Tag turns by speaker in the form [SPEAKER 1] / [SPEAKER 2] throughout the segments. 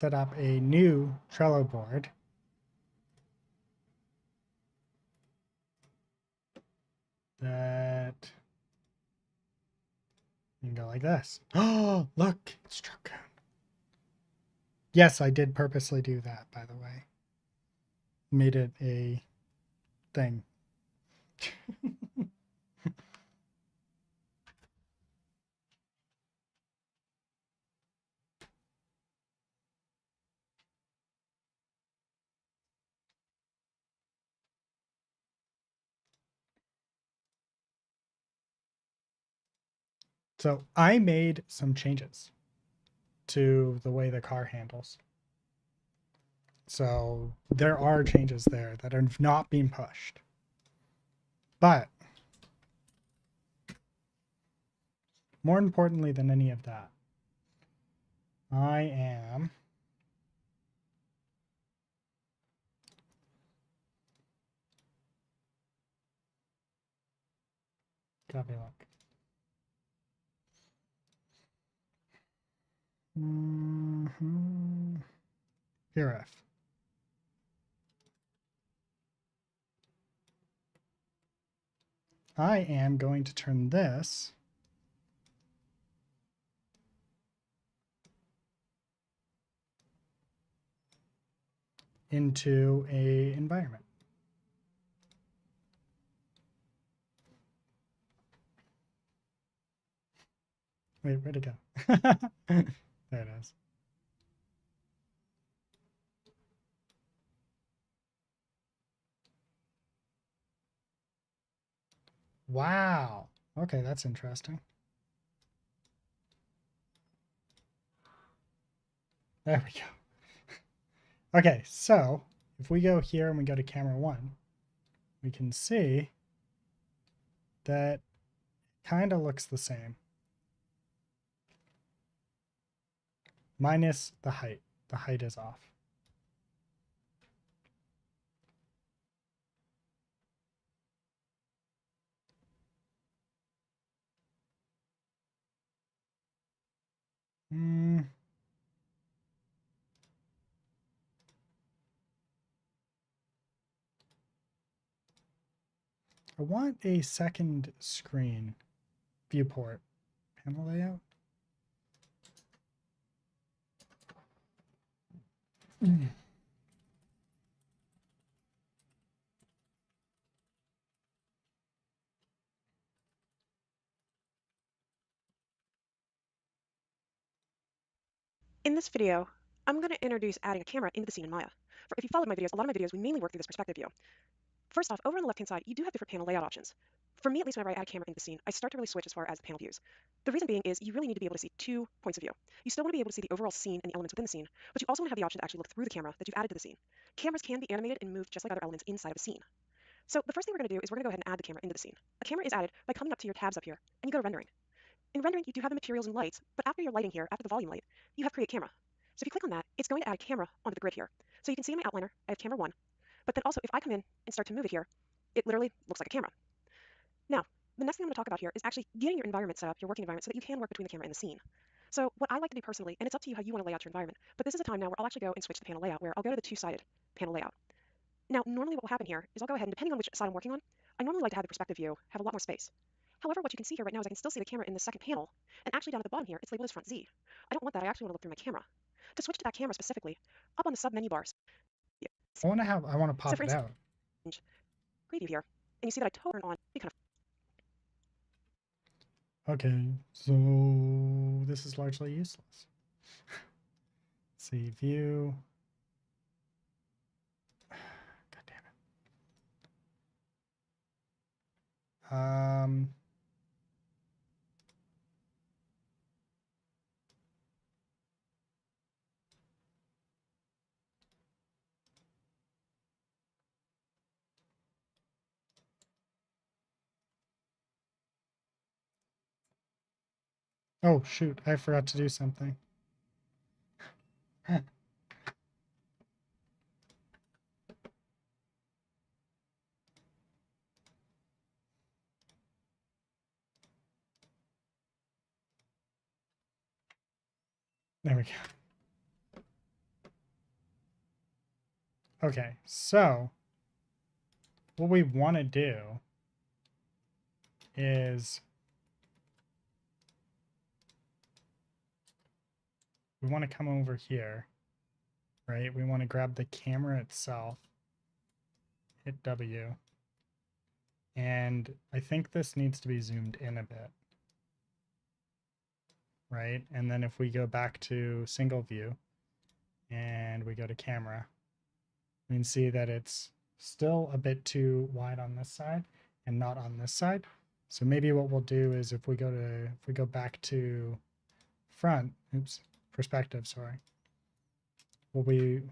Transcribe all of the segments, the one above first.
[SPEAKER 1] set up a new Trello board. That you can go like this. Oh, look, it's Truck-kun. Yes, I did purposely do that, by the way. Made it a thing. So I made some changes to the way the car handles. So there are changes there that are not being pushed. But more importantly than any of that, I am copy look. Here if. I am going to turn this into a environment. Wait, where'd it go? There it is. Wow. Okay, that's interesting. There we go. Okay, so if we go here and we go to camera 1, we can see that kind of looks the same. Minus the height. The height is off. I want a second screen viewport panel layout.
[SPEAKER 2] In this video, I'm going to introduce adding a camera into the scene in Maya. If you followed my videos, a lot of my videos, we mainly work through this perspective view. First off, over on the left-hand side, you do have different panel layout options. For me, at least whenever I add a camera into the scene, I start to really switch as far as the panel views. The reason being is you really need to be able to see 2 points of view. You still want to be able to see the overall scene and the elements within the scene, but you also want to have the option to actually look through the camera that you've added to the scene. Cameras can be animated and moved just like other elements inside of a scene. So the first thing we're going to do is we're going to go ahead and add the camera into the scene. A camera is added by coming up to your tabs up here, and you go to rendering. In rendering, you do have the materials and lights, but after your lighting here, after the volume light, you have create camera. So if you click on that, it's going to add a camera onto the grid here. So you can see in my outliner, I have camera 1, but then also if I come in and start to move it here, it literally looks like a camera. Now, the next thing I'm going to talk about here is actually getting your environment set up, your working environment, so that you can work between the camera and the scene. So what I like to do personally, and it's up to you how you want to lay out your environment, but this is a time now where I'll actually go and switch the panel layout, where I'll go to the 2-sided panel layout. Now, normally what will happen here is I'll go ahead and depending on which side I'm working on, I normally like to have the perspective view have a lot more space. However, what you can see here right now is I can still see the camera in the second panel, and actually down at the bottom here, it's labeled as front Z. I don't want that, I actually want to look through my camera. To switch to that camera specifically, up on the sub menu bars,
[SPEAKER 1] I want to
[SPEAKER 2] so
[SPEAKER 1] pop
[SPEAKER 2] for
[SPEAKER 1] it
[SPEAKER 2] instance,
[SPEAKER 1] out.
[SPEAKER 2] preview here, and you see that I totally turn on any kind of
[SPEAKER 1] Okay, so this is largely useless. See view. God damn it. Oh shoot, I forgot to do something. There we go. Okay, so what we want to do is we want to come over here, right? We want to grab the camera itself, hit W, and I think this needs to be zoomed in a bit, right? And then if we go back to single view and we go to camera, we can see that it's still a bit too wide on this side and not on this side. So maybe what we'll do is if we go back to front, perspective, sorry. What we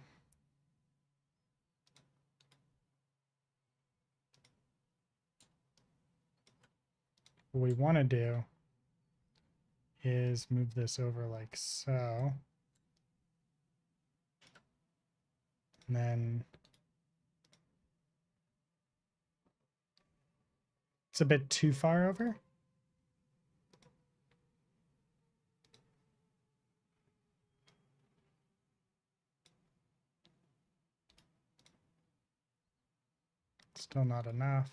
[SPEAKER 1] want to do is move this over like so. And then it's a bit too far over. Still not enough.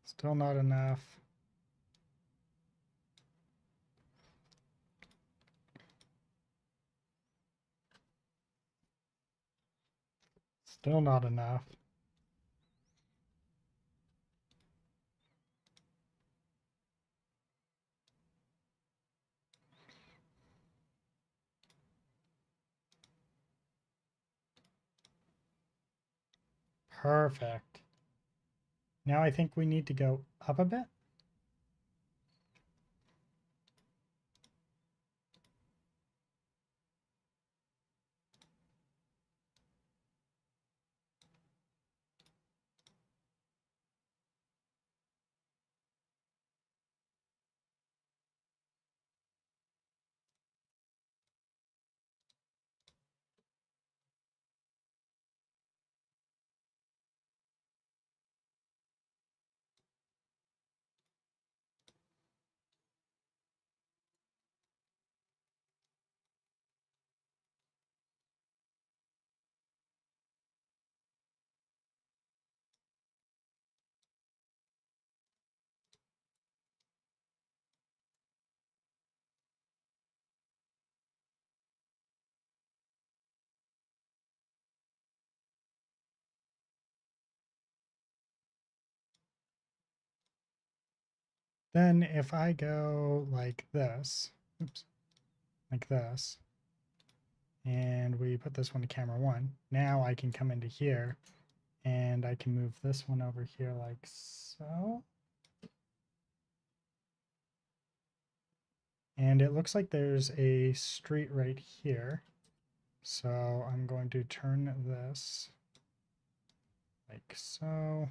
[SPEAKER 1] Still not enough. Still not enough. Perfect. Now I think we need to go up a bit. Then if I go like this, oops, like this, and we put this one to camera one, now I can come into here and I can move this one over here like so. And it looks like there's a street right here. So I'm going to turn this like so.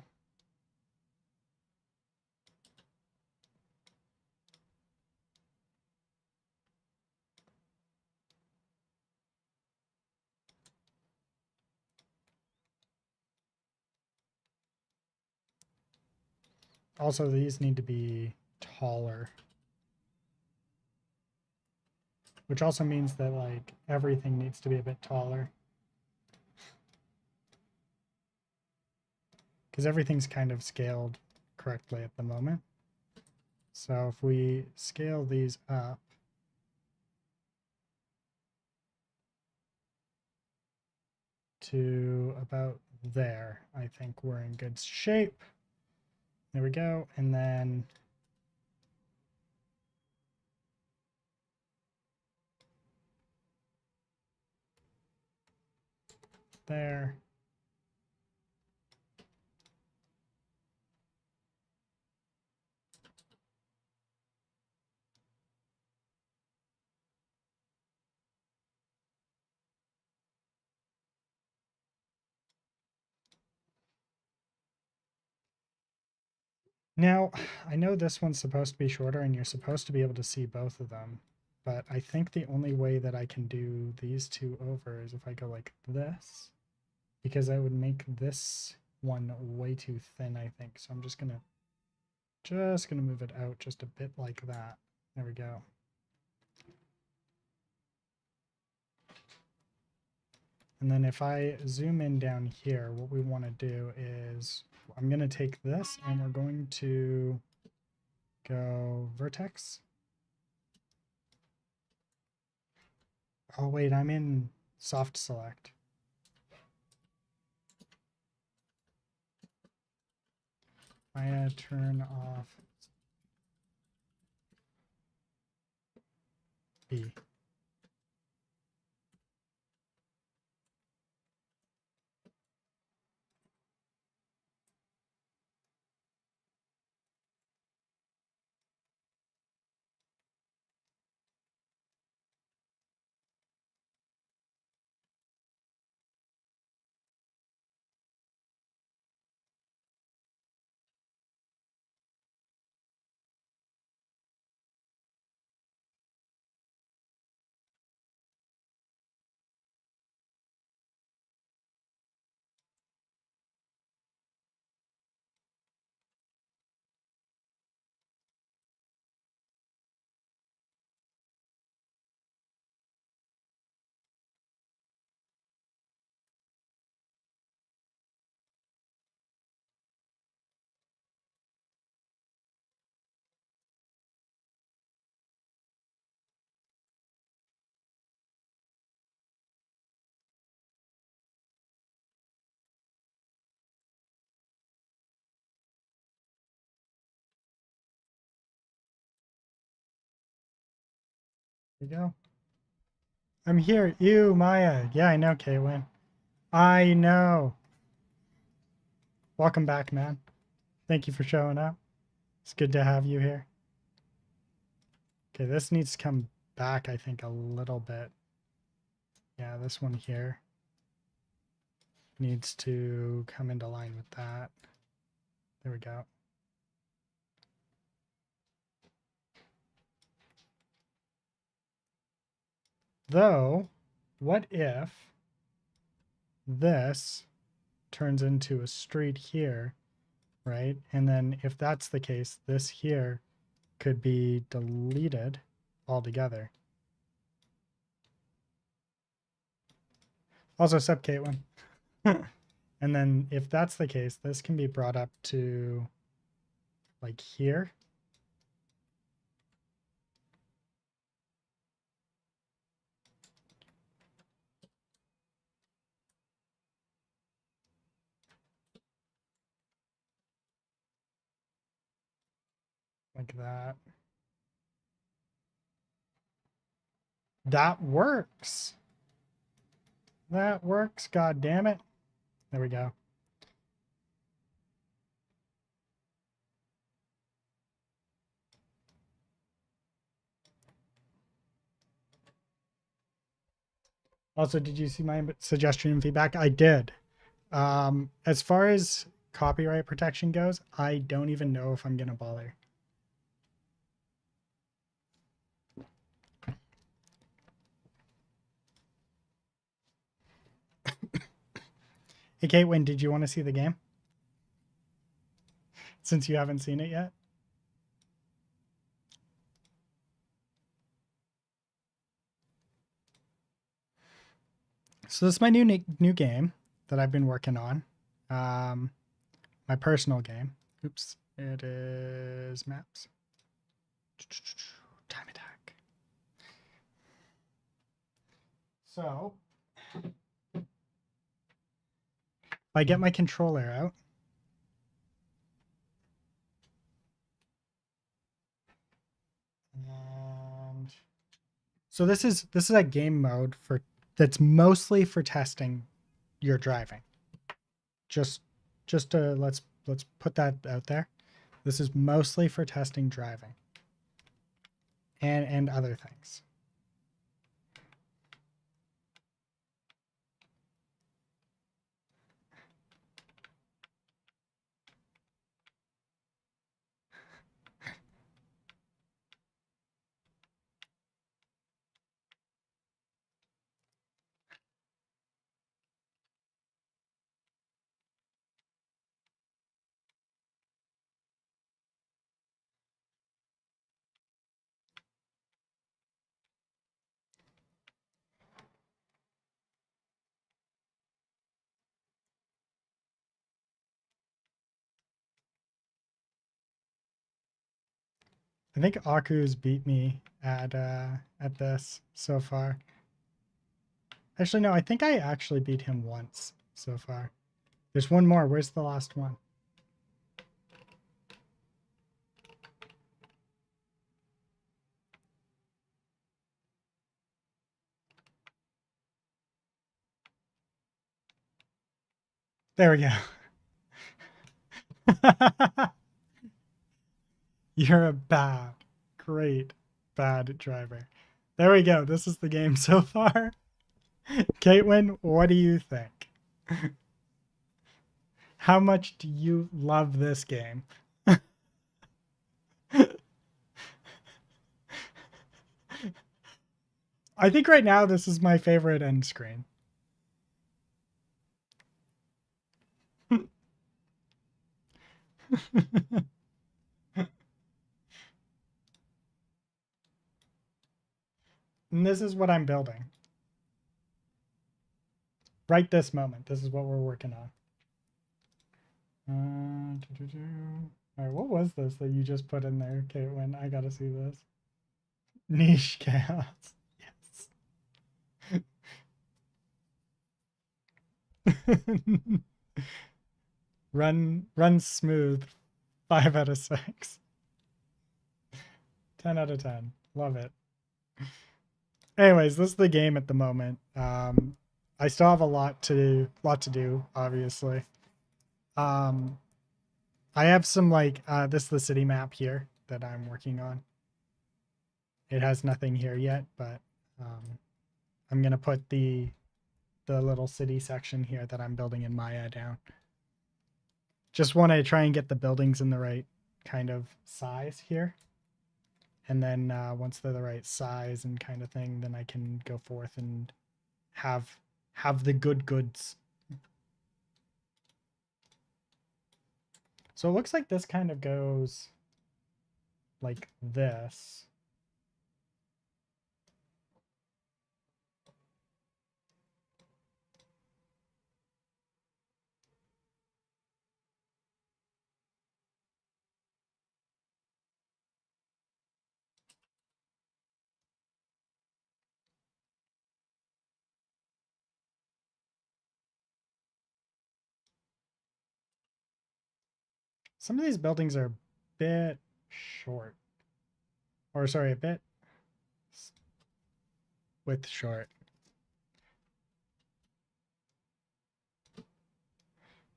[SPEAKER 1] Also, these need to be taller, which also means that like everything needs to be a bit taller because everything's kind of scaled correctly at the moment. So if we scale these up, to about there, I think we're in good shape. There we go. And then there. Now, I know this one's supposed to be shorter and you're supposed to be able to see both of them, but I think the only way that I can do these two over is if I go like this, because I would make this one way too thin, I think. So I'm just gonna move it out just a bit like that. There we go. And then if I zoom in down here, what we want to do is I'm going to take this and we're going to go vertex. Oh, wait, I'm in soft select. I turn off B. There we go. I'm here. Ew, Maya. Yeah, I know, Kaylin. I know. Welcome back, man. Thank you for showing up. It's good to have you here. Okay, this needs to come back, I think, a little bit. Yeah, this one here needs to come into line with that. There we go. Though, what if this turns into a street here, right? And then if that's the case, this here could be deleted altogether. Also, sup, Caitlin. And then if that's the case, this can be brought up to like here. Like that. That works. That works, god damn it. There we go. Also, did you see my suggestion and feedback? I did. As far as copyright protection goes, I don't even know if I'm going to bother. Hey, Caitlin, did you want to see the game? Since you haven't seen it yet? So this is my new game that I've been working on. My personal game. Oops. It is maps. Time attack. So if I get my controller out. And so this is a game mode that's mostly for testing your driving. Just to let's put that out there. This is mostly for testing driving and other things. I think Aku's beat me at this so far. Actually, no, I think I actually beat him once so far. There's one more. Where's the last one? There we go. You're a great bad driver. There we go. This is the game so far. Caitlin, what do you think? How much do you love this game? I think right now this is my favorite end screen. And this is what I'm building. Right this moment. This is what we're working on. All right, what was this that you just put in there, Caitlin? I gotta see this. Niche chaos. Yes. Run smooth. 5 out of 6. 10 out of 10. Love it. Anyways, this is the game at the moment. I still have a lot to do, obviously. I have some like this is the city map here that I'm working on. It has nothing here yet, but I'm gonna put the little city section here that I'm building in Maya down. Just want to try and get the buildings in the right kind of size here. And then once they're the right size and kind of thing, then I can go forth and have the goods. So it looks like this kind of goes like this. Some of these buildings are a bit short. Or sorry, a bit width short.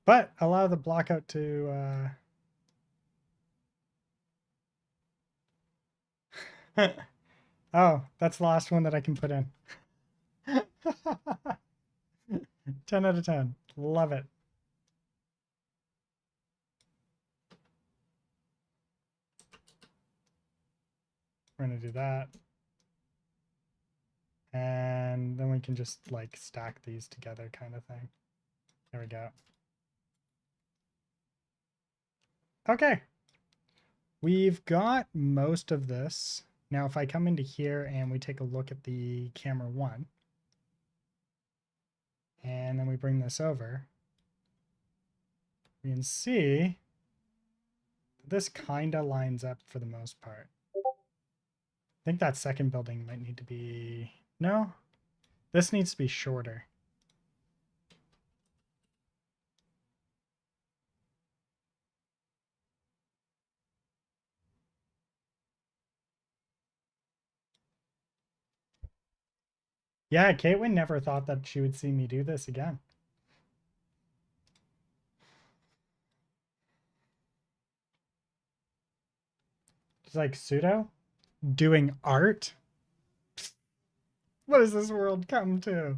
[SPEAKER 1] But allow the blockout to oh, that's the last one that I can put in. 10 out of 10. Love it. We're going to do that. And then we can just like stack these together kind of thing. There we go. Okay. We've got most of this. Now, if I come into here and we take a look at the camera 1, and then we bring this over, we can see this kind of lines up for the most part. I think that second building might need to be... No, this needs to be shorter. Yeah, Caitlin never thought that she would see me do this again. It's like pseudo doing art. What does this world come to?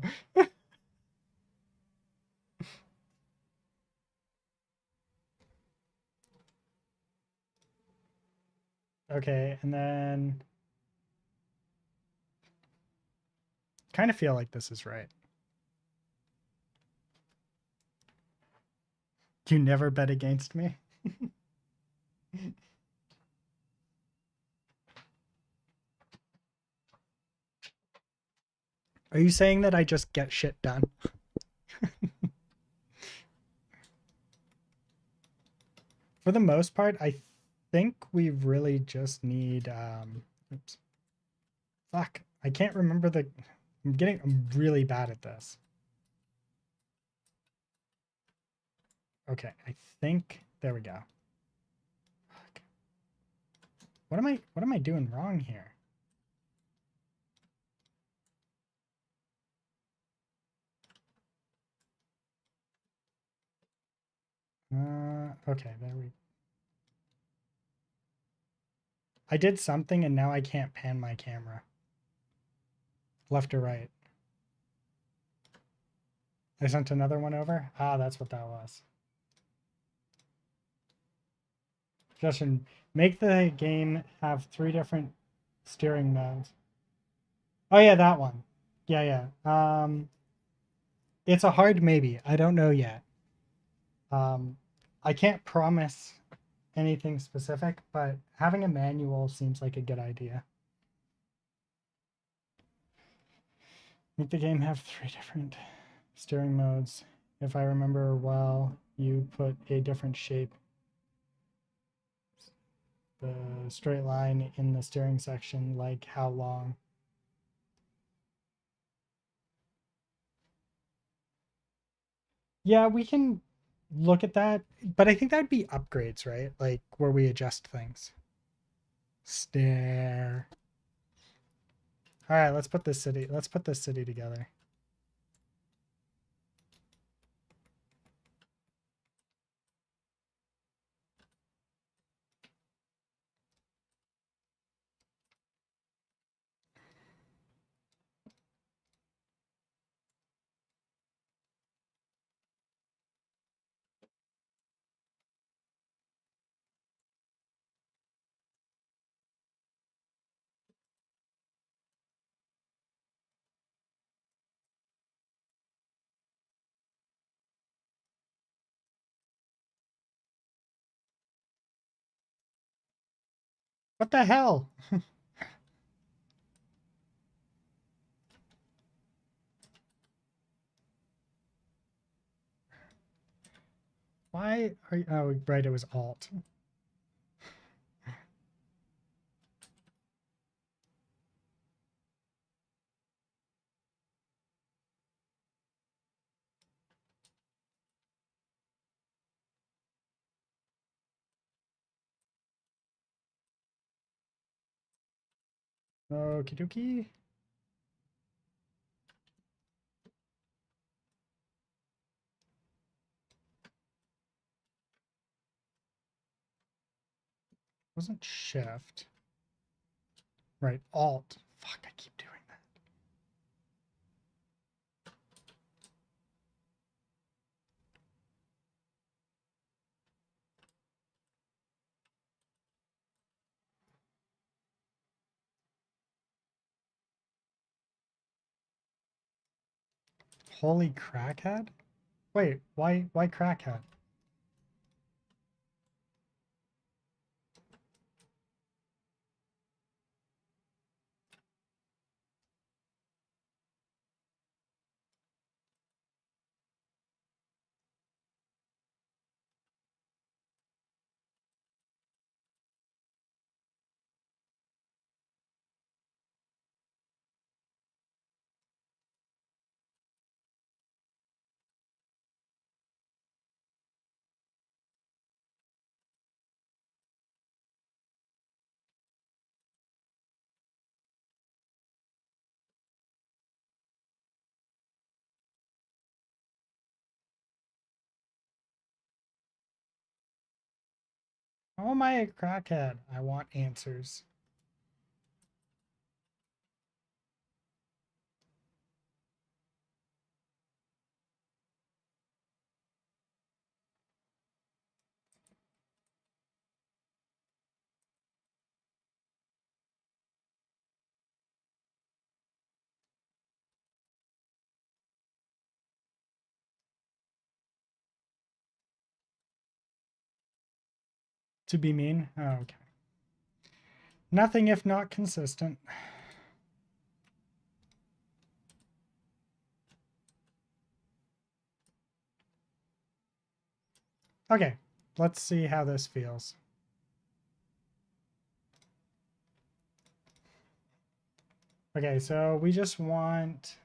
[SPEAKER 1] Okay, and then kind of feel like this is right. You never bet against me? Are you saying that I just get shit done? For the most part, I think we really just need, oops, fuck, I can't remember I'm really bad at this. Okay, I think, there we go. Fuck. What am I doing wrong here? Okay, there we I did something and now I can't pan my camera. Left or right? I sent another one over? Ah, that's what that was. Justin, make the game have 3 different steering modes. Oh yeah, that one. Yeah, yeah. It's a hard maybe. I don't know yet. I can't promise anything specific, but having a manual seems like a good idea. Make the game have 3 different steering modes. If I remember well, you put a different shape. The straight line in the steering section, like how long? Yeah, we can look at that, but I think that'd be upgrades, right? Like where we adjust things. Stare. All right, let's put this city. Let's put this city together. What the hell? Why are you, oh, right, it was Alt. Okie dokie. Wasn't Shift. Right, Alt. Fuck, I keep doing that. Holy crackhead? Wait, why crackhead? How am I a crackhead? I want answers. To be mean? Oh, okay. Nothing if not consistent. Okay, let's see how this feels. Okay, so we just want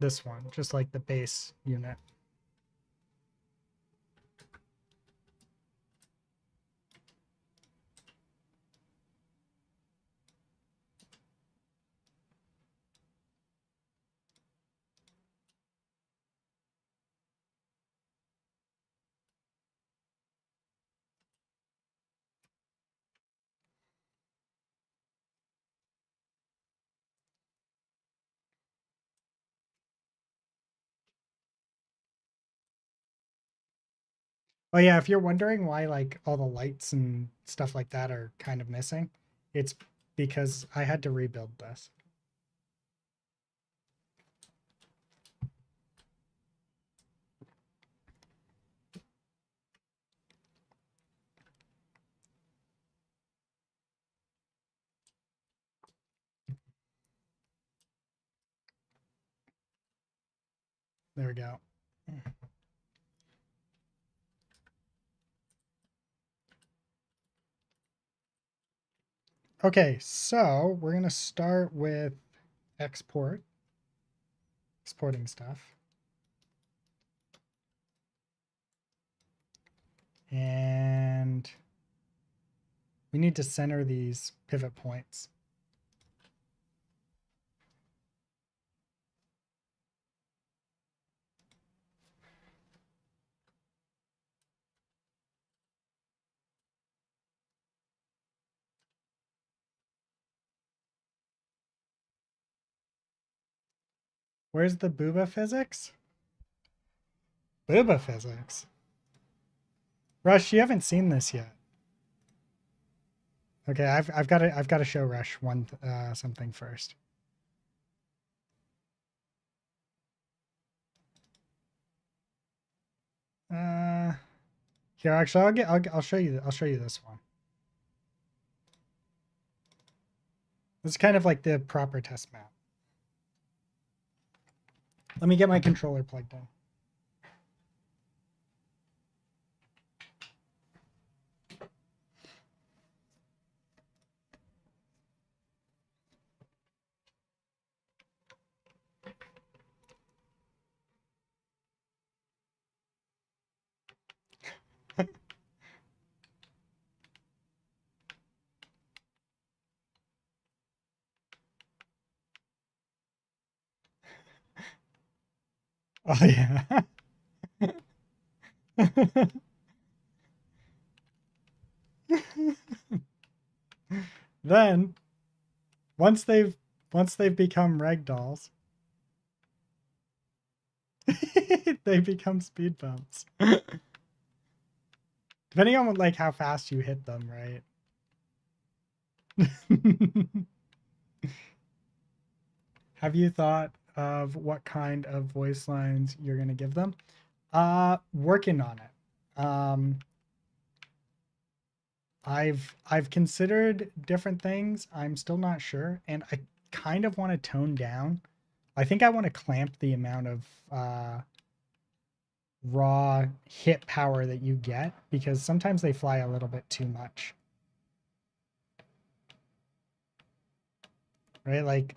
[SPEAKER 1] this one, just like the base unit. Oh yeah, if you're wondering why like all the lights and stuff like that are kind of missing, it's because I had to rebuild this. There we go. Okay, so we're gonna start with exporting stuff. And we need to center these pivot points. Where's the booba physics? Booba physics. Rush, you haven't seen this yet. Okay, I've got to show Rush one something first. Here, actually, I'll show you this one. This is kind of like the proper test map. Let me get my controller plugged in. Oh yeah. Then once they've become ragdolls, they become speed bumps. Depending on like how fast you hit them, right? Have you thought of what kind of voice lines you're going to give them? Working on it. I've considered different things. I'm still not sure, and I kind of want to tone down. I think I want to clamp the amount of raw hit power that you get, because sometimes they fly a little bit too much. Right? Like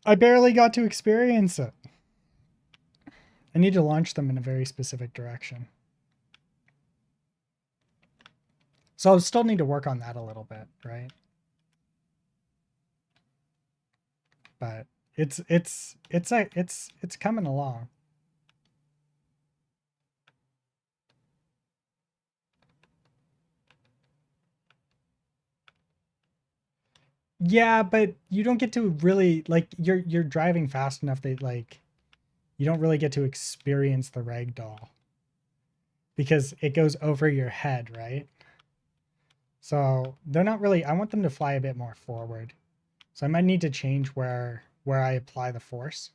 [SPEAKER 1] I barely got to experience it. I need to launch them in a very specific direction. So I'll still need to work on that a little bit, right? But it's coming along. Yeah, but you don't get to really like you're driving fast enough that like you don't really get to experience the ragdoll because it goes over your head, right? So they're not really. I want them to fly a bit more forward. So I might need to change where I apply the force.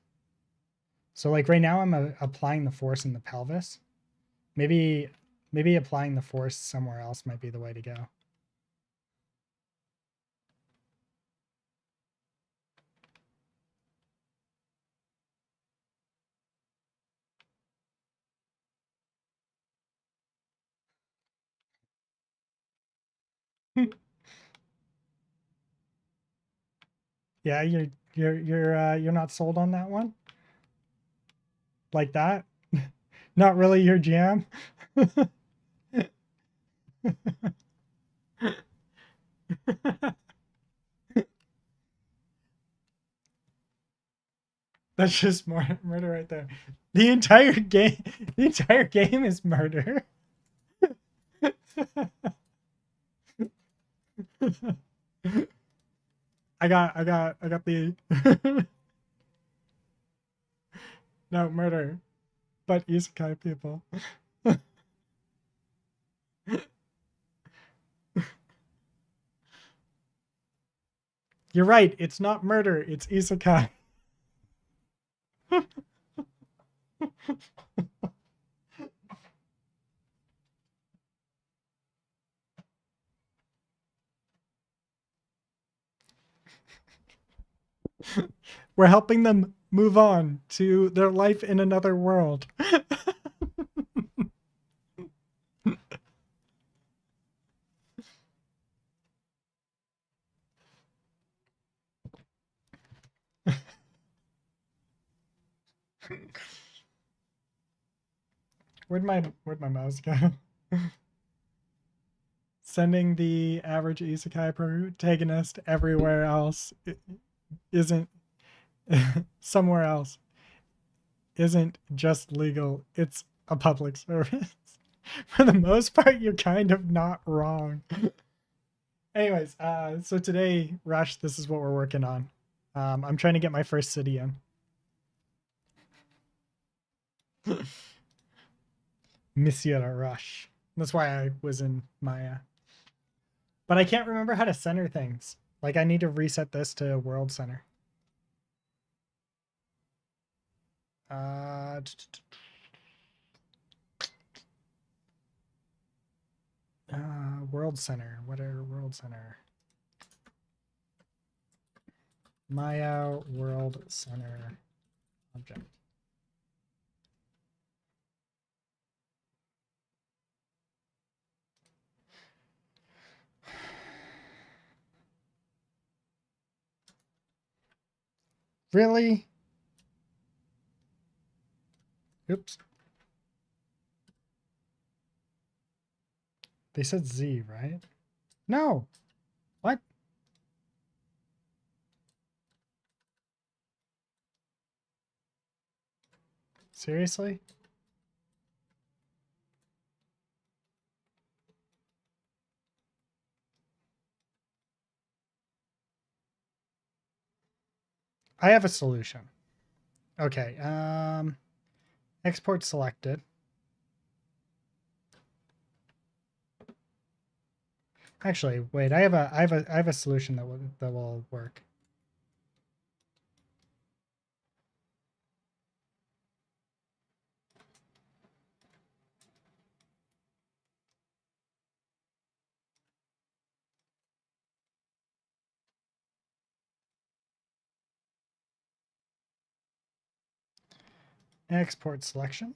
[SPEAKER 1] So like right now I'm applying the force in the pelvis. Maybe applying the force somewhere else might be the way to go. Yeah, you're not sold on that one? Like that? Not really your jam? That's just more murder right there. The entire game is murder. I got the no murder, but isekai people. You're right. It's not murder. It's isekai. We're helping them move on to their life in another world. Where'd my mouse go? Sending the average isekai protagonist everywhere else isn't somewhere else isn't just legal. It's a public service. For the most part, you're kind of not wrong. Anyways, so today, Rush, this is what we're working on. I'm trying to get my first city in. Monsieur Rush. That's why I was in Maya. But I can't remember how to center things. Like, I need to reset this to World Center. World Center. What are World Center? Maya World Center object. Really? Oops. They said Z, right? No. What? Seriously? I have a solution. Okay. Export selected. Actually, wait. I have a solution that will work. Export selection.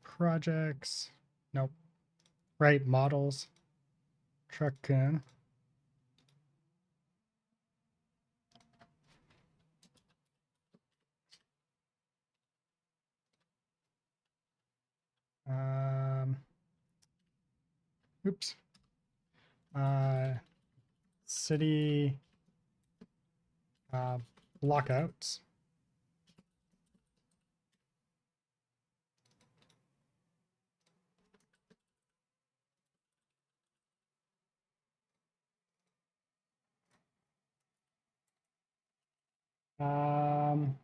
[SPEAKER 1] Projects. Nope. Right. Models. Truck-kun. Oops. City lockouts. Um,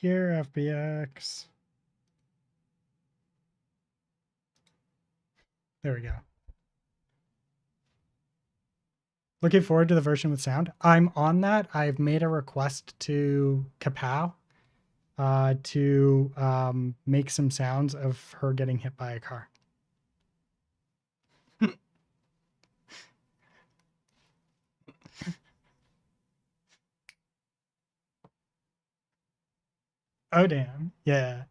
[SPEAKER 1] Here, FBX. There we go. Looking forward to the version with sound. I'm on that. I've made a request to Kapow to make some sounds of her getting hit by a car. Oh, damn. Yeah.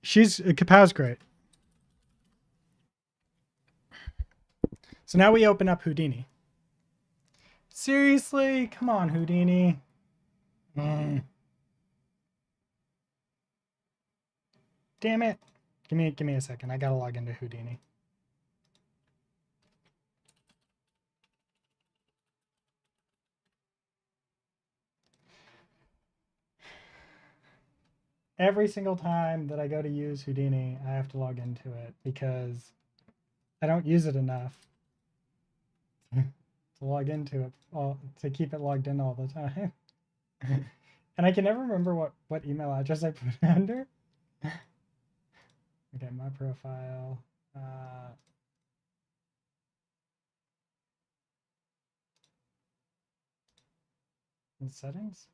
[SPEAKER 1] Kapow's great. So now we open up Houdini. Seriously? Come on, Houdini. Damn it. Give me a second. I gotta log into Houdini. Every single time that I go to use Houdini, I have to log into it because I don't use it enough to log into it, to keep it logged in all the time. And I can never remember what email address I put it under. Okay, my profile. In settings.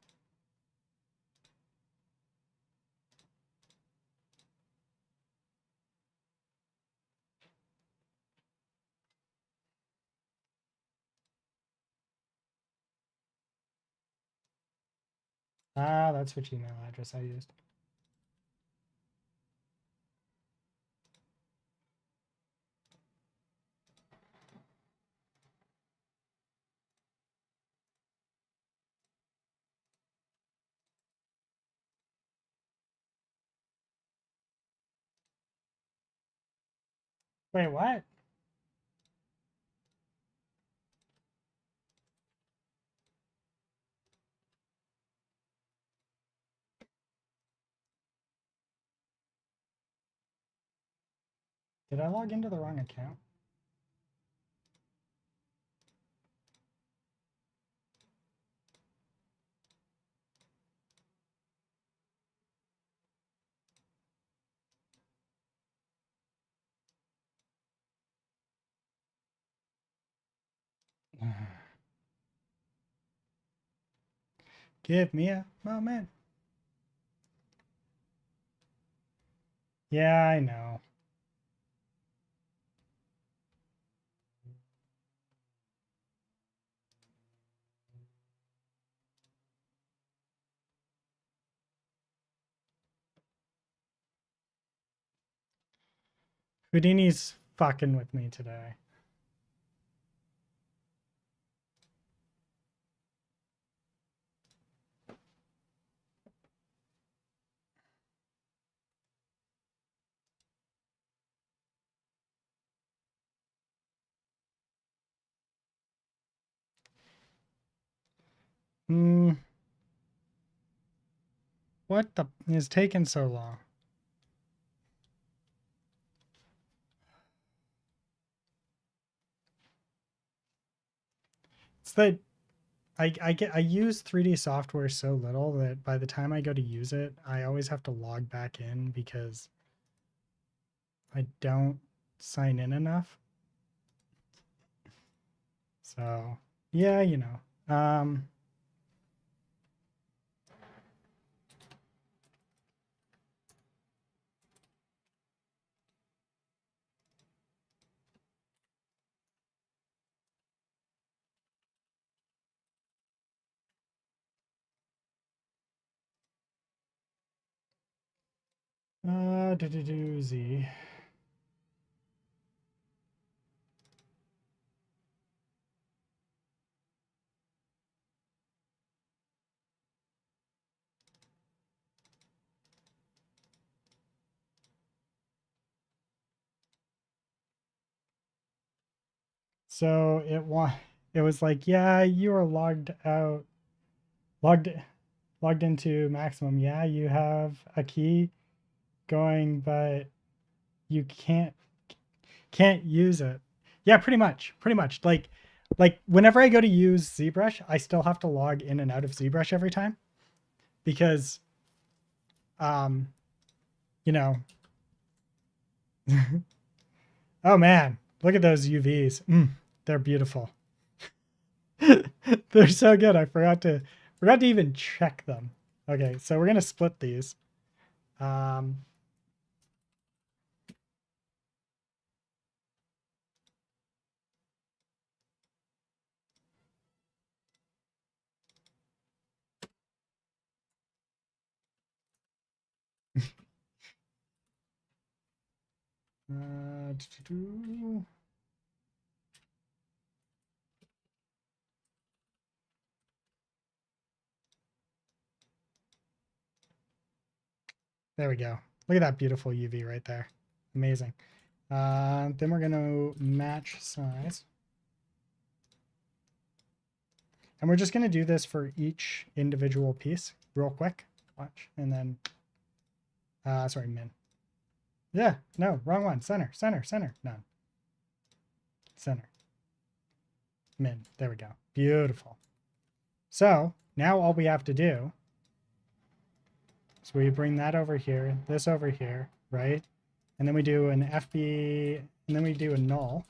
[SPEAKER 1] That's which email address I used. Wait, what? Did I log into the wrong account? Give me a moment. Yeah, I know. Houdini's fucking with me today. What the is taking so long? It's that I use 3D software so little that by the time I go to use it, I always have to log back in because I don't sign in enough. So yeah, you know. Z. So it was like, yeah, you are logged out, logged logged into maximum. Yeah, you have a key going, but you can't use it. Yeah, pretty much. Like whenever I go to use ZBrush, I still have to log in and out of ZBrush every time because you know, Oh man, look at those UVs. They're beautiful. They're so good. I forgot to even check them. Okay, so we're gonna split these. Um, uh, there we go. Look at that beautiful UV right there. Amazing. Then we're gonna match size. And we're just gonna do this for each individual piece real quick. Watch. And then, sorry, min. Yeah, no, wrong one. Center, center, center. None. Center. Min. There we go. Beautiful. So now all we have to do is we bring that over here, this over here, right? And then we do an FB, and then we do a null.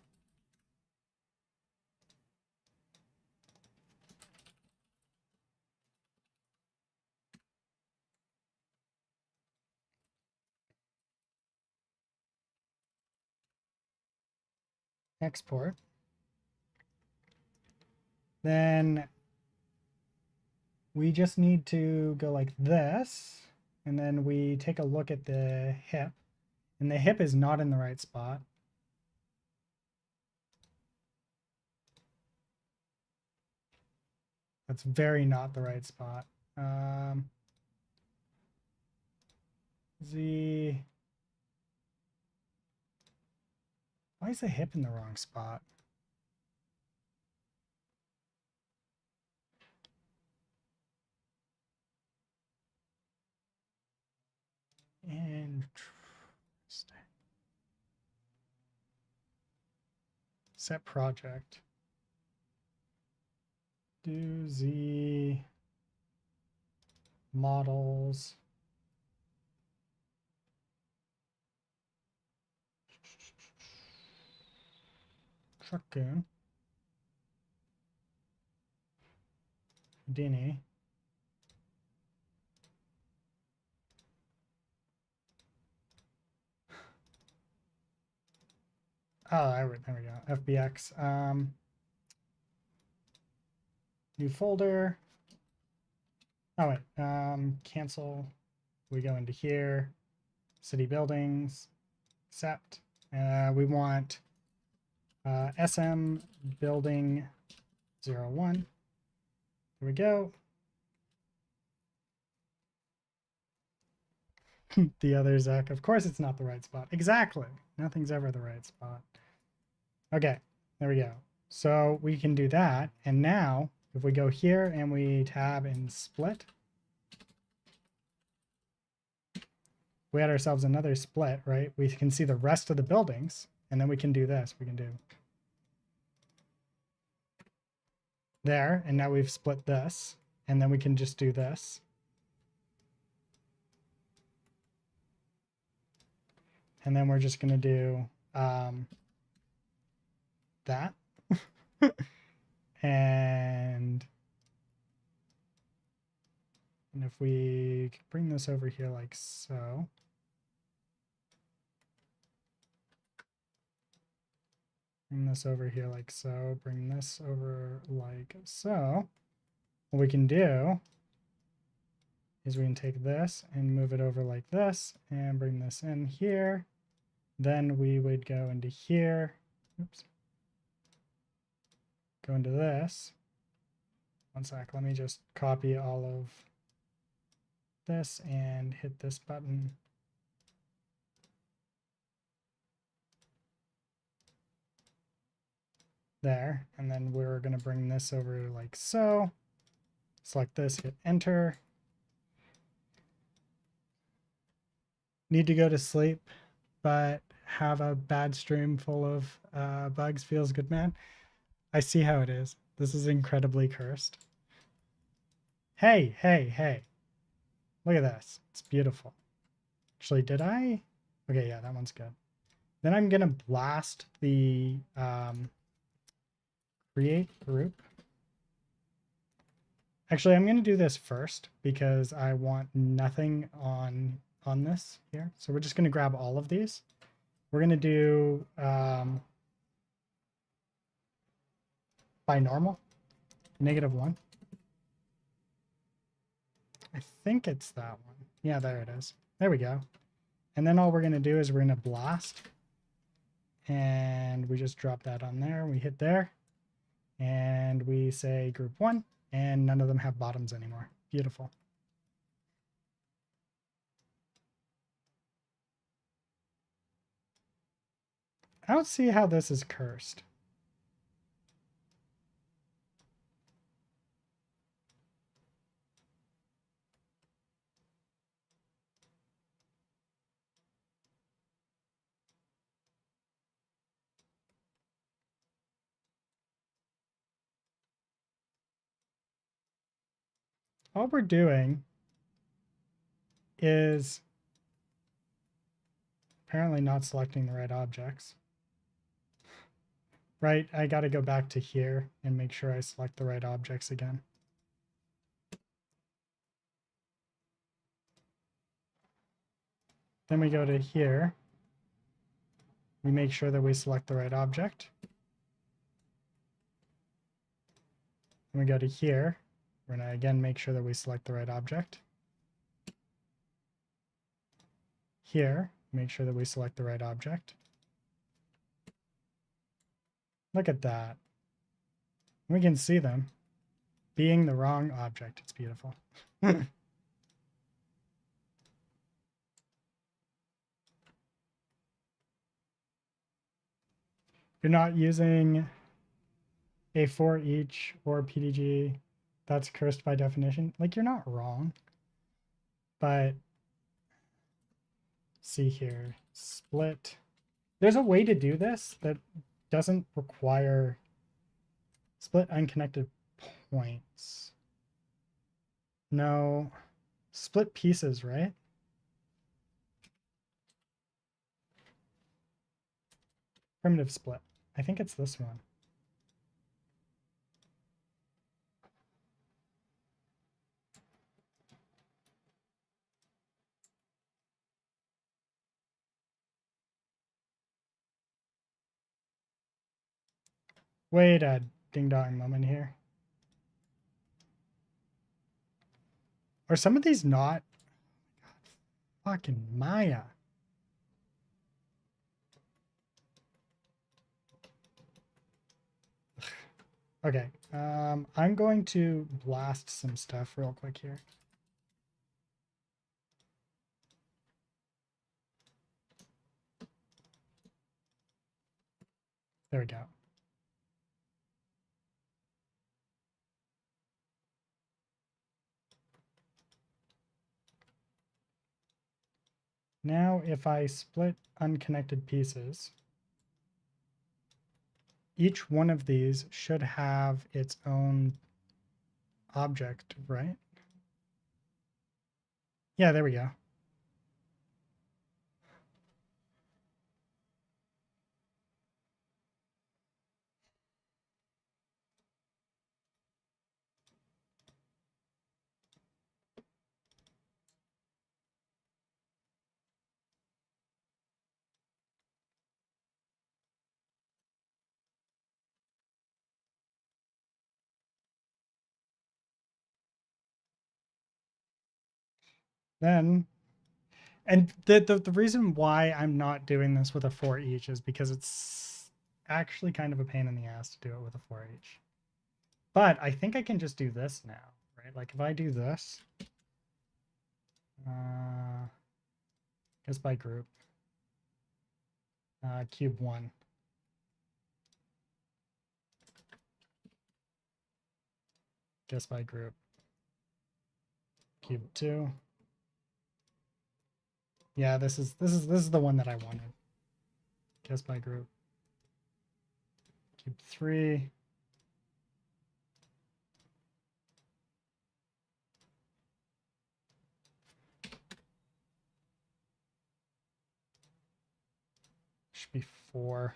[SPEAKER 1] Export. Then we just need to go like this, and then we take a look at the hip, and the hip is not in the right spot. That's very not the right spot. Z. Why is the hip in the wrong spot? Interesting. Set project. Do Z models. Truck-kun. Dini. Oh, there we go. FBX. New folder. Oh wait. Cancel. We go into here. City buildings. Accept. We want SM building 01. There we go. The other Zach. Of course it's not the right spot. Exactly. Nothing's ever the right spot. Okay, there we go. So we can do that. And now if we go here and we tab and split, we had ourselves another split, right? We can see the rest of the buildings, and then we can do this. We can do there, and now we've split this, and then we can just do this. And then we're just going to do that. and if we bring this over here like so. Bring this over here like so. Bring this over like so. What we can do is we can take this and move it over like this and bring this in here. Then we would go into here. Oops. Go into this. One sec. Let me just copy all of this and hit this button. There. And then we're going to bring this over like so. Select this, hit enter. Need to go to sleep, but have a bad stream full of bugs feels good, man. I see how it is. This is incredibly cursed. Hey, hey, hey. Look at this. It's beautiful. Actually, did I? Okay, yeah, that one's good. Then I'm going to blast the create group. Actually, I'm going to do this first because I want nothing on this here. So we're just going to grab all of these. We're going to do binormal, -1. I think it's that one. Yeah, there it is. There we go. And then all we're going to do is we're going to blast. And we just drop that on there. We hit there. And we say group 1. And none of them have bottoms anymore. Beautiful. I don't see how this is cursed. All we're doing is apparently not selecting the right objects. Right, I got to go back to here and make sure I select the right objects again. Then we go to here. We make sure that we select the right object. Then we go to here. We're going to again make sure that we select the right object. Here, make sure that we select the right object. Look at that. We can see them being the wrong object. It's beautiful. You're not using a for each or PDG. That's cursed by definition. Like, you're not wrong. But see here, split. There's a way to do this that doesn't require split unconnected points. No, split pieces, right? Primitive split. I think it's this one. Wait a ding-dong moment here. Are some of these not? God, fucking Maya. Okay, I'm going to blast some stuff real quick here. There we go. Now, if I split unconnected pieces, each one of these should have its own object, right? Yeah, there we go. Then, and the reason why I'm not doing this with a for each is because it's actually kind of a pain in the ass to do it with a for each. But I think I can just do this now, right? Like if I do this, guess by group, cube 1. Guess by group, cube 2. Yeah, this is the one that I wanted. Guess by group, cube 3. should be 4.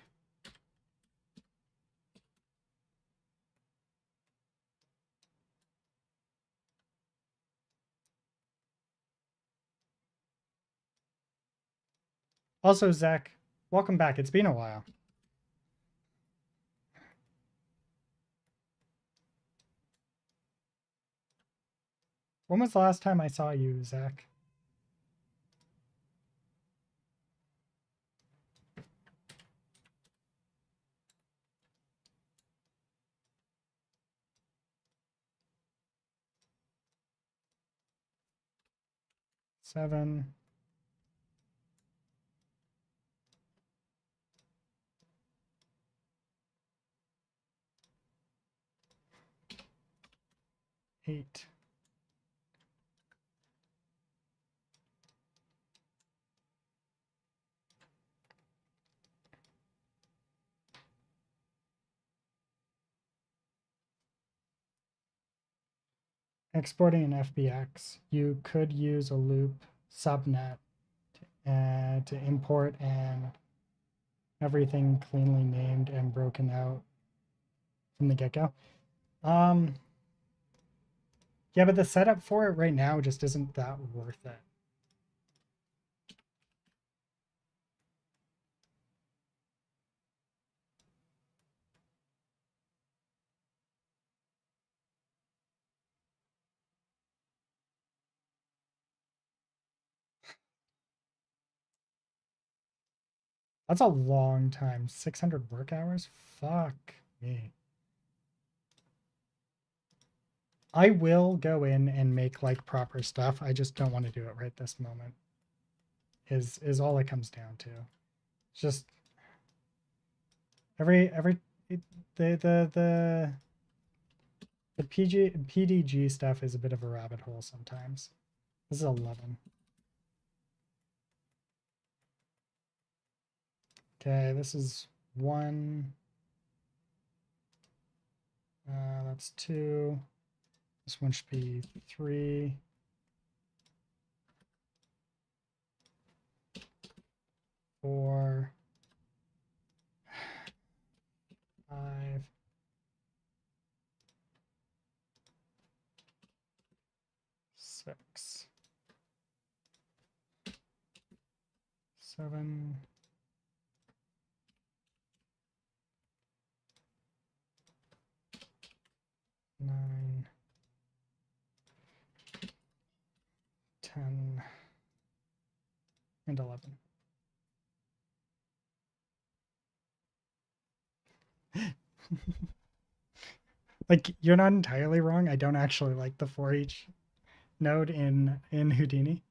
[SPEAKER 1] Also, Zach, welcome back. It's been a while. When was the last time I saw you, Zach? Seven. Eight. Exporting an FBX, you could use a loop subnet to import and everything cleanly named and broken out from the get-go. Yeah, but the setup for it right now just isn't that worth it. That's a long time. 600 work hours? Fuck me. I will go in and make like proper stuff. I just don't want to do it right this moment. Is all it comes down to. It's just the PDG stuff is a bit of a rabbit hole sometimes. This is 11. Okay, this is 1. That's 2. This one should be 3. 4. 5. 6. 7. 9. 10. And 11. Like, you're not entirely wrong. I don't actually like the for each node in Houdini.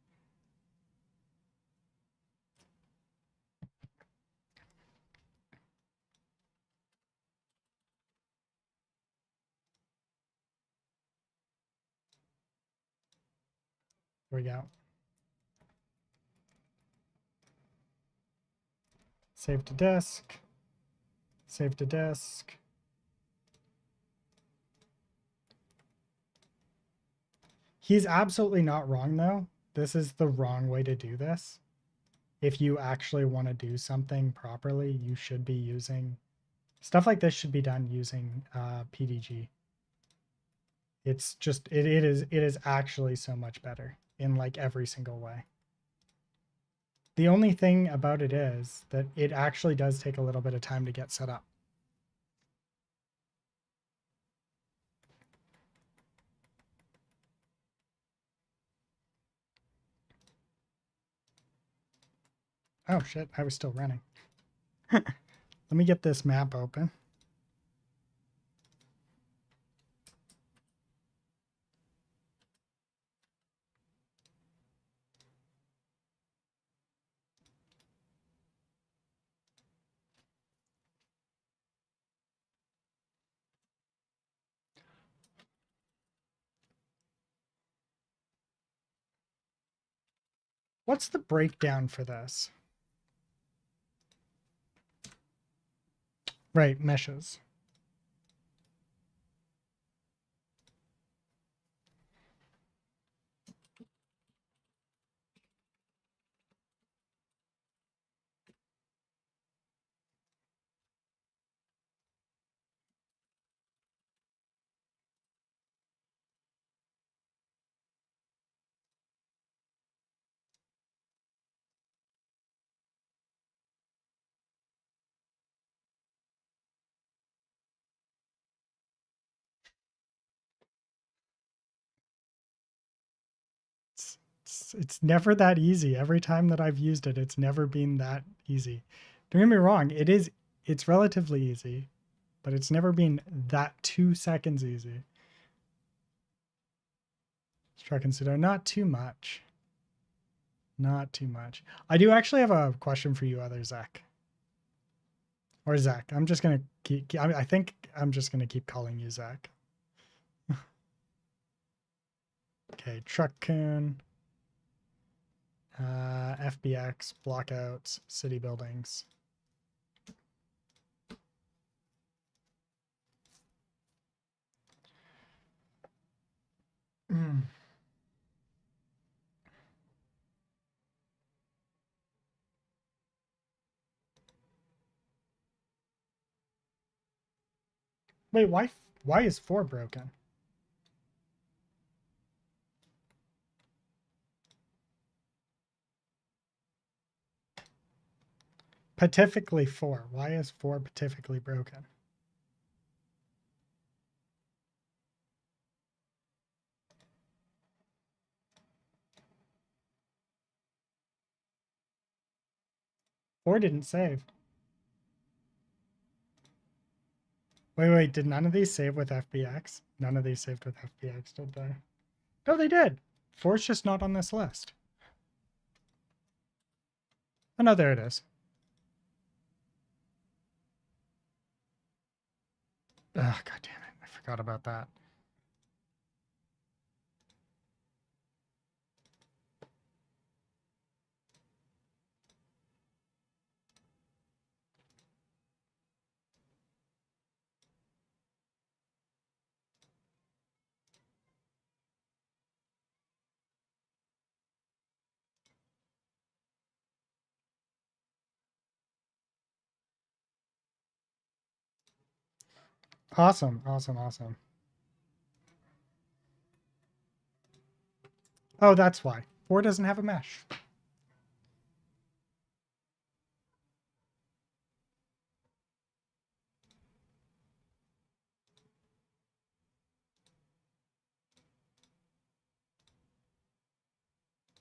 [SPEAKER 1] Here we go. Save to disk. Save to disk. He's absolutely not wrong, though. This is the wrong way to do this. If you actually want to do something properly, you should be using... Stuff like this should be done using PDG. It's just, it is actually so much better in like every single way. The only thing about it is that it actually does take a little bit of time to get set up. Oh shit, I was still running. Let me get this map open. What's the breakdown for this? Right, meshes. It's never that easy. Every time that I've used it, it's never been that easy. Don't get me wrong, it's relatively easy, but it's never been that 2 seconds easy. Truck-kun pseudo, not too much. Not too much. I do actually have a question for you, other Zach. Or Zach. I'm just gonna I think I'm just gonna keep calling you Zach. Okay, Truck-kun. FBX, blockouts, city buildings. Wait, why is 4 broken? Pacifically 4. Why is 4 pacifically broken? Four didn't save. Wait, did none of these save with FBX? None of these saved with FBX, did they? No, they did. 4's just not on this list. Oh, no, there it is. Oh, God damn it. I forgot about that. Awesome. Oh, that's why. 4 doesn't have a mesh.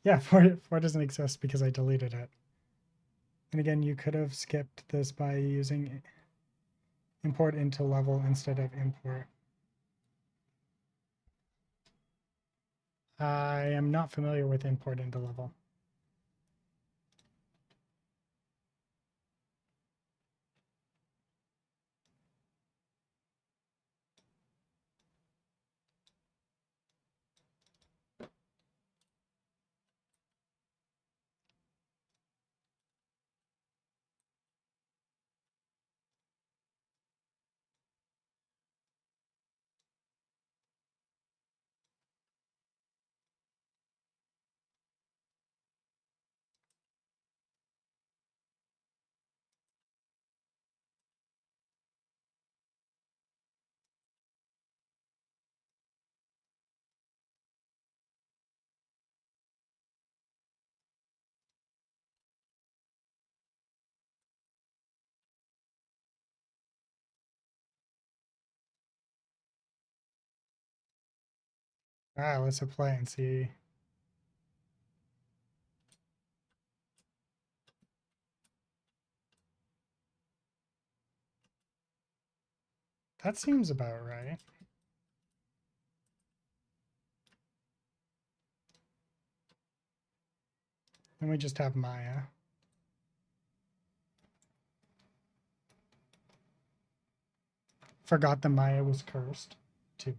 [SPEAKER 1] Yeah, 4 doesn't exist because I deleted it. And again, you could have skipped this by using import into level instead of import. I am not familiar with import into level. Let's hit play and see. That seems about right. Then we just have Maya. Forgot that Maya was cursed, too.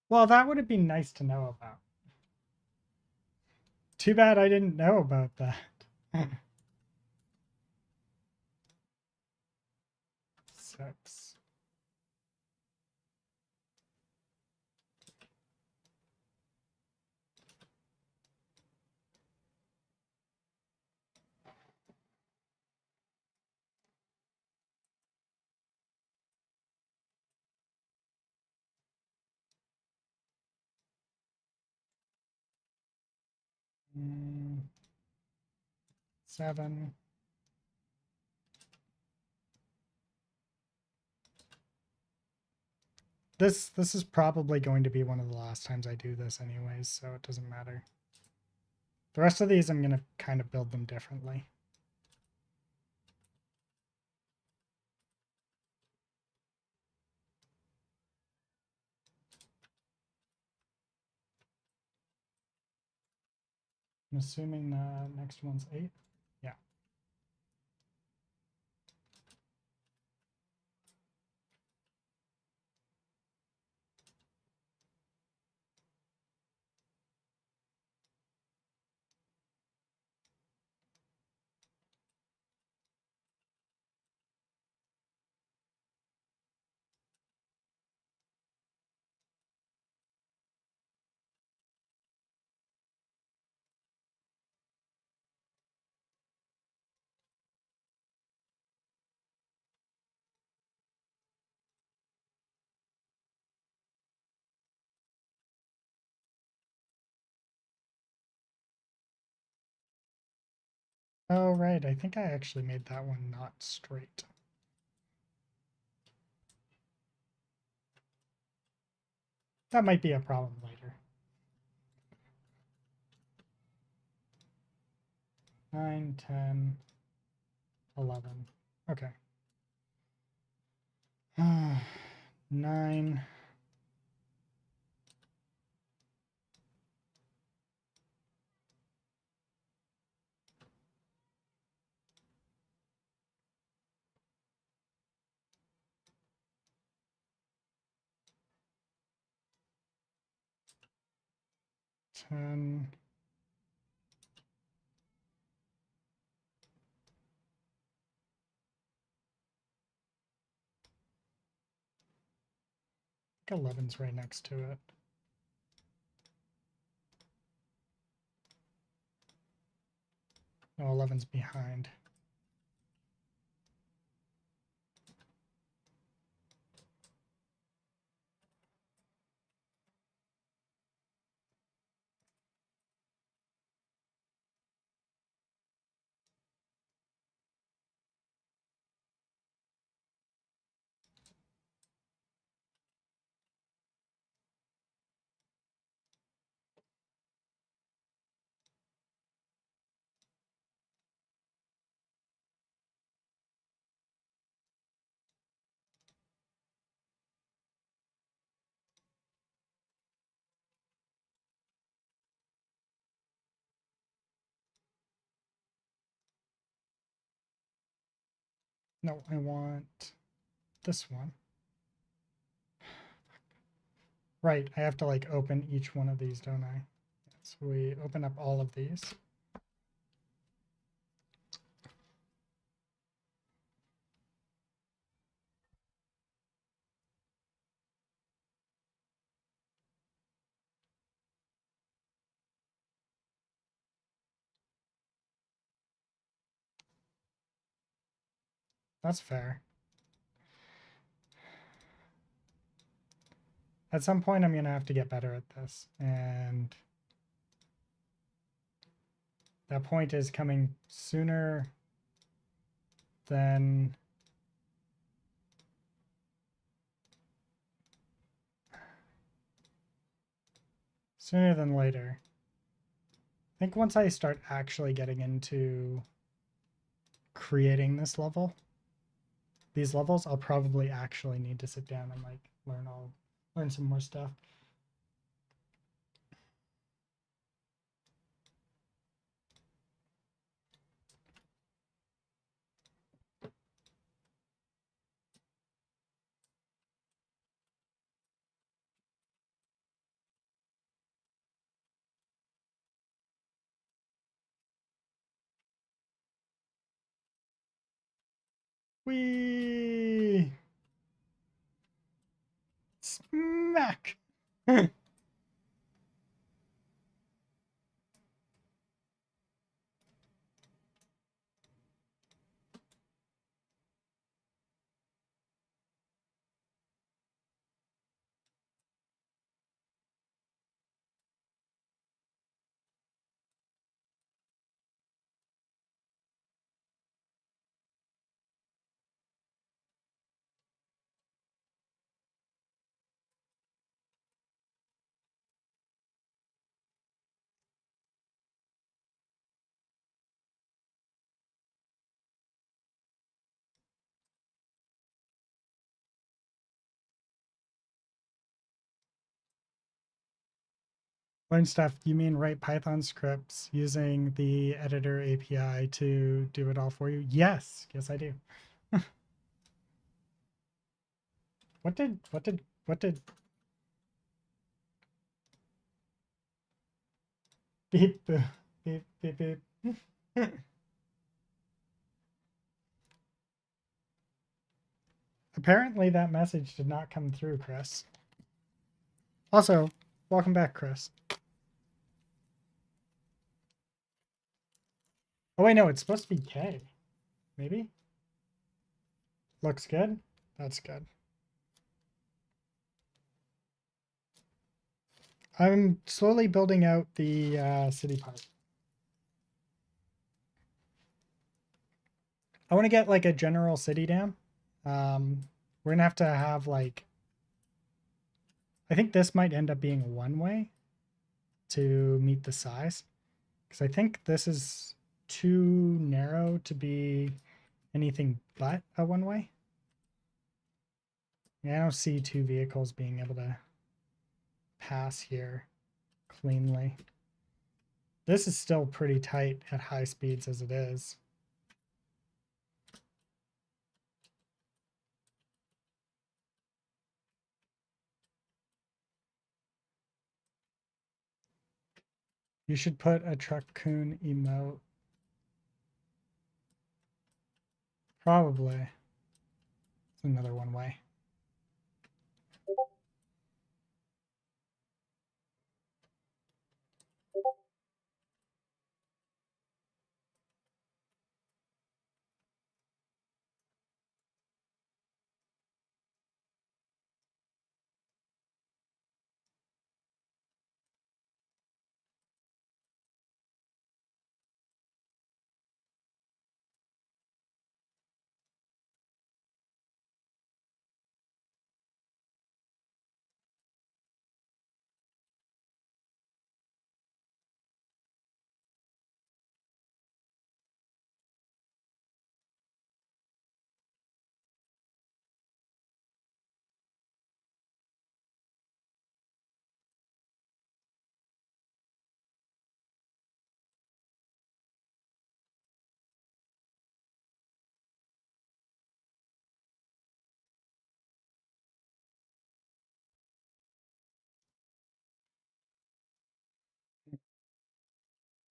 [SPEAKER 1] Well, that would have been nice to know about. Too bad I didn't know about that. 6. Mm, 7. This is probably going to be one of the last times I do this anyways, so it doesn't matter. The rest of these I'm going to kind of build them differently. I'm assuming the next one's 8. Yeah. Oh, right. I think I actually made that one not straight. That might be a problem later. 9, 10, 11. Okay. 9. 10. I think 11's right next to it. No, 11's behind. No, I want this one. Right, I have to like open each one of these, don't I? So we open up all of these. That's fair. At some point, I'm going to have to get better at this. And that point is coming sooner than later. I think once I start actually getting into creating these levels, I'll probably actually need to sit down and like learn some more stuff. Whee! Smack! Learn stuff. You mean write Python scripts using the editor API to do it all for you? Yes. Yes, I do. What did beep, beep, beep, beep, beep. Apparently that message did not come through, Chris. Also, welcome back, Chris. Oh wait, no, it's supposed to be K. Maybe? Looks good? That's good. I'm slowly building out the city park. I want to get like a general city dam. We're gonna have to have like, I think this might end up being one way to meet the size, because I think this is too narrow to be anything but a one way. Yeah, I don't see two vehicles being able to pass here cleanly. This is still pretty tight at high speeds as it is. You should put a Truck-kun emote. Probably. It's another one way.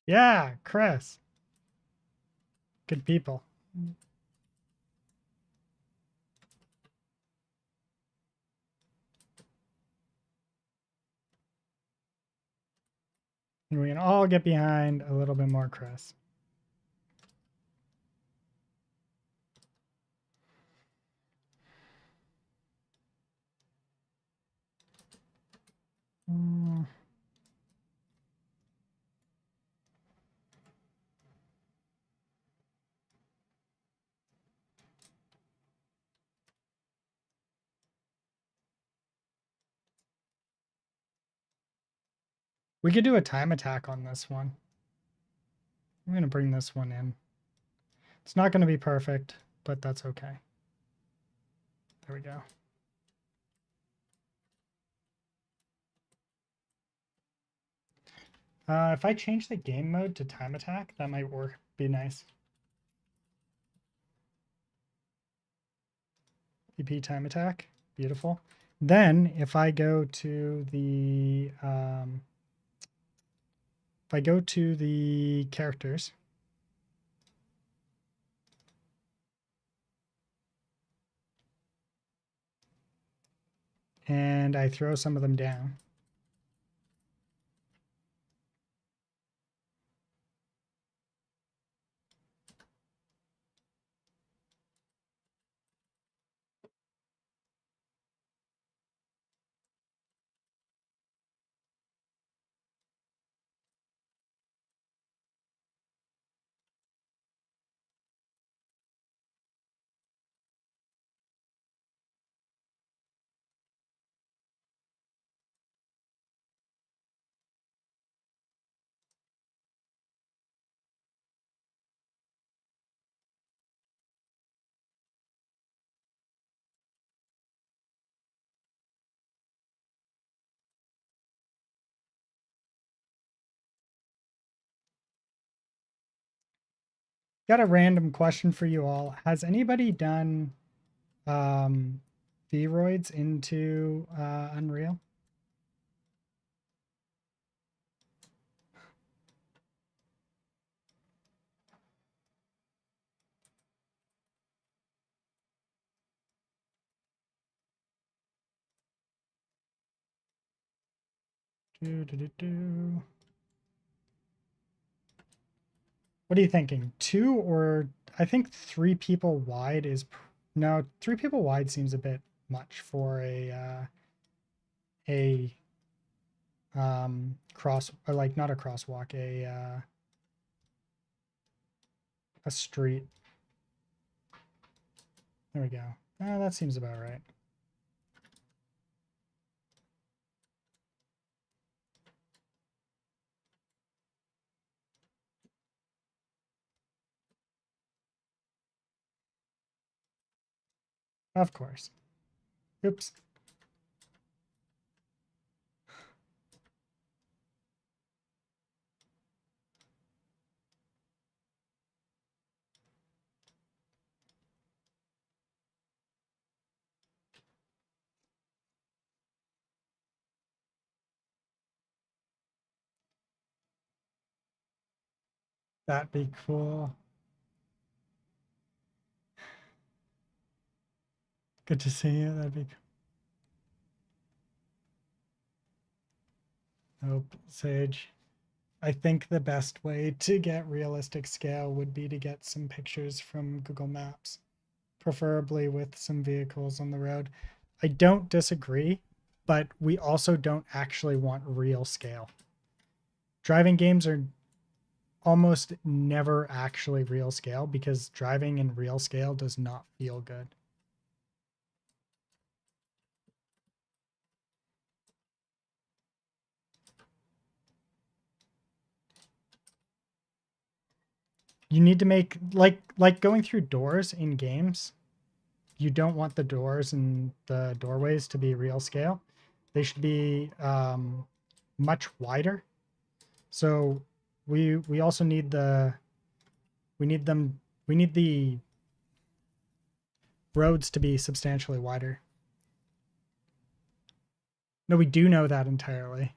[SPEAKER 1] Yeah, Chris. Good people. And we can all get behind a little bit more Chris. Mm. We could do a time attack on this one. I'm going to bring this one in. It's not going to be perfect, but that's okay. There we go. If I change the game mode to time attack, that might work. Be nice. EP time attack. Beautiful. Then if I go to the characters, and I throw some of them down. Got a random question for you all. Has anybody done Vroids into Unreal? What are you thinking? 2 or I think 3 people wide is no, 3 people wide seems a bit much for a cross, or like not a crosswalk, a street. There we go. That seems about right. Of course. Oops. That'd be cool. Good to see you. That'd be Nope, Sage. I think the best way to get realistic scale would be to get some pictures from Google Maps, preferably with some vehicles on the road. I don't disagree, but we also don't actually want real scale. Driving games are almost never actually real scale because driving in real scale does not feel good. You need to make like going through doors in games. You don't want the doors and the doorways to be real scale. They should be much wider. So we also need we need the roads to be substantially wider. No, we do know that entirely.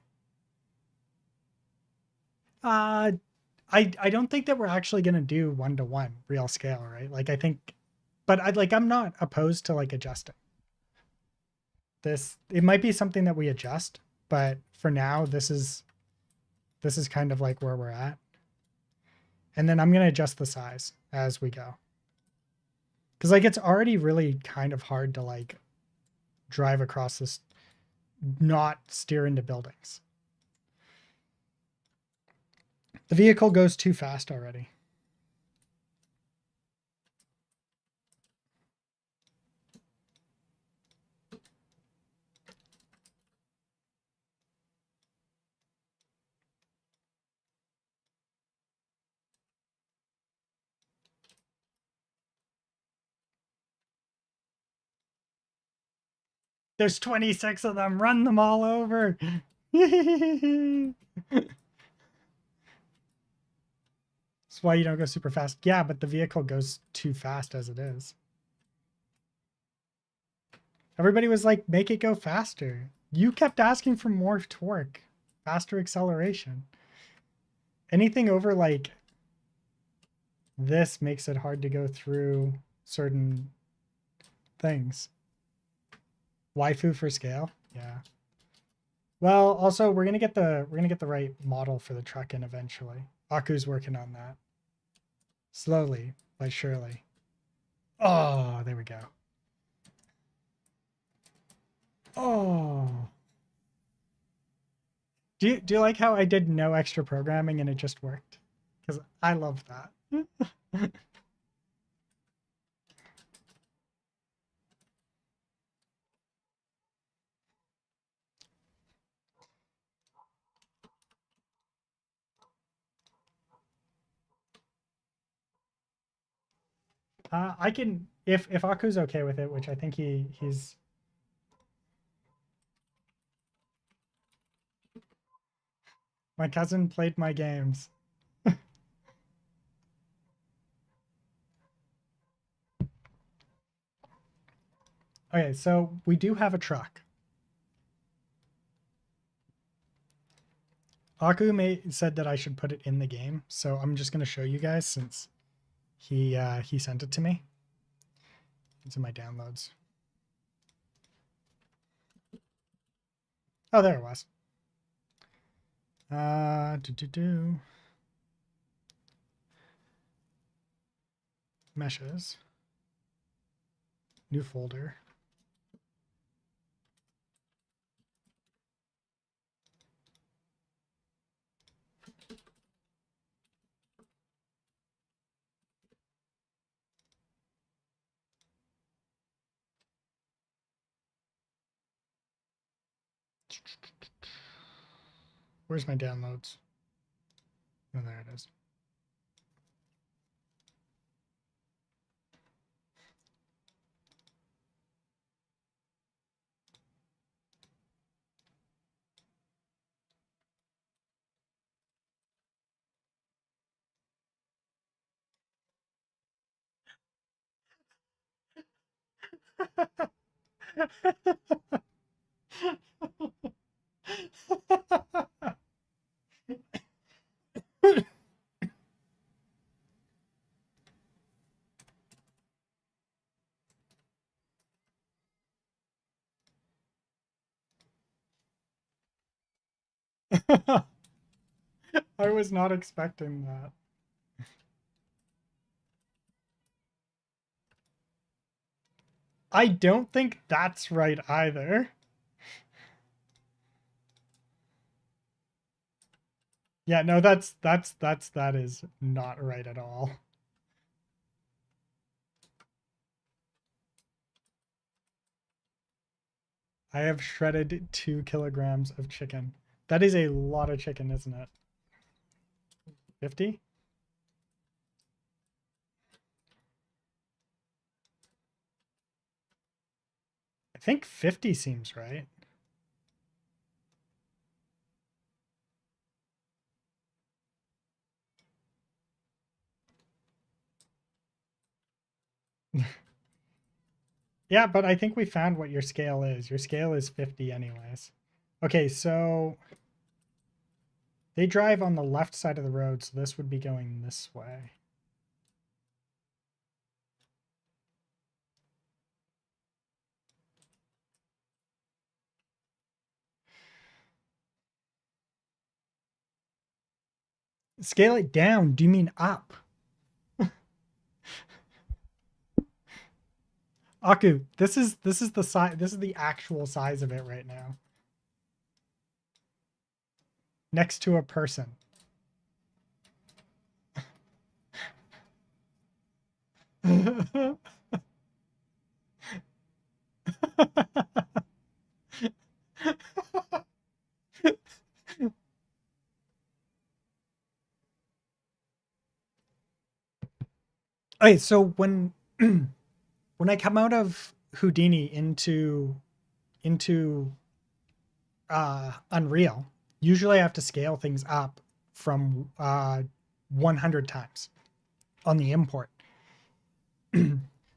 [SPEAKER 1] I don't think that we're actually going to do 1-to-1 real scale, right? Like I think, but I'm not opposed to like adjusting this. It might be something that we adjust, but for now, this is kind of like where we're at. And then I'm going to adjust the size as we go. Cause like, it's already really kind of hard to like drive across this, not steer into buildings. The vehicle goes too fast already. There's 26 of them. Run them all over. That's why you don't go super fast. Yeah, but the vehicle goes too fast as it is. Everybody was like, make it go faster. You kept asking for more torque, faster acceleration. Anything over like this makes it hard to go through certain things. Waifu for scale. Yeah. Well, also we're gonna get the right model for the Truck-kun eventually. Aku's working on that. Slowly but surely. Oh, there we go. Oh. Do you like how I did no extra programming and it just worked? Because I love that. I can if Aku's okay with it, which I think he's. My cousin played my games. Okay, so we do have a truck. Said that I should put it in the game, so I'm just gonna show you guys since he sent it to me. It's in my downloads. Oh, there it was. Meshes. New folder. Where's my downloads? Oh, there it is. I was not expecting that. I don't think that's right either. Yeah, no, that is not right at all. I have shredded 2 kilograms of chicken. That is a lot of chicken, isn't it? 50? I think 50 seems right. Yeah, but I think we found what your scale is. Your scale is 50 anyways. Okay, so they drive on the left side of the road, so this would be going this way. Scale it down. Do you mean up? Aku, this is the size. This is the actual size of it right now. Next to a person. Okay, so when when I come out of Houdini into Unreal, usually I have to scale things up from 100 times on the import.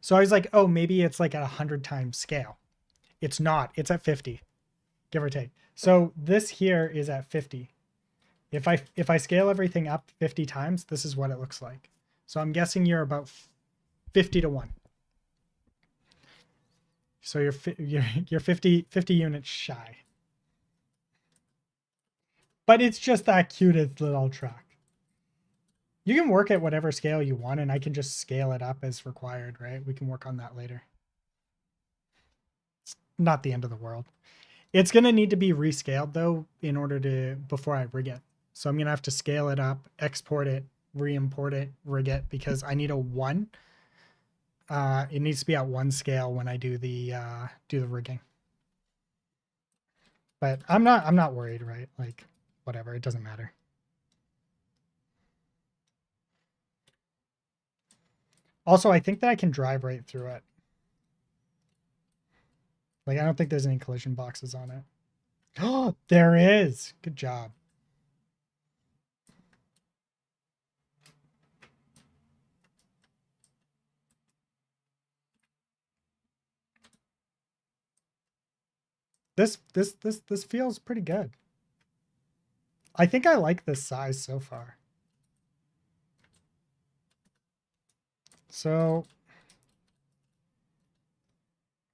[SPEAKER 1] So I was like, oh, maybe it's like at 100 times scale. It's not. It's at 50, give or take. So this here is at 50. If I scale everything up 50 times, this is what it looks like. So I'm guessing you're about 50 to 1. So you're 50 units shy. But it's just that cutest little truck. You can work at whatever scale you want, and I can just scale it up as required, right? We can work on that later. It's not the end of the world. It's going to need to be rescaled, though, in order to, before I rig it. So I'm going to have to scale it up, export it, re-import it, rig it, because I need a 1. It needs to be at 1 scale when I do the rigging. But I'm not worried, right? Like, whatever, it doesn't matter. Also, I think that I can drive right through it. Like, I don't think there's any collision boxes on it. Oh, there is. Good job. This feels pretty good. I think I like this size so far. So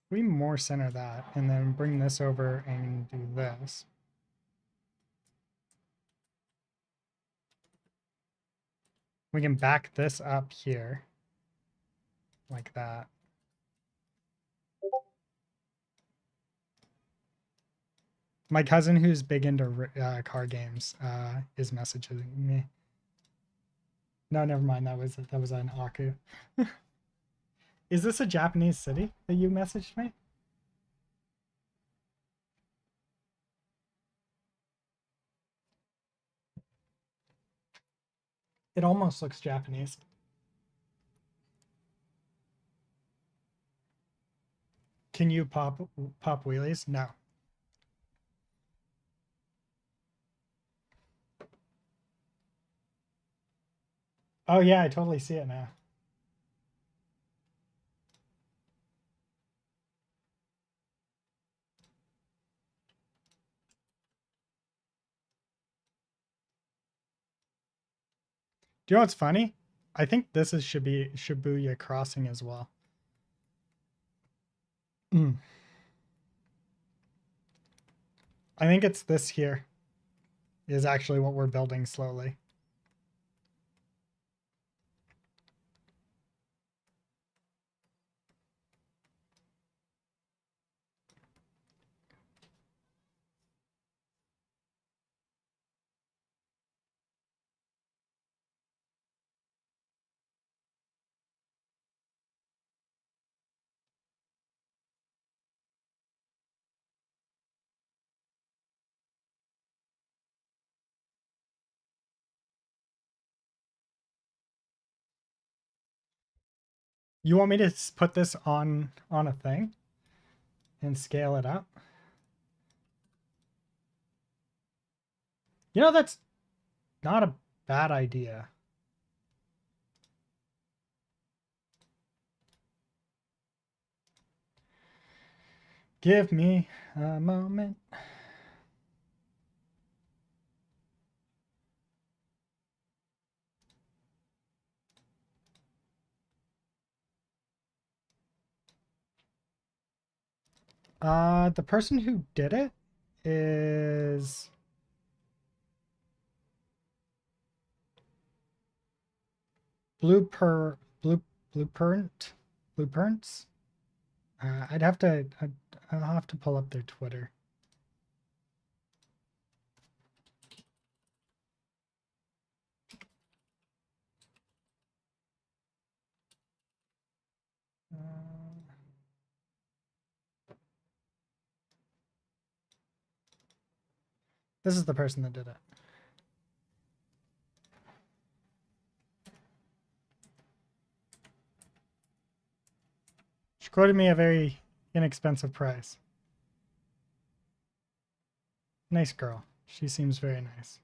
[SPEAKER 1] we more center that and then bring this over and do this. We can back this up here like that. My cousin, who's big into car games, is messaging me. No, never mind. That was an Aku. Is this a Japanese city that you messaged me? It almost looks Japanese. Can you pop wheelies? No. Oh yeah, I totally see it now. Do you know what's funny? I think this should be Shibuya Crossing as well. Mm. I think it's this here is actually what we're building slowly. You want me to put this on a thing and scale it up? You know, that's not a bad idea. Give me a moment. The person who did it is Blueprints. I'll have to pull up their Twitter. This is the person that did it. She quoted me a very inexpensive price. Nice girl. She seems very nice.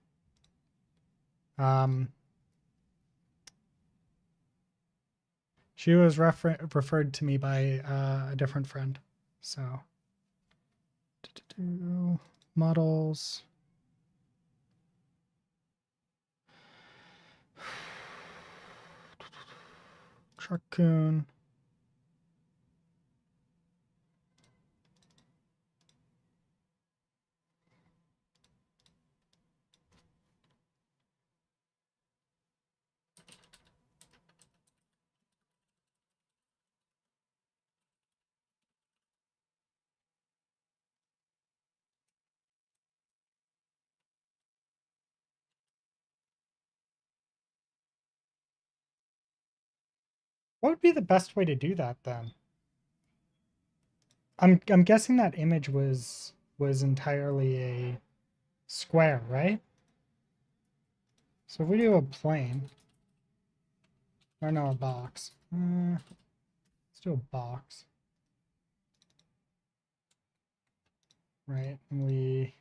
[SPEAKER 1] She was referred to me by a different friend. So, models. Truck-kun. What would be the best way to do that then? I'm guessing that image was entirely a square, right? So if we do a plane, or no, a box. Let's do a box, right? And we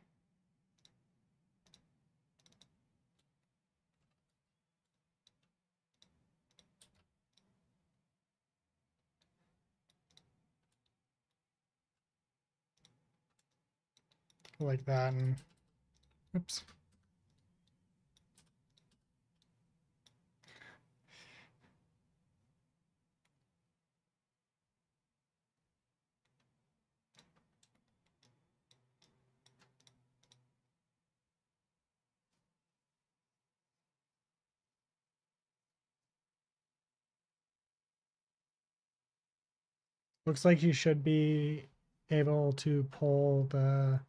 [SPEAKER 1] like that, and oops. Looks like you should be able to pull the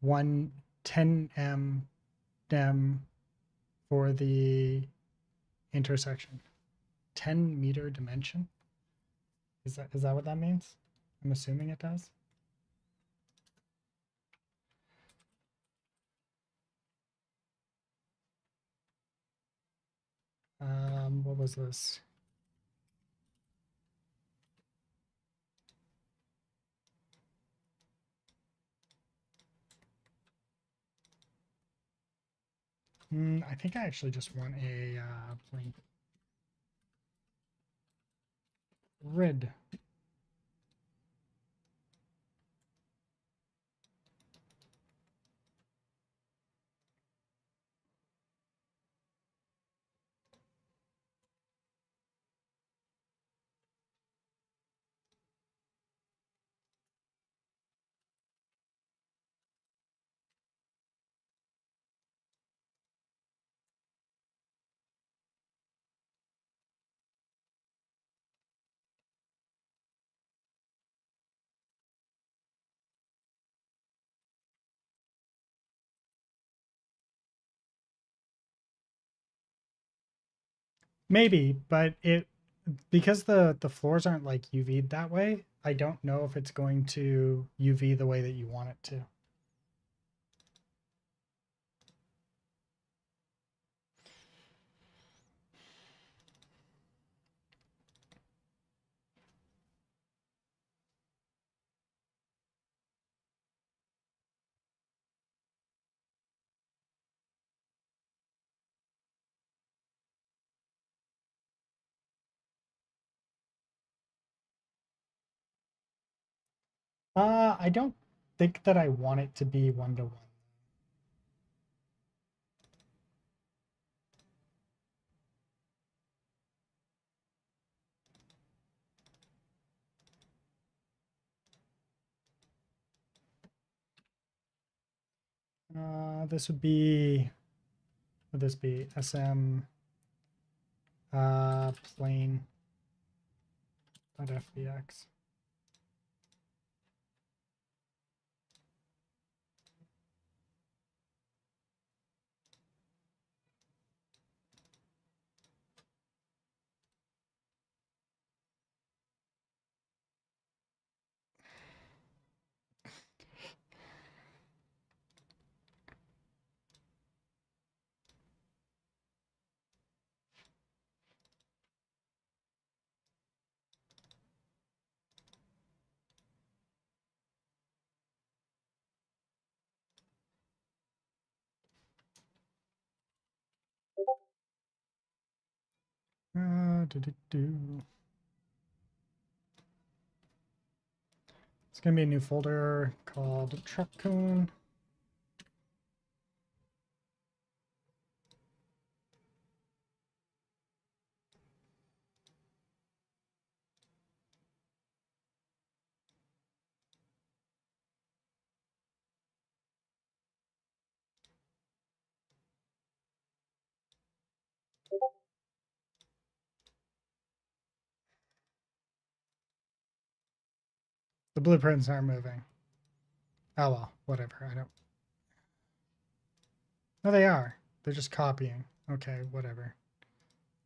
[SPEAKER 1] 110m dem for the intersection. 10-meter dimension? Is that what that means? I'm assuming it does. What was this? I think I actually just want a plain grid. Maybe, but because the floors aren't like UV'd that way, I don't know if it's going to UV the way that you want it to. I don't think that I want it to be 1-to-1. This would be, would this be SM plane.fbx. It's gonna be a new folder called Truck-kun. The blueprints aren't moving. Oh well, whatever. I don't. No, they are. They're just copying. Okay, whatever.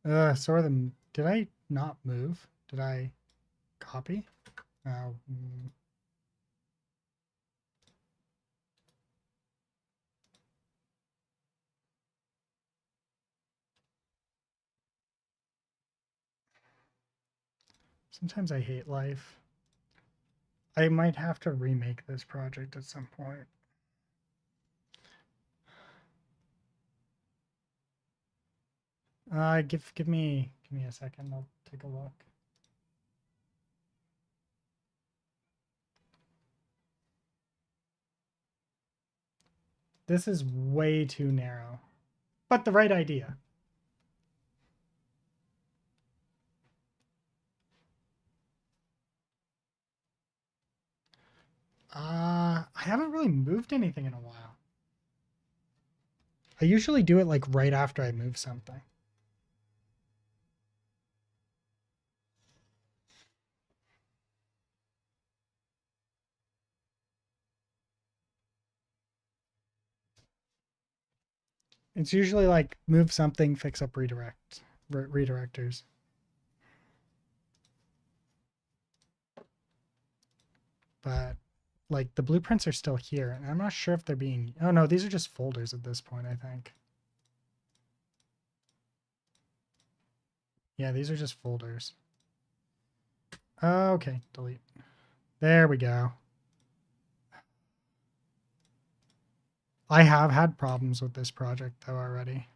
[SPEAKER 1] So are the. Did I not move? Did I copy? Sometimes I hate life. I might have to remake this project at some point. Give me a second. I'll take a look. This is way too narrow, but the right idea. I haven't really moved anything in a while. I usually do it like right after I move something. It's usually like move something, fix up redirectors. But like the blueprints are still here, and I'm not sure if they're being. Oh no, these are just folders at this point, I think. Yeah, these are just folders. Okay, delete. There we go. I have had problems with this project though already.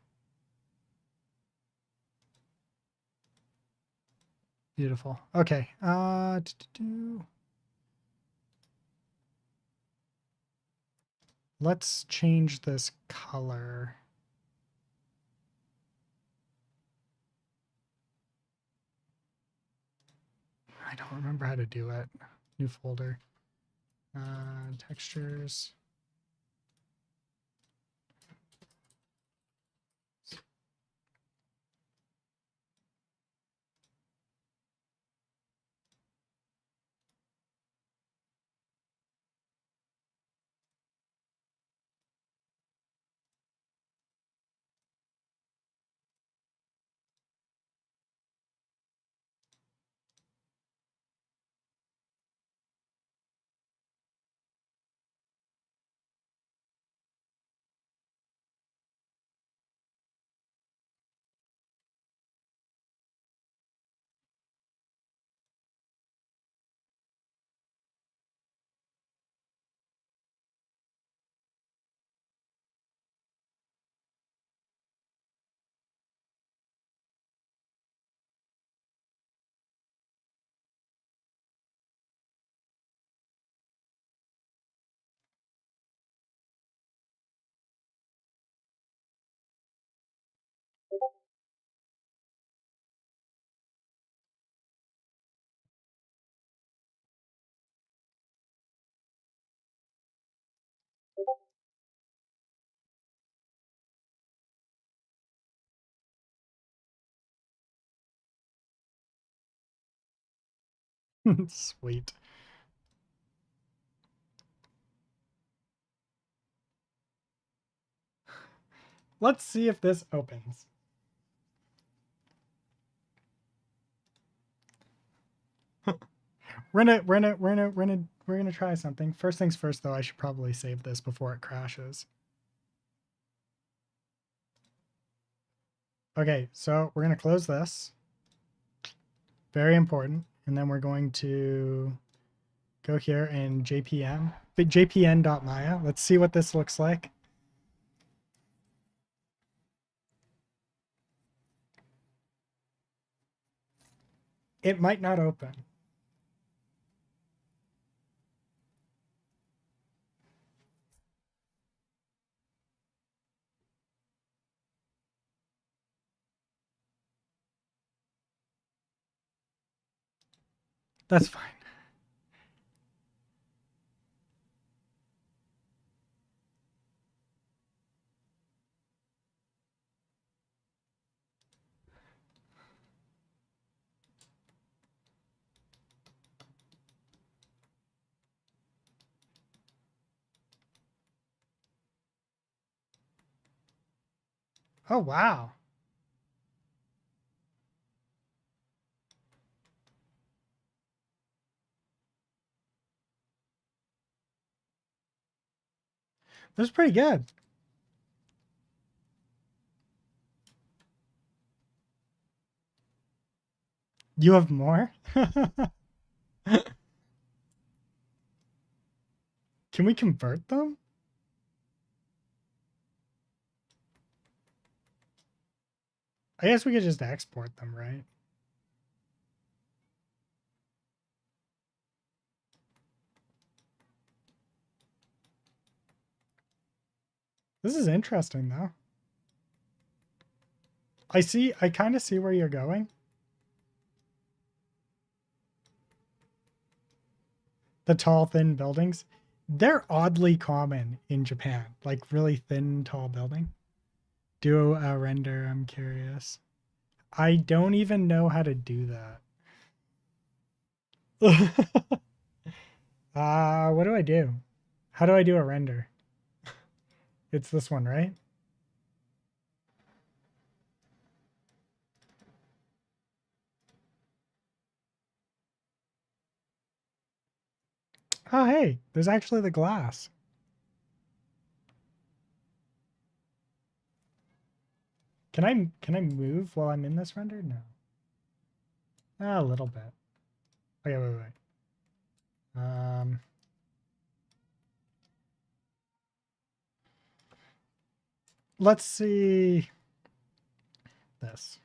[SPEAKER 1] Beautiful. Okay. Let's change this color. I don't remember how to do it. New folder. Textures. Sweet. Let's see if this opens. We're gonna try something. First things first though, I should probably save this before it crashes. Okay, so we're gonna close this. Very important. And then we're going to go here and JPM, jpn.maya. Let's see what this looks like. It might not open. That's fine. Oh, wow. This is pretty good. You have more? Can we convert them? I guess we could just export them, right? This is interesting, though. I kind of see where you're going. The tall, thin buildings. They're oddly common in Japan. Like really thin, tall building. Do a render, I'm curious. I don't even know how to do that. What do I do? How do I do a render? It's this one, right? Oh, hey, there's actually the glass. Can I move while I'm in this render? No. A little bit. Okay, wait. Let's see this.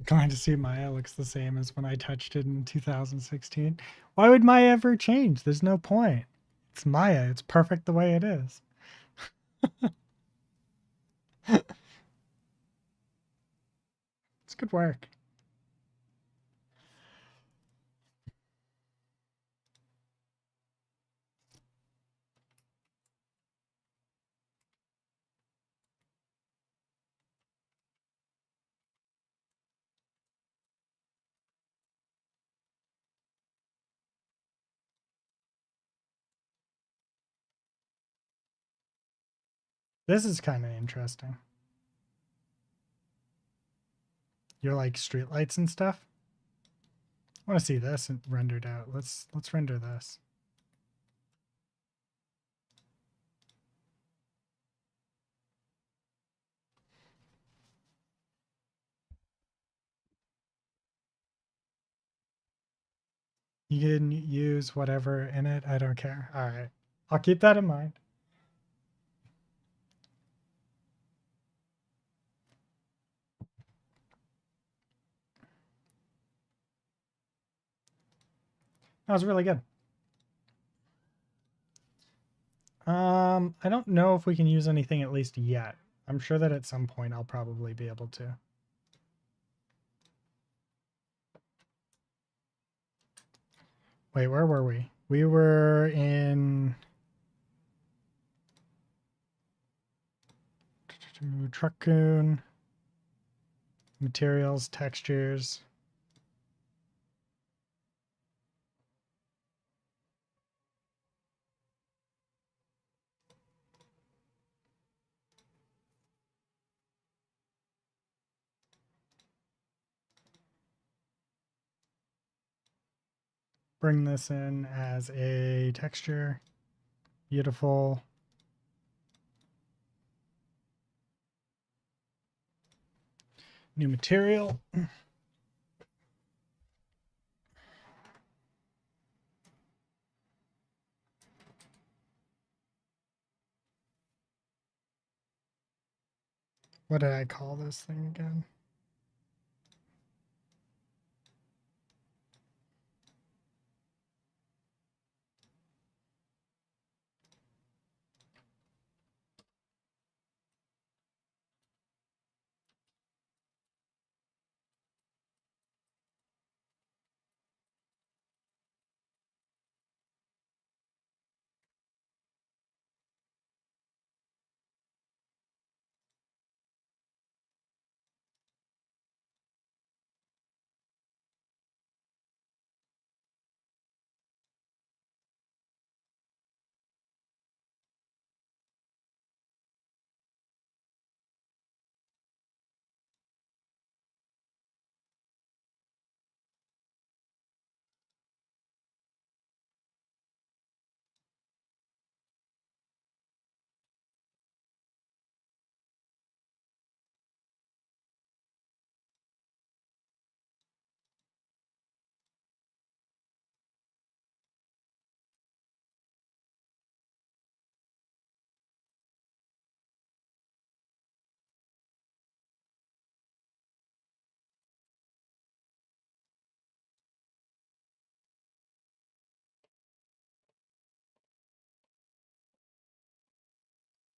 [SPEAKER 1] Going to see Maya looks the same as when I touched it in 2016. Why would Maya ever change? There's no point. It's Maya. It's perfect the way it is. It's good work. This is kind of interesting. You're like streetlights and stuff. I want to see this rendered out. Let's render this. You can use whatever in it. I don't care. All right. I'll keep that in mind. That was really good. I don't know if we can use anything at least yet. I'm sure that at some point I'll probably be able to. Wait, where were we? We were in Truck-kun, materials, textures. Bring this in as a texture. Beautiful. New material. What did I call this thing again?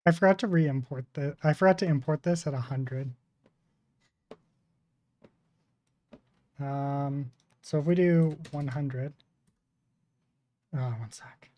[SPEAKER 1] I forgot to re-import the. I forgot to import this at 100. So if we do 100. Oh, one sec.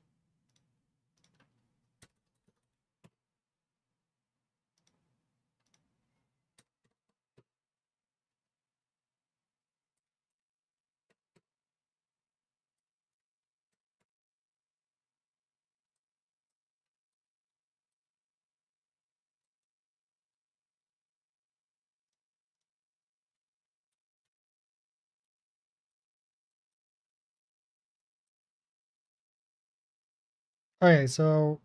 [SPEAKER 1] Okay, so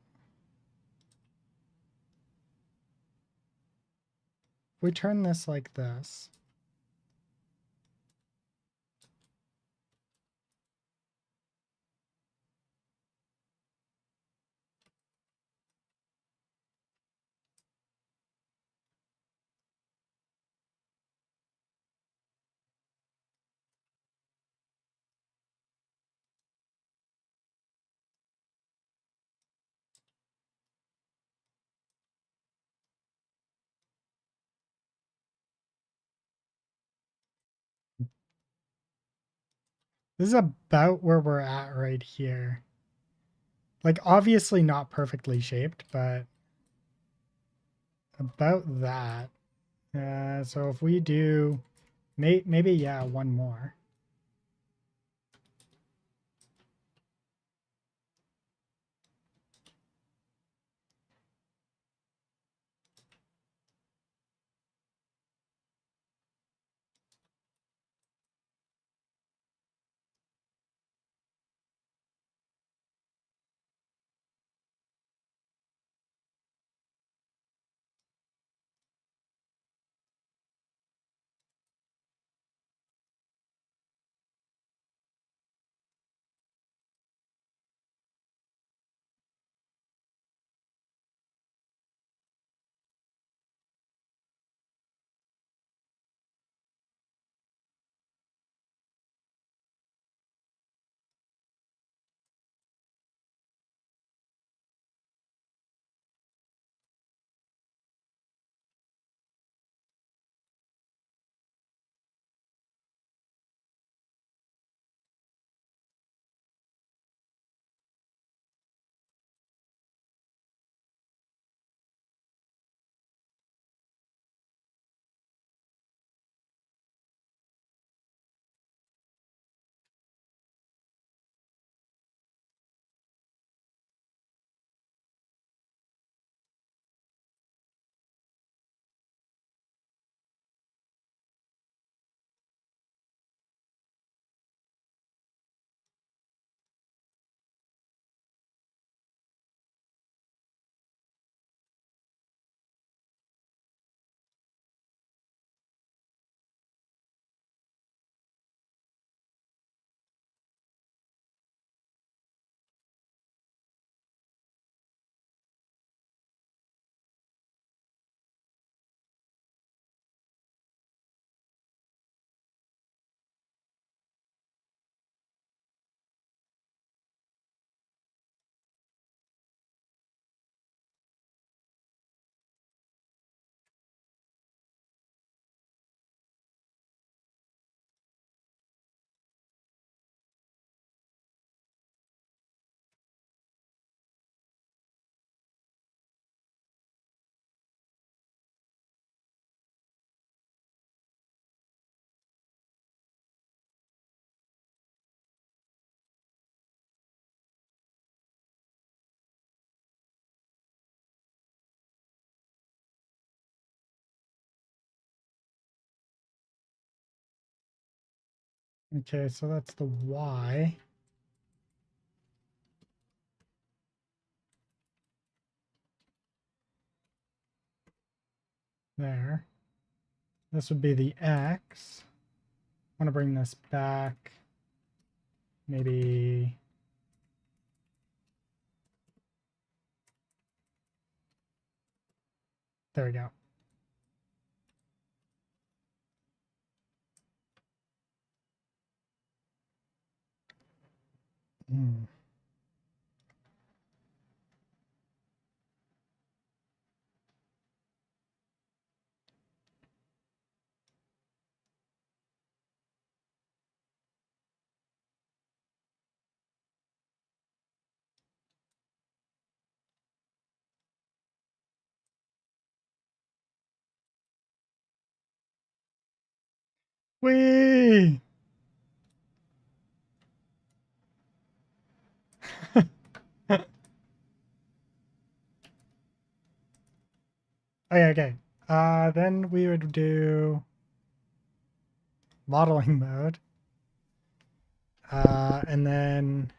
[SPEAKER 1] if we turn this like this. This is about where we're at right here. Like, obviously not perfectly shaped, but about that. So if we do, maybe, yeah, one more. Okay, so that's the Y. There. This would be the X. I want to bring this back. Maybe. There we go. Hmm. Whee! Okay. Then we would do modeling mode. And then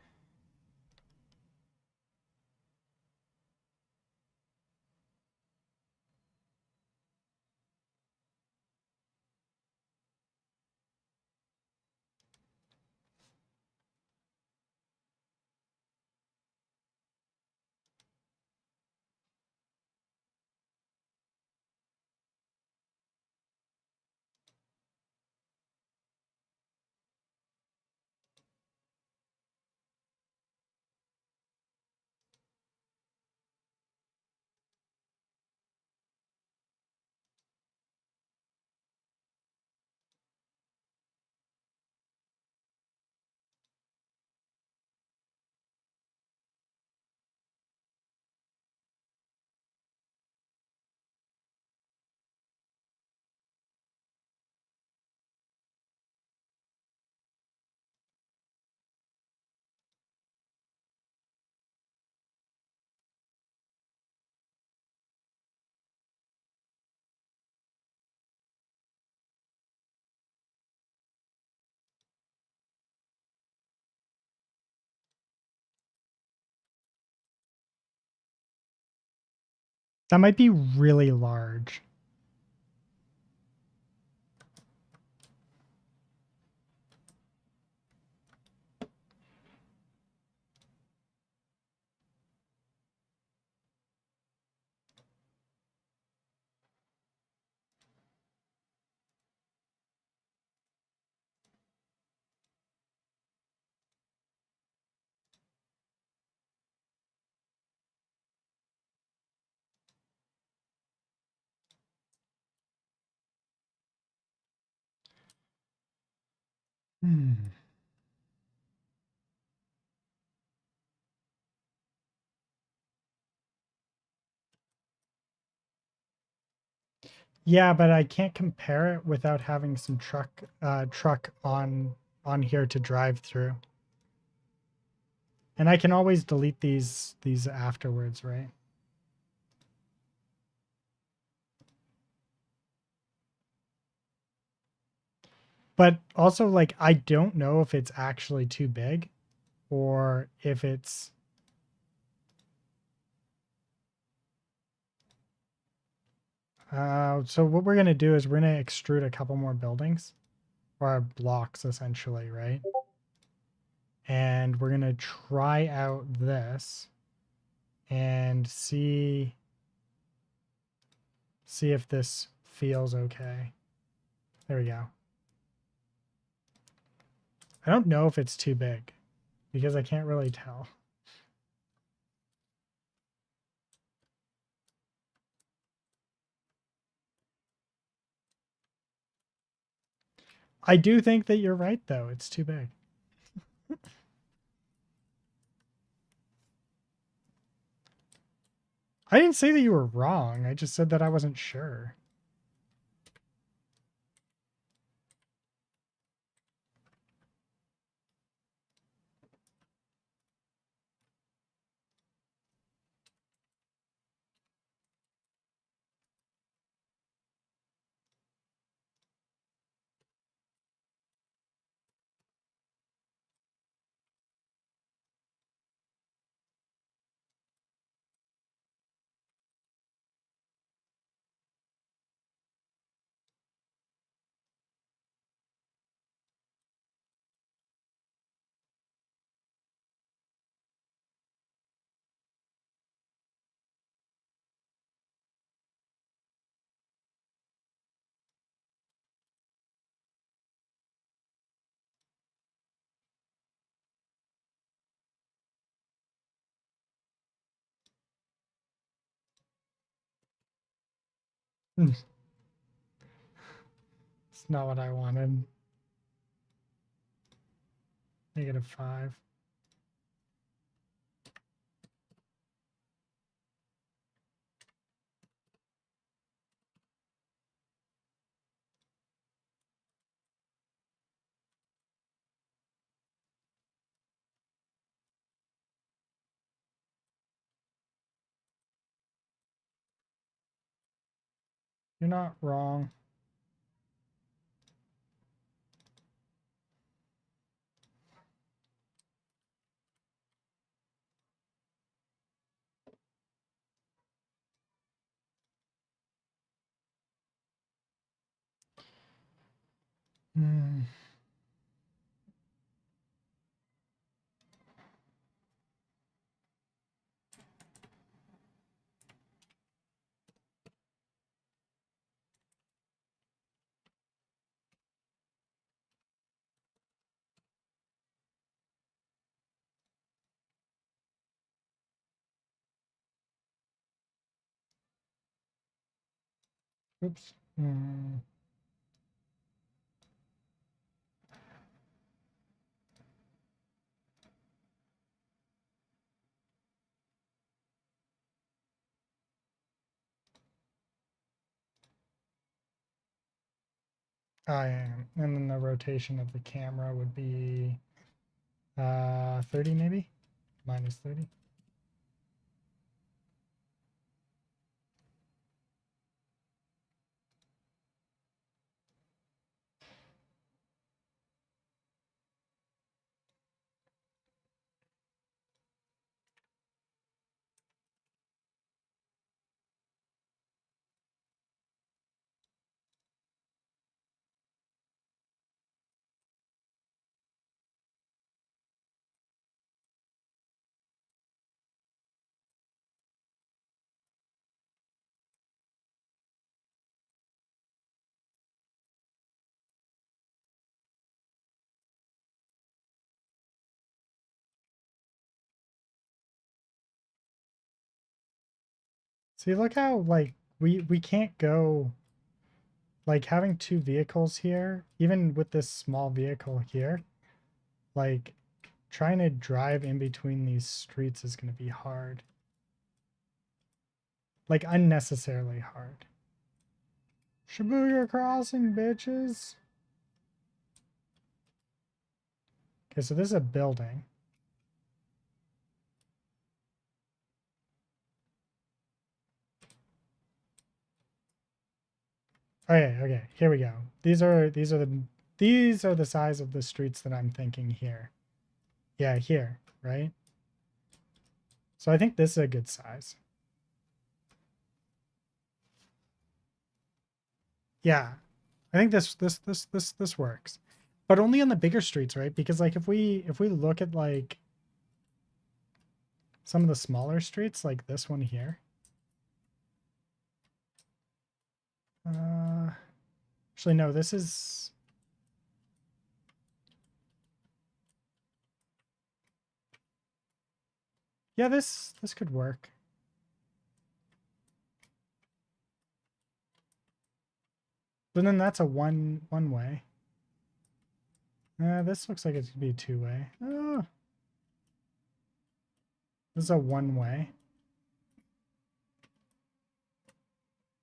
[SPEAKER 1] that might be really large. Hmm. Yeah, but I can't compare it without having some truck on here to drive through. And I can always delete these afterwards, right? But also, like, I don't know if it's actually too big or if it's so what we're gonna do is we're gonna extrude a couple more buildings or blocks essentially, right? And we're gonna try out this and see if this feels okay. There we go. I don't know if it's too big because I can't really tell. I do think that you're right though. It's too big. I didn't say that you were wrong. I just said that I wasn't sure. It's not what I wanted. -5. You're not wrong. Hmm. Oops. Hmm. I am. And then the rotation of the camera would be 30 maybe? Minus 30. See, look how like we can't go like having two vehicles here, even with this small vehicle here, like trying to drive in between these streets is going to be hard. Like unnecessarily hard. Shibuya Crossing, bitches. Okay, so this is a building. Okay, okay, here we go. These are the size of the streets that I'm thinking here. Yeah, here, right? So I think this is a good size. Yeah. I think this works. But only on the bigger streets, right? Because like if we look at like some of the smaller streets like this one here. Uh actually no, this is yeah, this could work. But then that's a one way. This looks like it's gonna be a two-way. Oh, this is a one way.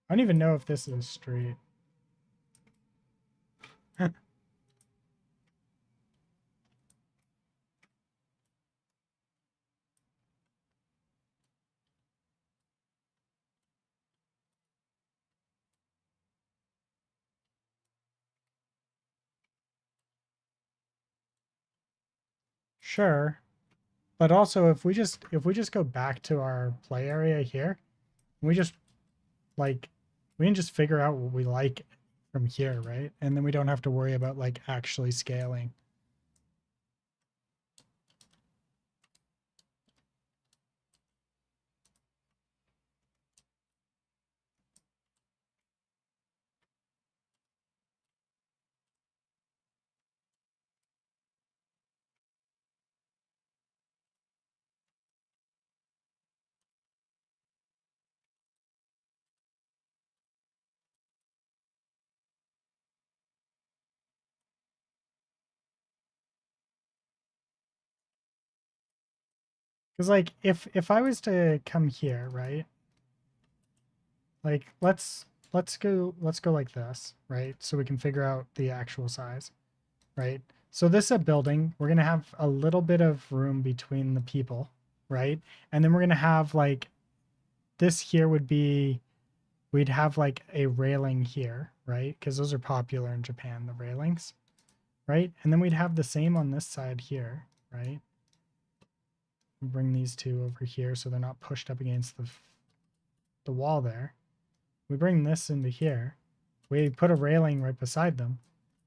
[SPEAKER 1] I don't even know if this is a street. Sure. But also if we just go back to our play area here, we just like we can just figure out what we like from here, right? And then we don't have to worry about like actually scaling. Because like if I was to come here, right? Like let's go like this, right? So we can figure out the actual size, right? So this is a building. We're gonna have a little bit of room between the people, right? And then we're gonna have like this here would be we'd have like a railing here, right? Because those are popular in Japan, the railings, right? And then we'd have the same on this side here, right? Bring these two over here so they're not pushed up against the wall there. We bring this into here. We put a railing right beside them.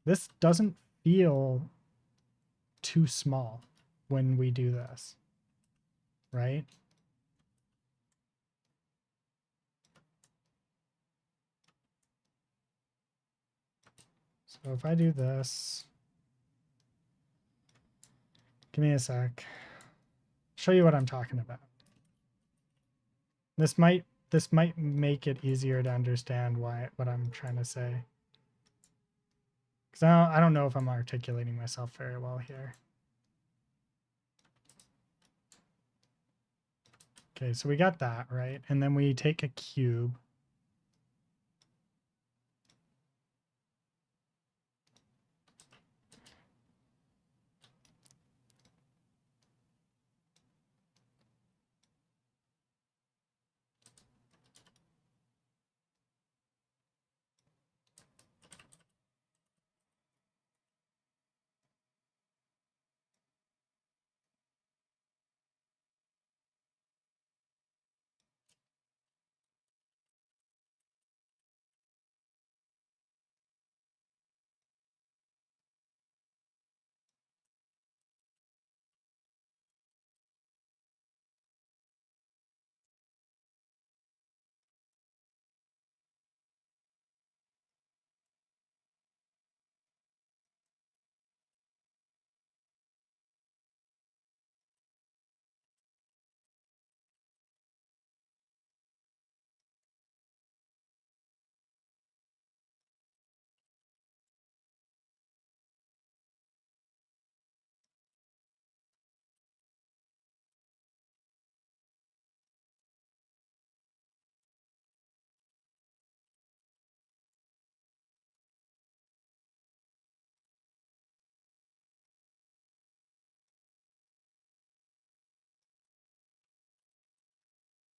[SPEAKER 1] This doesn't feel too small when we do this, right? So if I do this, give me a sec. Show you what I'm talking about. This might make it easier to understand what I'm trying to say. Because I don't know if I'm articulating myself very well here. Okay, so we got that, right? And then we take a cube.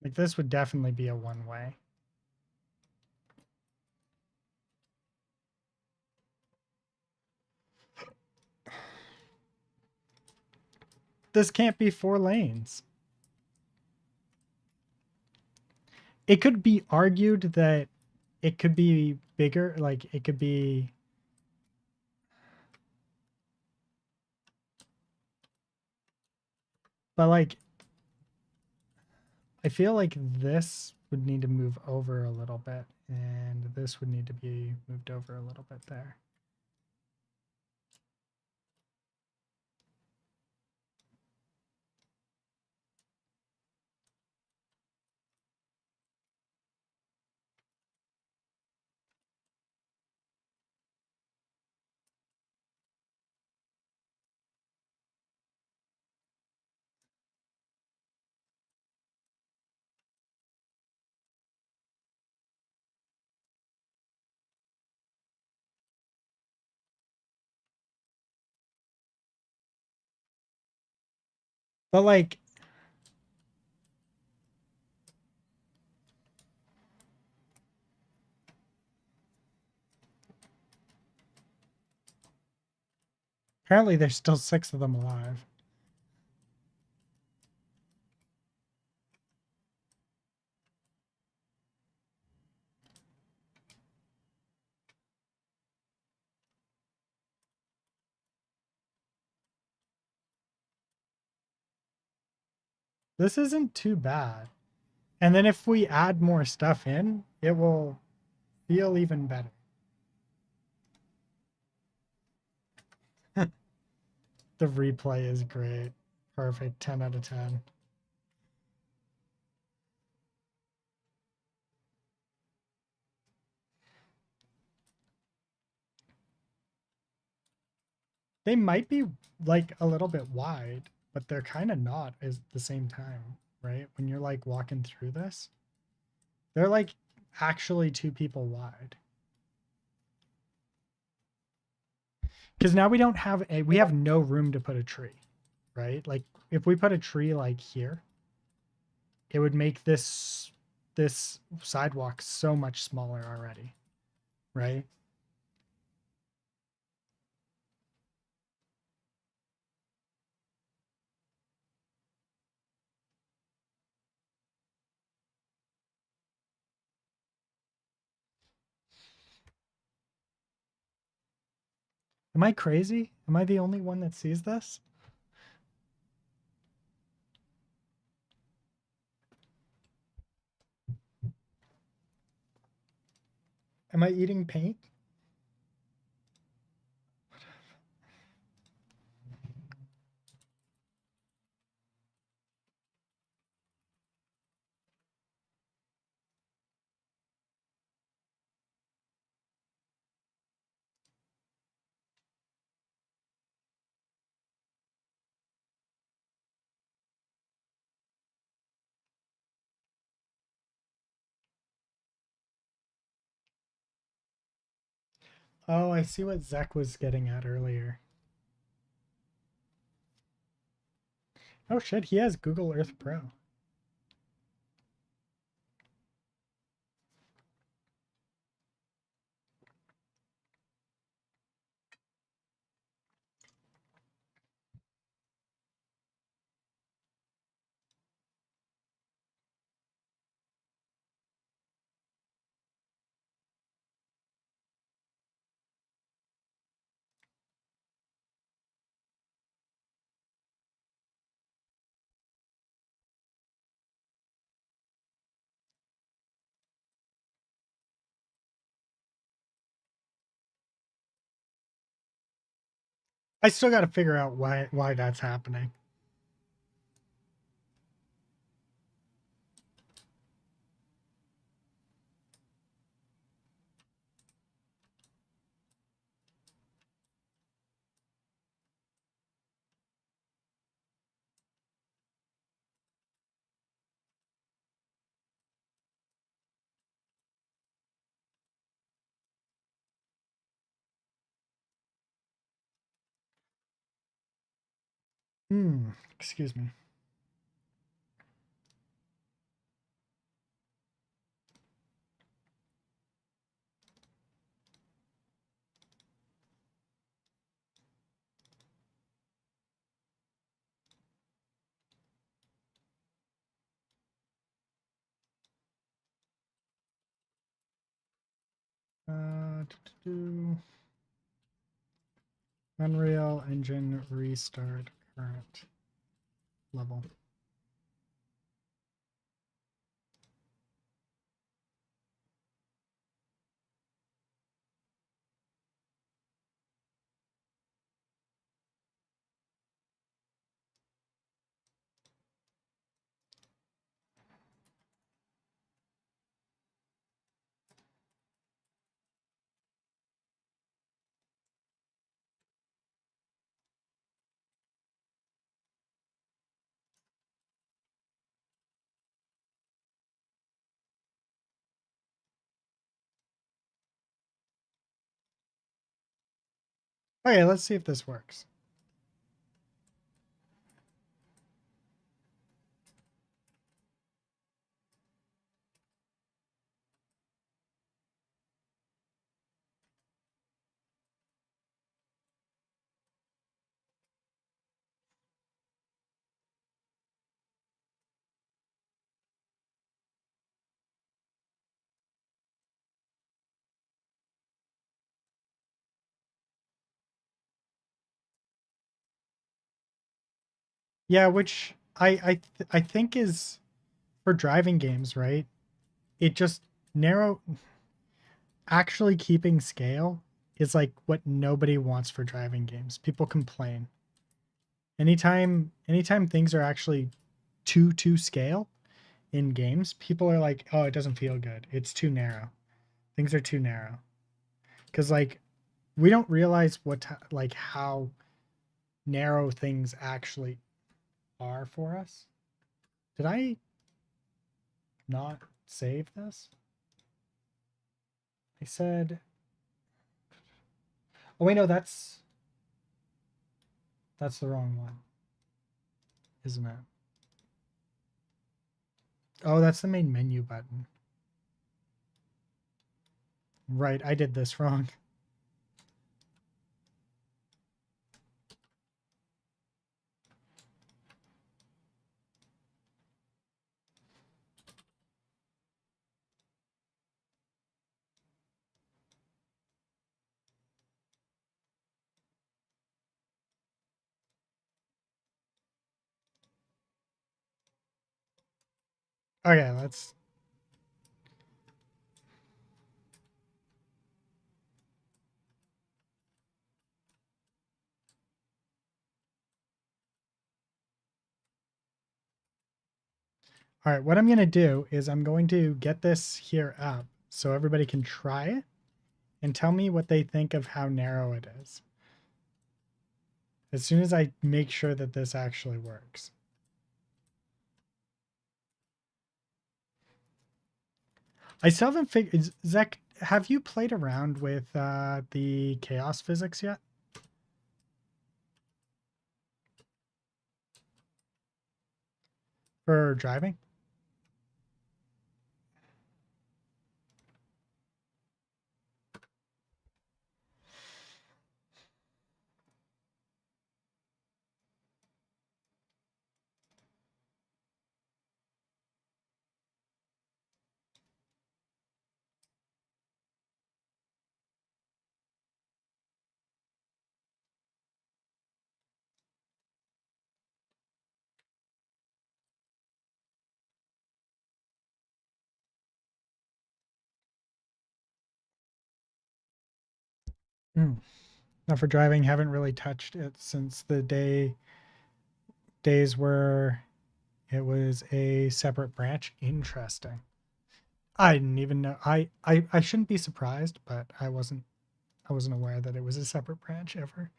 [SPEAKER 1] Like this would definitely be a one-way. This can't be 4 lanes. It could be argued that it could be bigger, like it could be but like I feel like this would need to move over a little bit and this would need to be moved over a little bit there. But like apparently there's still 6 of them alive. This isn't too bad. And then if we add more stuff in, it will feel even better. The replay is great. Perfect. 10 out of 10. They might be like a little bit wide, but they're kind of not at the same time, right? When you're like walking through this, they're like actually 2 people wide. Because now we don't have we have no room to put a tree, right? Like if we put a tree like here, it would make this this sidewalk so much smaller already, right? Am I crazy? Am I the only one that sees this? Am I eating paint? Oh, I see what Zach was getting at earlier. Oh shit, he has Google Earth Pro. I still got to figure out why that's happening. Excuse me. Unreal Engine restart current level. Okay, let's see if this works. Yeah, which I think is for driving games, right? It just narrow actually keeping scale is like what nobody wants for driving games. People complain. Anytime things are actually to scale in games, people are like, "Oh, it doesn't feel good. It's too narrow. Things are too narrow." Cuz like we don't realize like how narrow things actually are for us. Did I not save this? I said, oh wait, no, that's the wrong one, isn't it? Oh, that's the main menu button. Right, I did this wrong. Okay, let's... All right, what I'm going to do is I'm going to get this here up so everybody can try it and tell me what they think of how narrow it is. As soon as I make sure that this actually works. I still haven't figured... Zach, have you played around with the chaos physics yet? For driving? Mm. Not for driving, haven't really touched it since the days where it was a separate branch. Interesting. I didn't even know. I shouldn't be surprised, but I wasn't aware that it was a separate branch ever.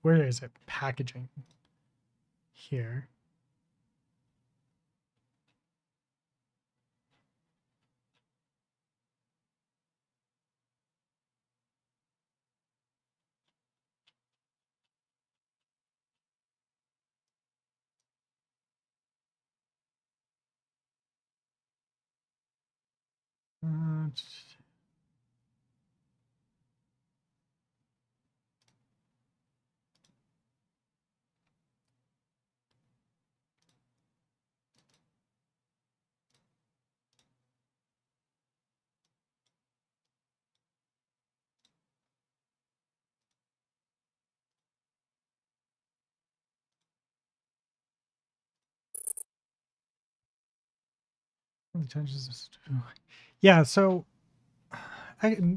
[SPEAKER 1] Where is it? Packaging. Here. Uh, yeah, so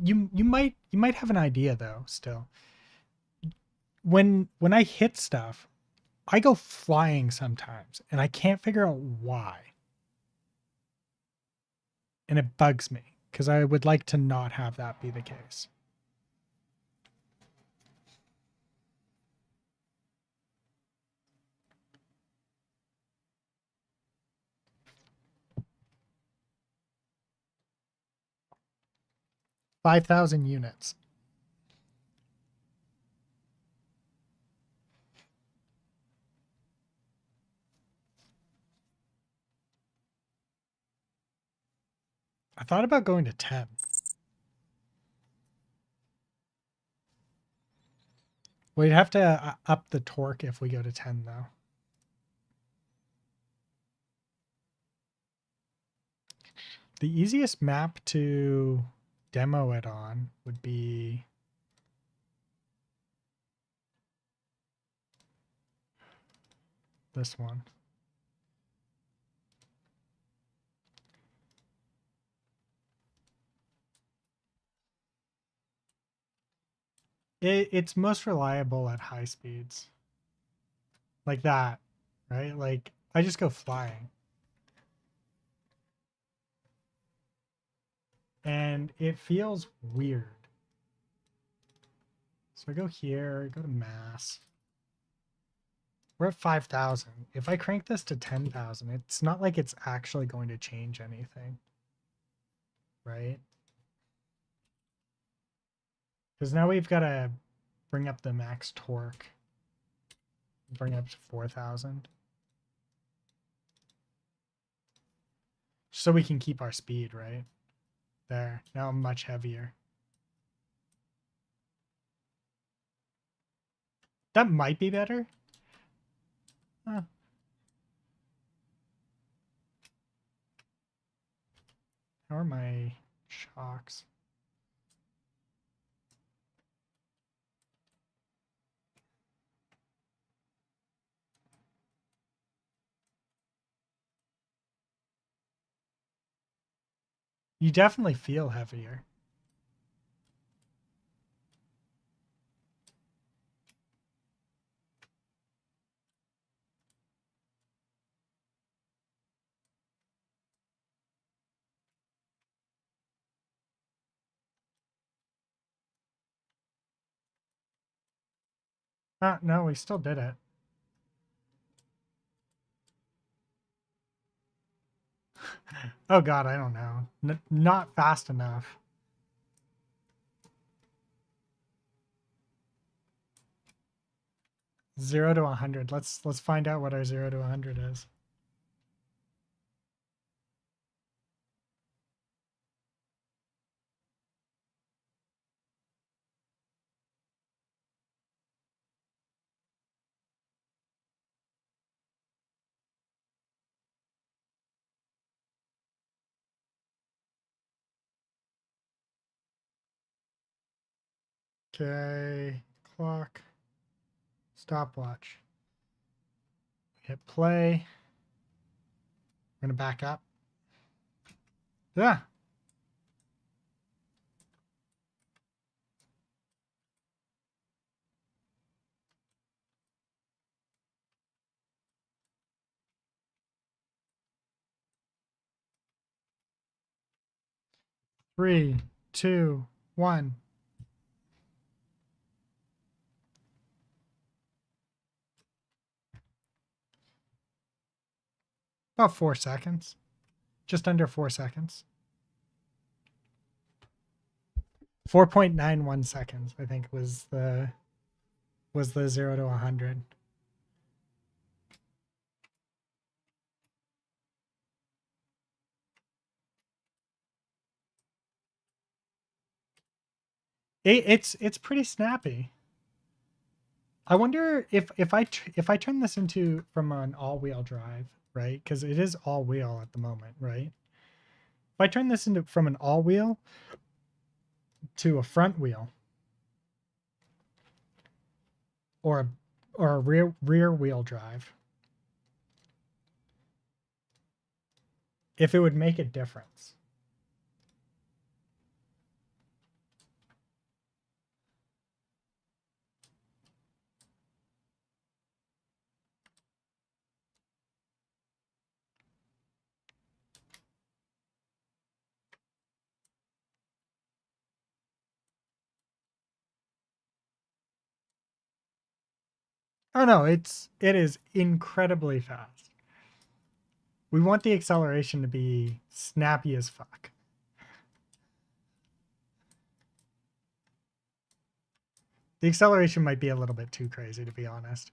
[SPEAKER 1] you might have an idea though still. When I hit stuff, I go flying sometimes and I can't figure out why. And it bugs me because I would like to not have that be the case. $5,000 units. I thought about going to 10. We'd have to up the torque if we go to 10 though. The easiest map to demo it on would be this one. It's most reliable at high speeds. Like that, right? Like I just go flying. And it feels weird. So I go here, go to mass. We're at 5,000. If I crank this to 10,000, it's not like it's actually going to change anything, right? Because now we've got to bring up the max torque. Bring up to 4,000. So we can keep our speed, right? There. Now I'm much heavier. That might be better. Huh. How are my shocks? You definitely feel heavier. Ah, no, we still did it. Oh god, I don't know. Not fast enough. Zero to 100. Let's find out what our 0 to 100 is. Okay, clock, stopwatch. Hit play. We're gonna back up. Yeah. Three, two, one. About 4 seconds. Just under 4 seconds. 4.91 seconds, I think, was the 0 to 100. It's pretty snappy. I wonder if I turn this into from an all-wheel drive, right? Because it is all-wheel at the moment, right? If I turn this into from an all-wheel to a front wheel or a rear wheel drive, if it would make a difference. Oh no, it is incredibly fast. We want the acceleration to be snappy as fuck. The acceleration might be a little bit too crazy, to be honest.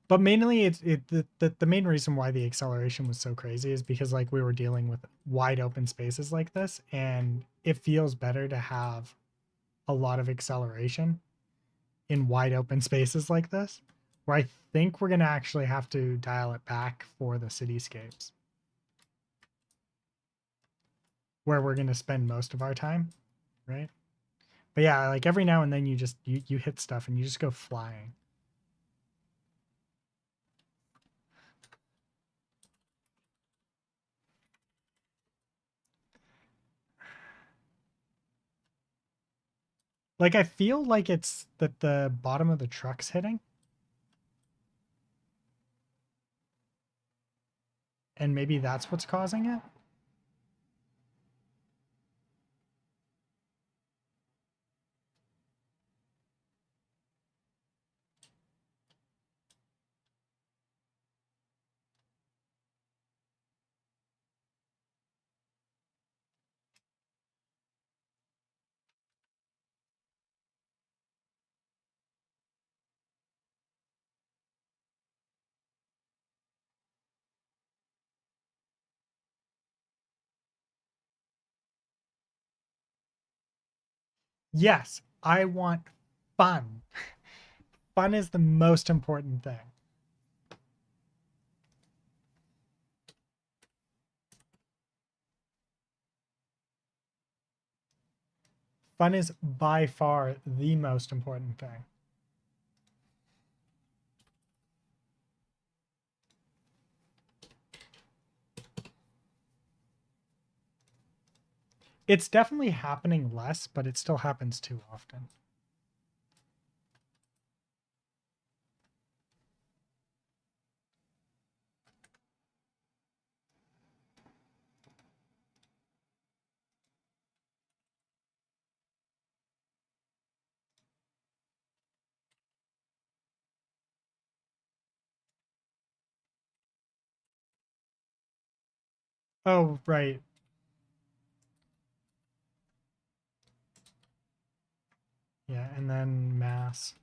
[SPEAKER 1] But mainly the main reason why the acceleration was so crazy is because like we were dealing with wide open spaces like this, and it feels better to have a lot of acceleration in wide open spaces like this, where I think we're gonna actually have to dial it back for the cityscapes, where we're gonna spend most of our time, right? But yeah, like every now and then you hit stuff and you just go flying. Like I feel like it's that the bottom of the truck's hitting. And maybe that's what's causing it. Yes, I want fun. Fun is the most important thing. Fun is by far the most important thing. It's definitely happening less, but it still happens too often. Oh, right. Yeah, and then mass.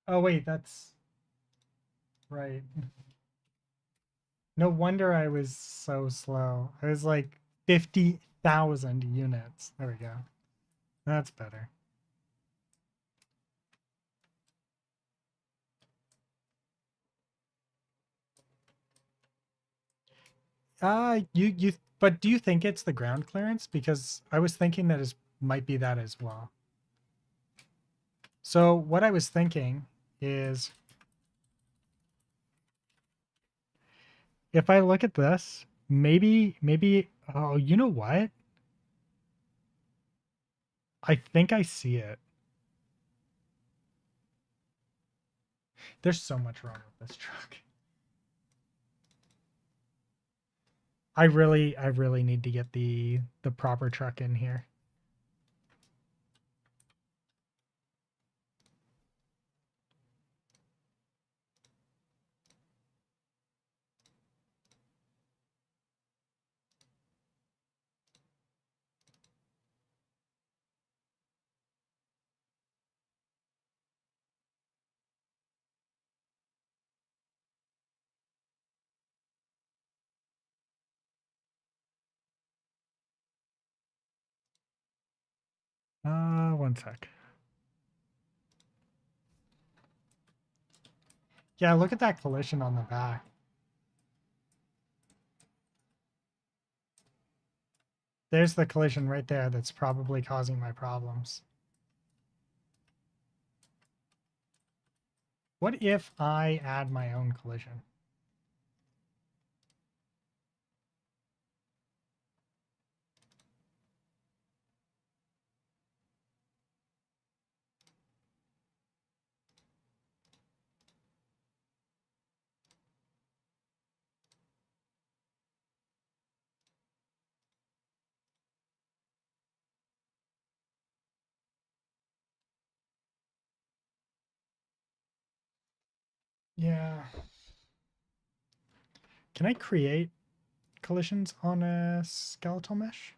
[SPEAKER 1] Oh, wait, that's right. No wonder I was so slow. I was like 50,000 units. There we go. That's better. But do you think it's the ground clearance? Because I was thinking that is might be that as well. So what I was thinking is if I look at this, maybe, oh, you know what? I think I see it. There's so much wrong with this truck. I really need to get the proper truck in here. One sec. Yeah, look at that collision on the back. There's the collision right there that's probably causing my problems. What if I add my own collision? Yeah. Can I create collisions on a skeletal mesh?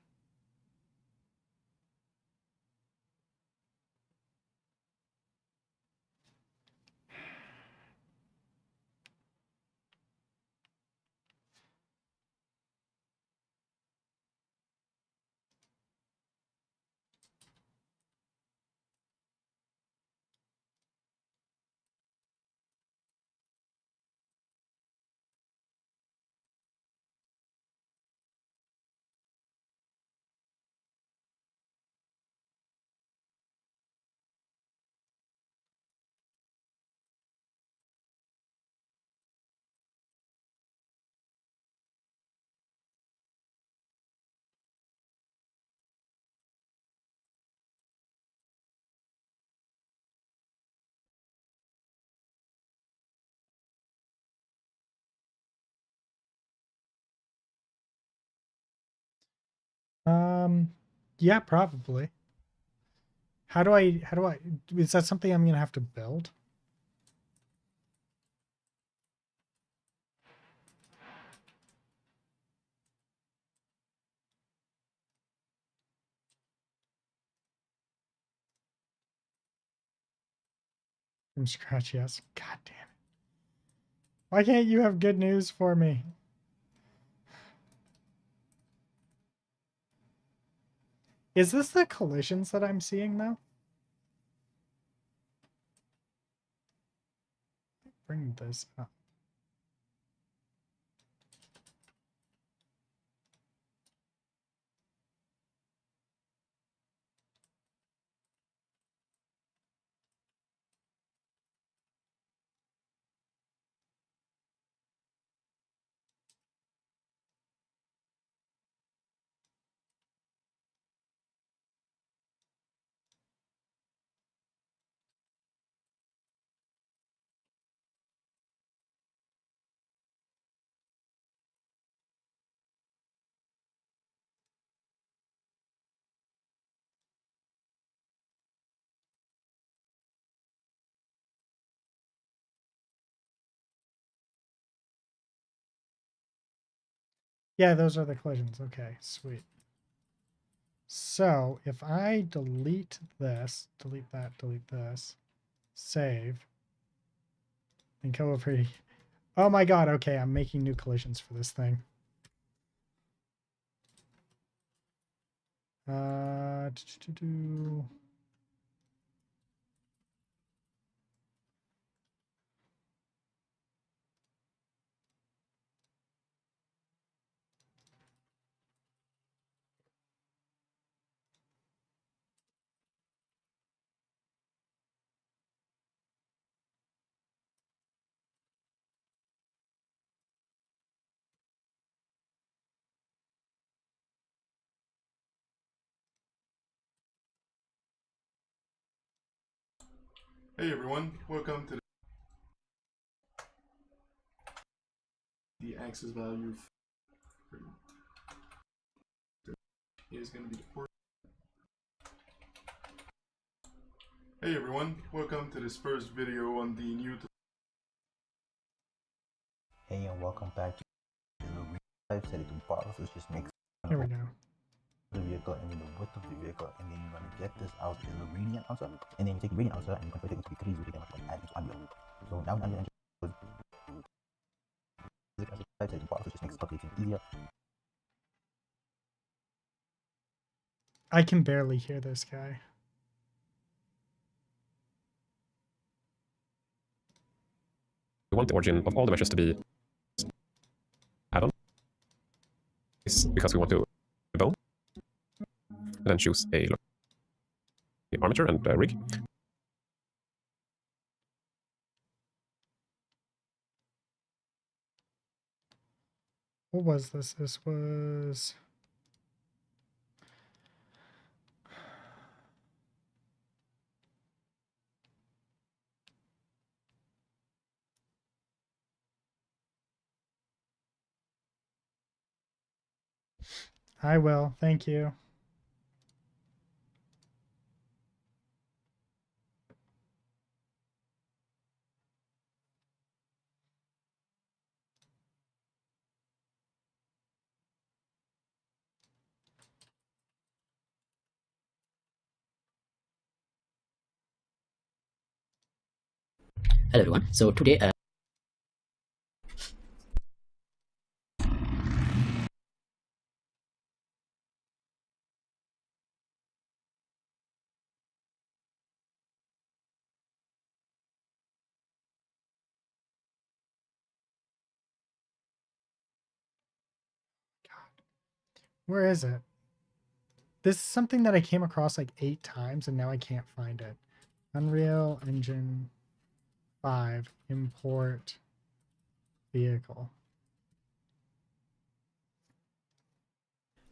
[SPEAKER 1] Um, yeah, probably. Is that something I'm gonna have to build? From scratch, yes. God damn it. Why can't you have good news for me? Is this the collisions that I'm seeing though? Bring this up. Yeah, those are the collisions. Okay, sweet. So if I delete this, delete that, delete this, save, and go over here. Oh my god, okay, I'm making new collisions for this thing. Uh,
[SPEAKER 3] Hey everyone, welcome to the axis value is going to be the port. Hey everyone, welcome to this first video on the new.
[SPEAKER 4] Hey and welcome back to the UE5 set it to bottles, which just makes
[SPEAKER 1] here we go.
[SPEAKER 4] the vehicle and then the width of the vehicle, and then you're gonna get this out in the radiant answer, and then you take the radiant answer and you convert it into degrees, which you can add into ambient. So now in ambient engine, set it to bottles, which just makes calculating easier.
[SPEAKER 1] I can barely hear this guy.
[SPEAKER 5] We want the origin of all the meshes to be add-on, because we want to bone, and then choose a armature and rig.
[SPEAKER 1] What was this? This was... I will, thank you.
[SPEAKER 6] Hello everyone. So today
[SPEAKER 1] Where is it? This is something that I came across like 8 times and now I can't find it. Unreal Engine 5 import vehicle.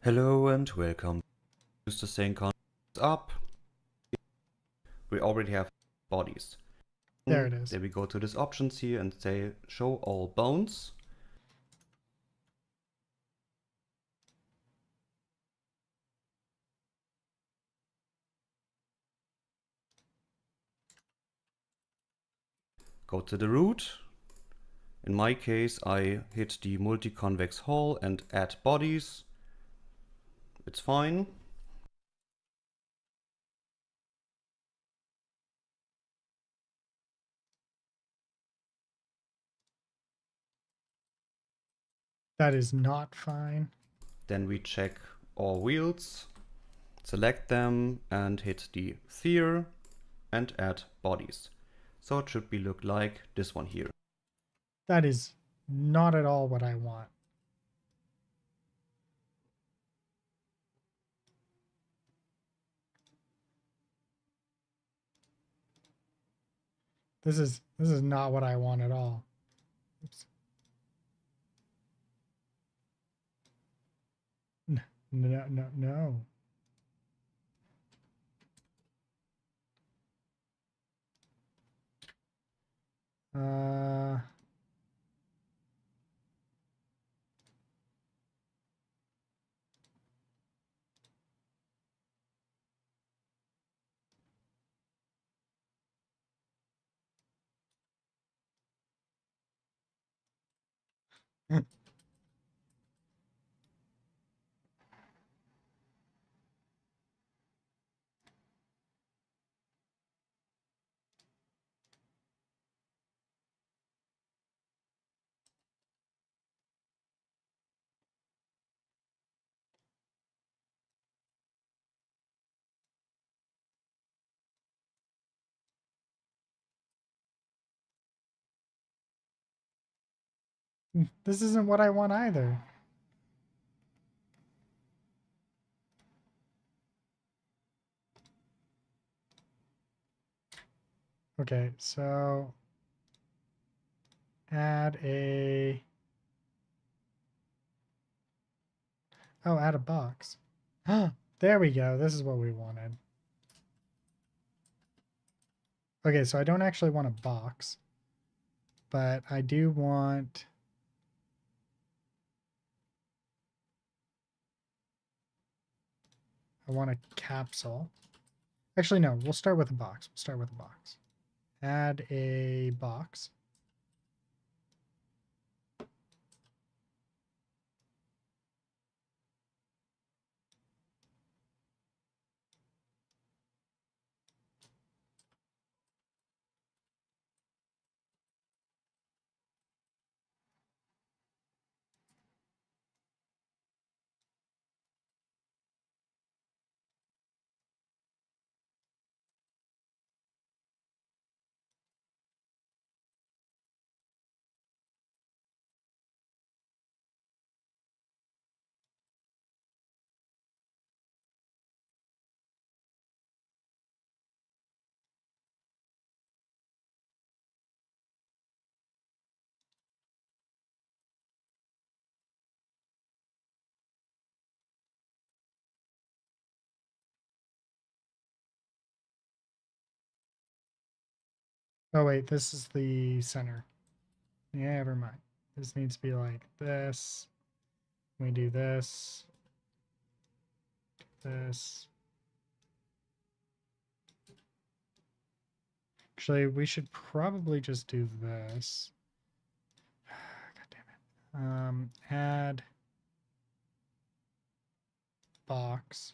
[SPEAKER 7] Hello and welcome. Use the same concept up. We already have bodies.
[SPEAKER 1] There it is.
[SPEAKER 7] Then we go to this options here and say show all bones. Go to the root. In my case, I hit the multi-convex hull and add bodies. It's fine.
[SPEAKER 1] That is not fine.
[SPEAKER 7] Then we check all wheels, select them and hit the sphere and add bodies. So it should be look like this one here.
[SPEAKER 1] That is not at all what I want. This is not what I want at all. Oops. No, no, no. Uh, this isn't what I want either. Okay, so add a... Oh, add a box. There we go. This is what we wanted. Okay, so I don't actually want a box, but I do want... I want a capsule. Actually, no, we'll start with a box. We'll start with a box. Add a box. Oh, wait, this is the center. Yeah, never mind. This needs to be like this. We do this. This. Actually, we should probably just do this. God damn it. Add box.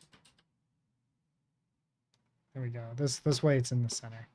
[SPEAKER 1] There we go. This way it's in the center.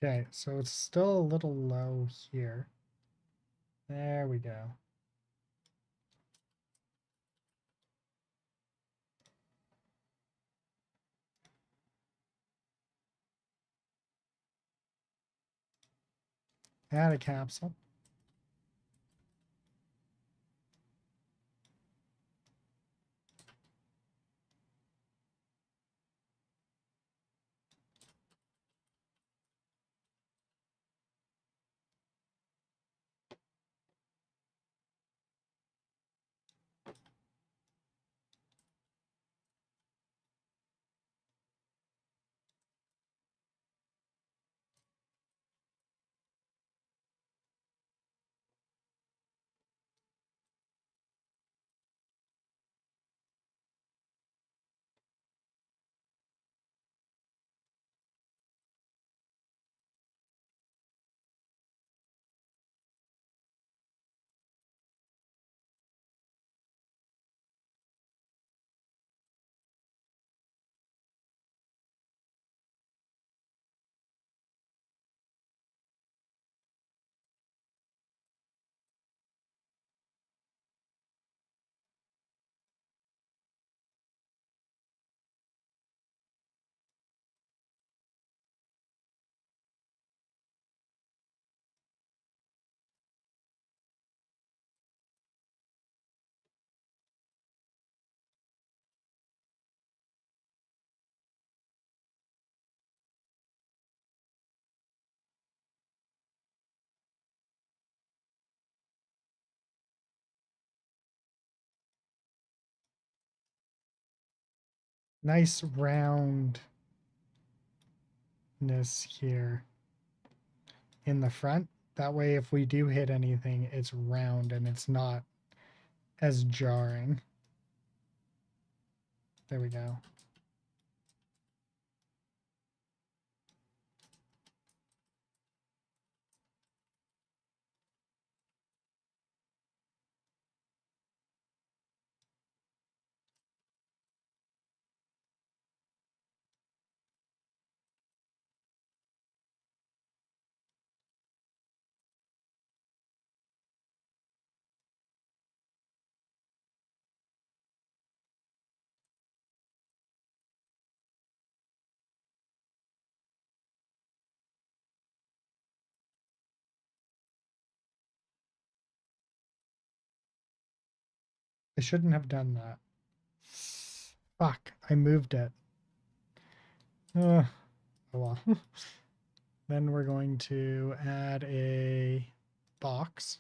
[SPEAKER 1] Okay, so it's still a little low here. There we go. Add a capsule. Nice roundness here in the front. That way, if we do hit anything, it's round and it's not as jarring. There we go. I shouldn't have done that. Fuck, I moved it. Oh well. Then we're going to add a box.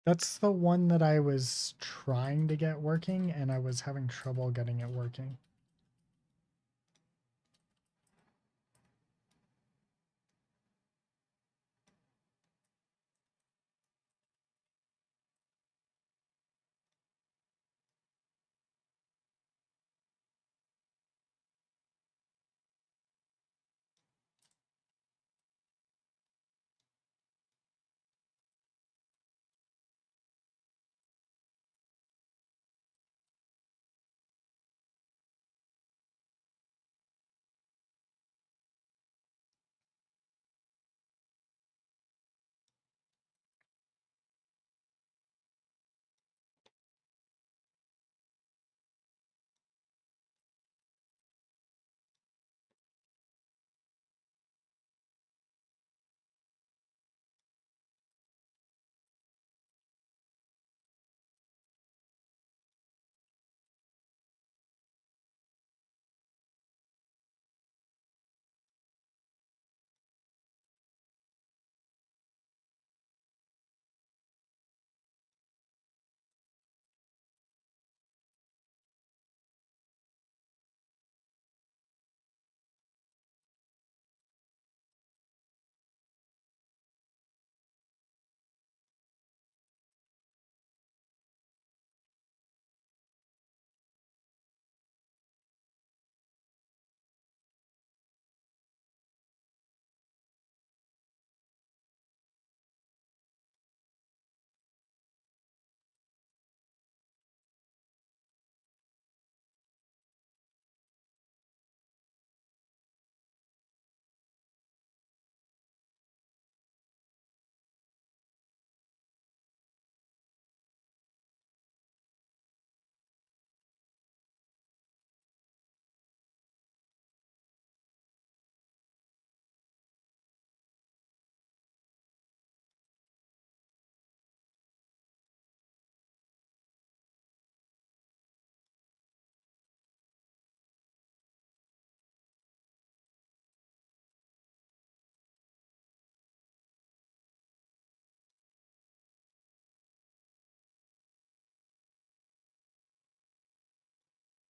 [SPEAKER 1] That's the one that I was trying to get working, and I was having trouble getting it working.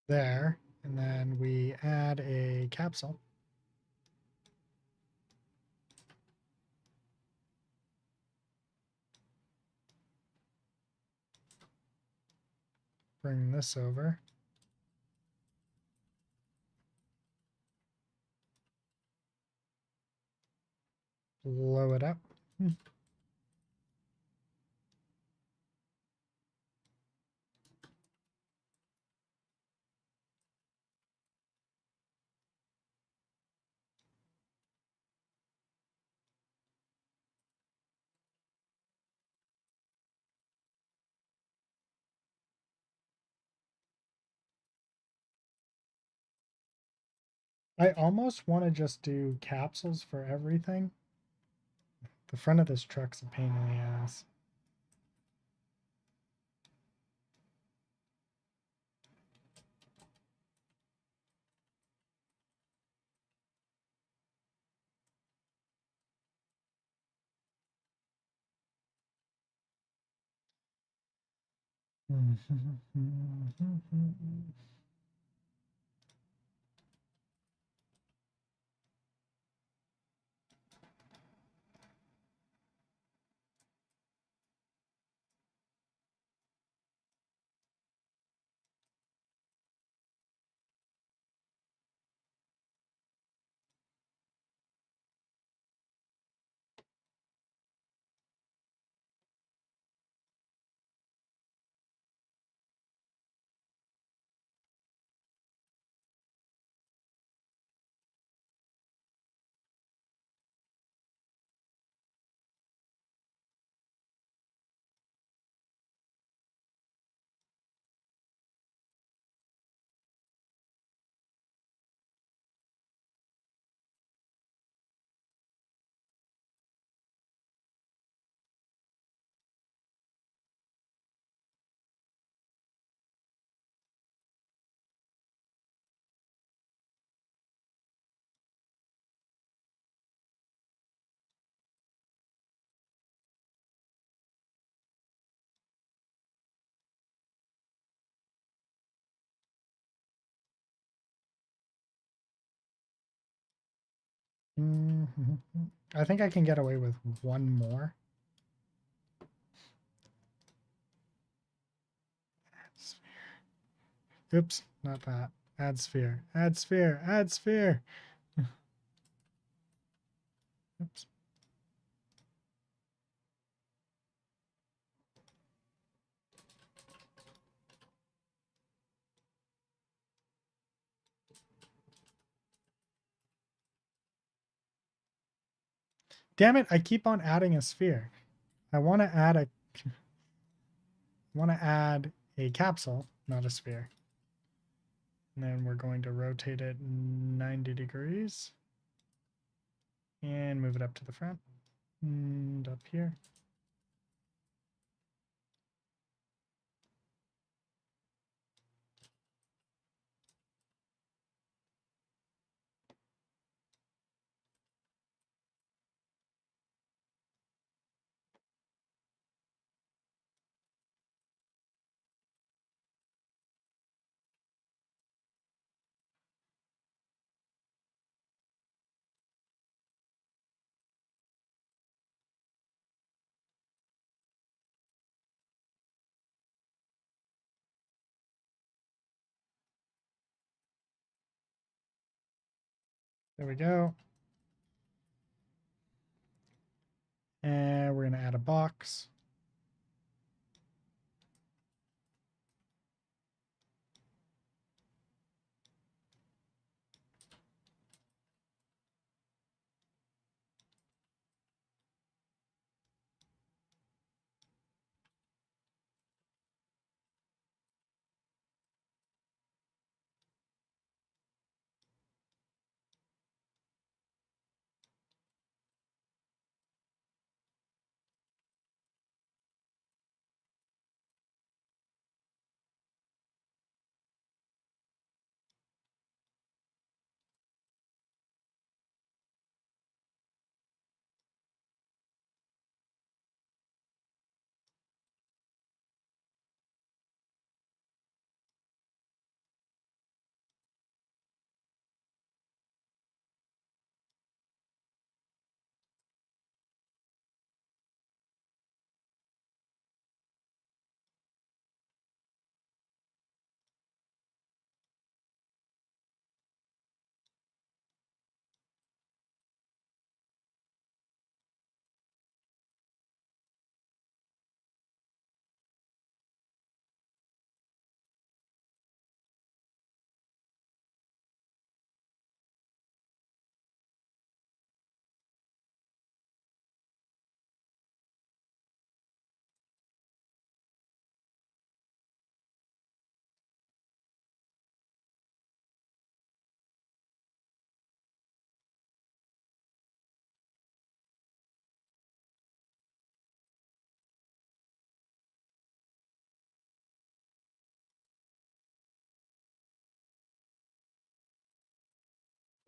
[SPEAKER 1] there, and then we add a capsule. Bring this over. Blow it up. I almost want to just do capsules for everything. The front of this truck's a pain in the ass. I think I can get away with one more. Oops, not that. Add sphere, add sphere, add sphere. Oops. Damn it, I keep on adding a sphere. I want to add a capsule, not a sphere. And then we're going to rotate it 90 degrees and move it up to the front and up here. There we go. And we're going to add a box.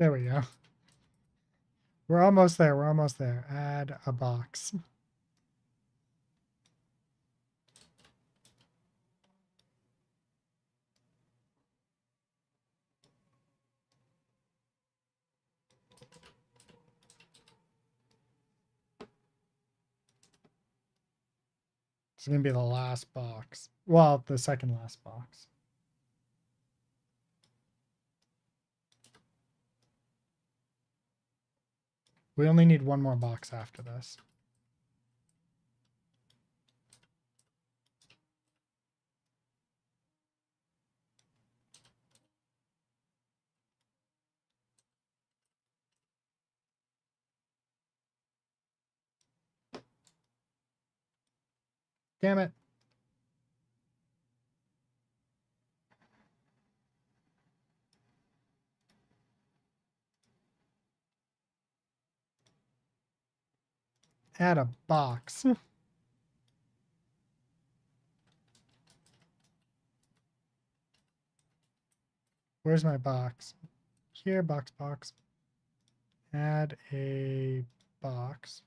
[SPEAKER 1] There we go. We're almost there. We're almost there. Add a box. It's going to be the last box. Well, the second last box. We only need one more box after this. Damn it. Add a box. Where's my box? Here, box. Add a box.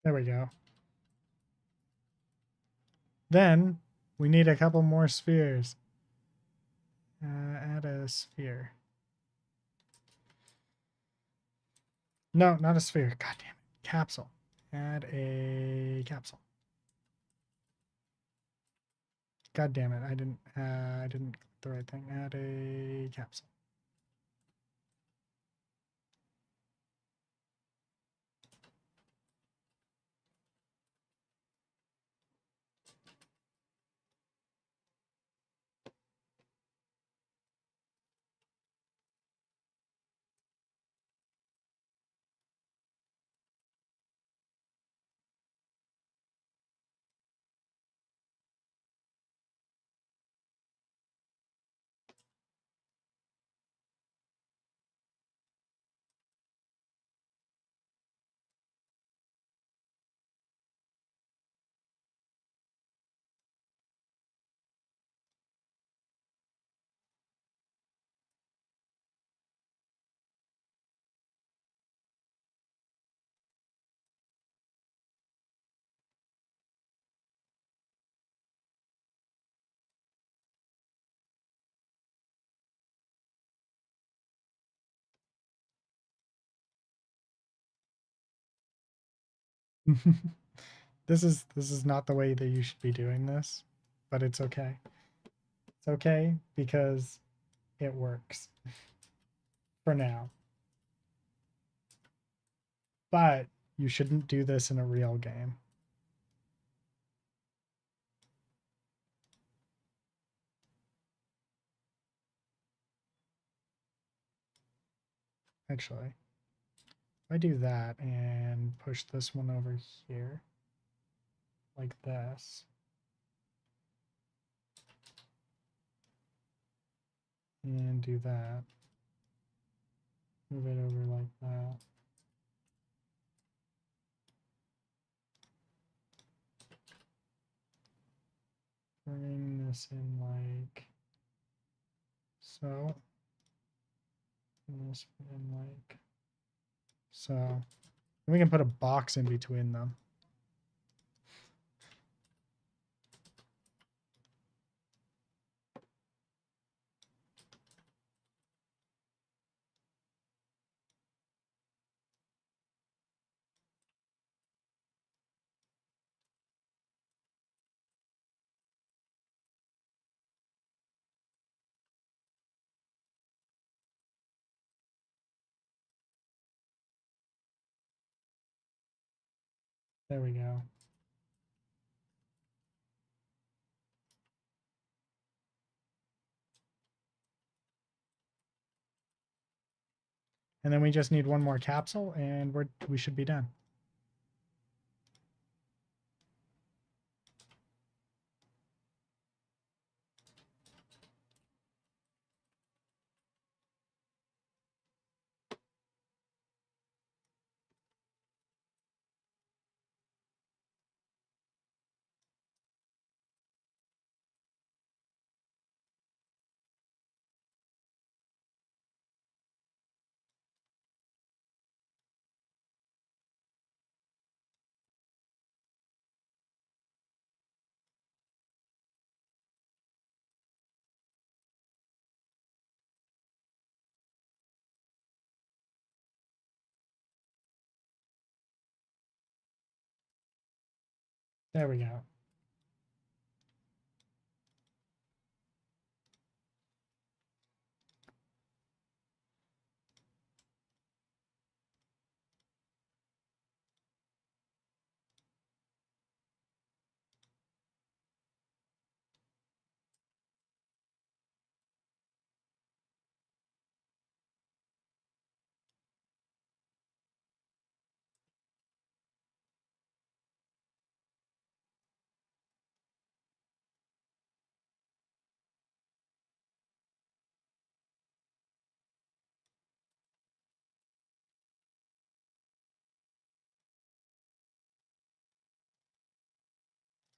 [SPEAKER 1] There we go. Then we need a couple more spheres. Add a sphere. No, not a sphere. God damn it. Capsule. Add a capsule. God damn it. I didn't click the right thing. Add a capsule. This is not the way that you should be doing this, but it's okay. It's okay because it works for now. But you shouldn't do this in a real game. Actually, if I do that and push this one over here like this, and do that, move it over like that. Bring this in like so. And this in like so. And we can put a box in between them. There we go. And then we just need one more capsule and we should be done. There we go.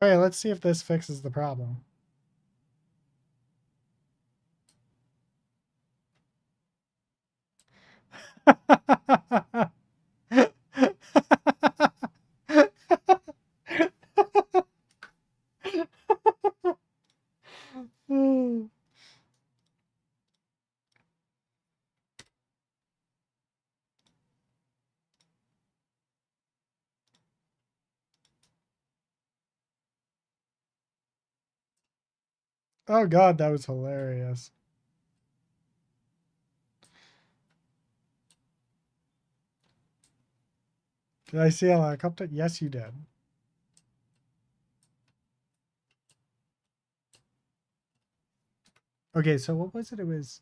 [SPEAKER 1] Okay, let's see if this fixes the problem. Oh god, that was hilarious. Did I see a helicopter? Yes, you did. Okay, so what was it? It was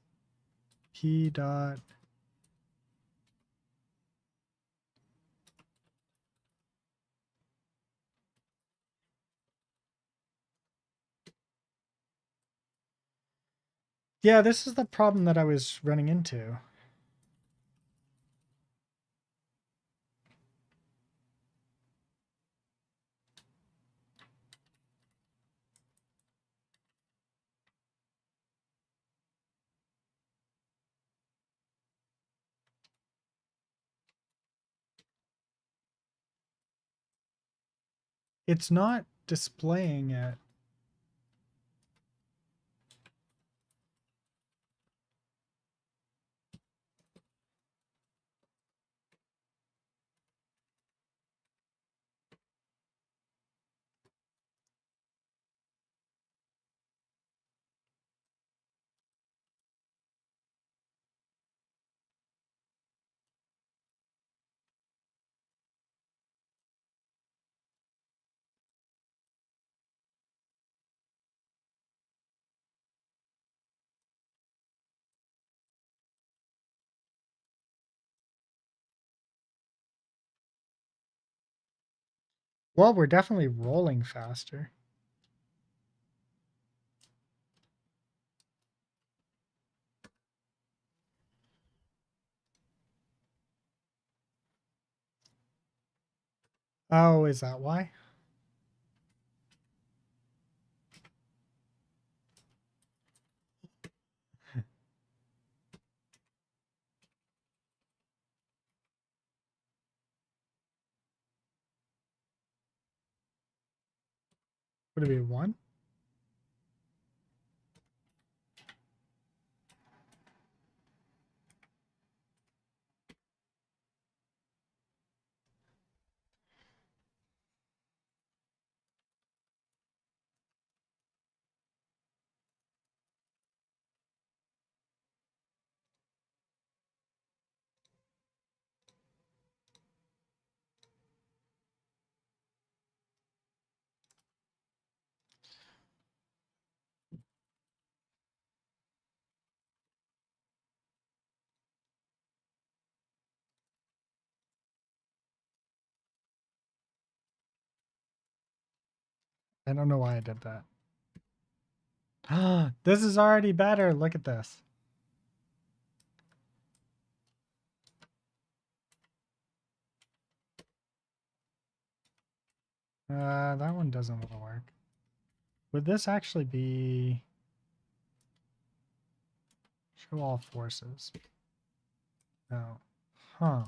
[SPEAKER 1] P dot. Yeah, this is the problem that I was running into. It's not displaying it. Well, we're definitely rolling faster. Oh, is that why? Would it be one? I don't know why I did that. This is already better. Look at this. That one doesn't want to work. Would this actually be show all forces? No. Huh.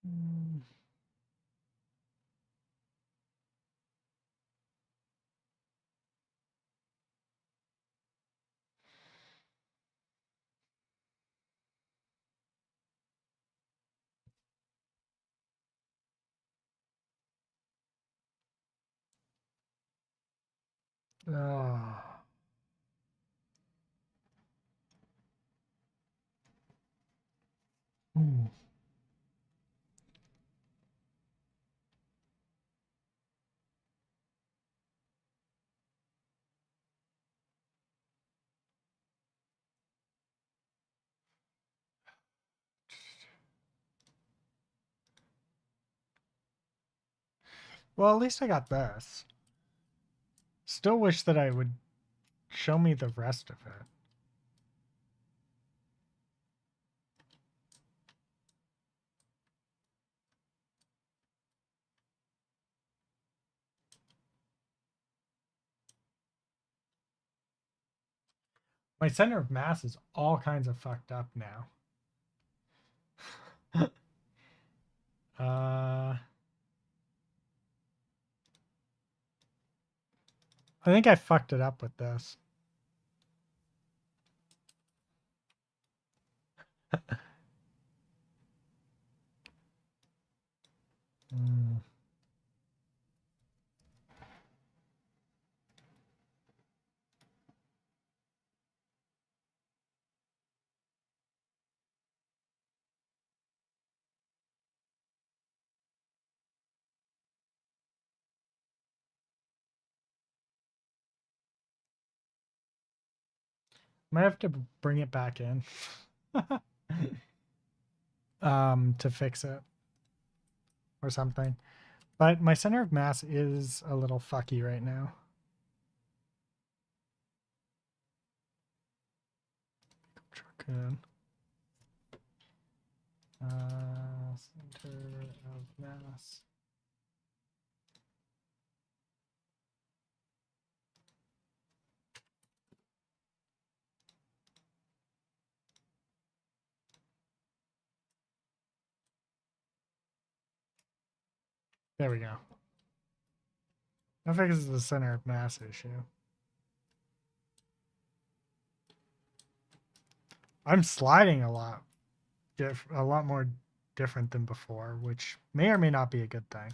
[SPEAKER 1] Mm. Oh. Hmm. Well, at least I got this. Still wish that I would show me the rest of it. My center of mass is all kinds of fucked up now. I think I fucked it up with this. Mm. Might have to bring it back in to fix it or something. But my center of mass is a little fucky right now. Truck-kun. Center of mass. There we go. That fixes the center of mass issue. I'm sliding a lot more different than before, which may or may not be a good thing.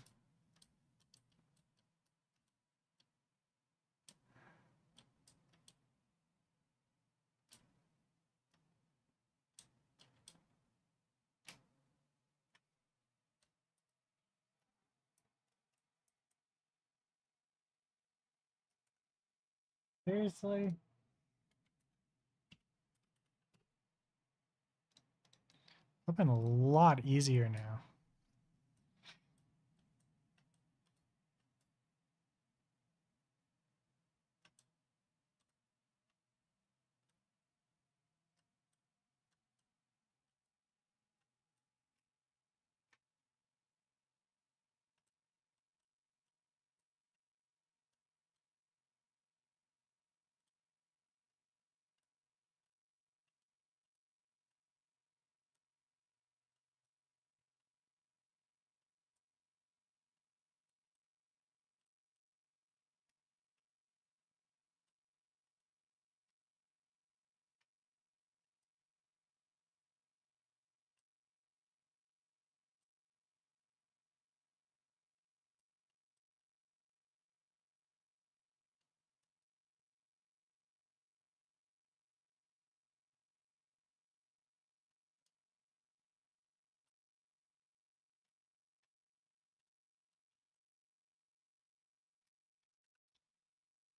[SPEAKER 1] Seriously? It's been a lot easier now.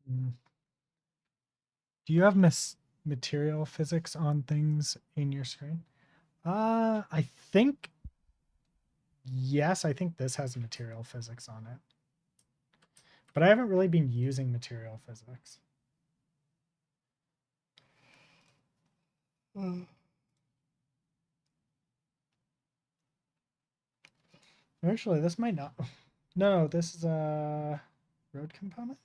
[SPEAKER 1] Do you have material physics on things in your screen? I think yes, I think this has material physics on it. But I haven't really been using material physics. Actually, this might not. No, this is a road component.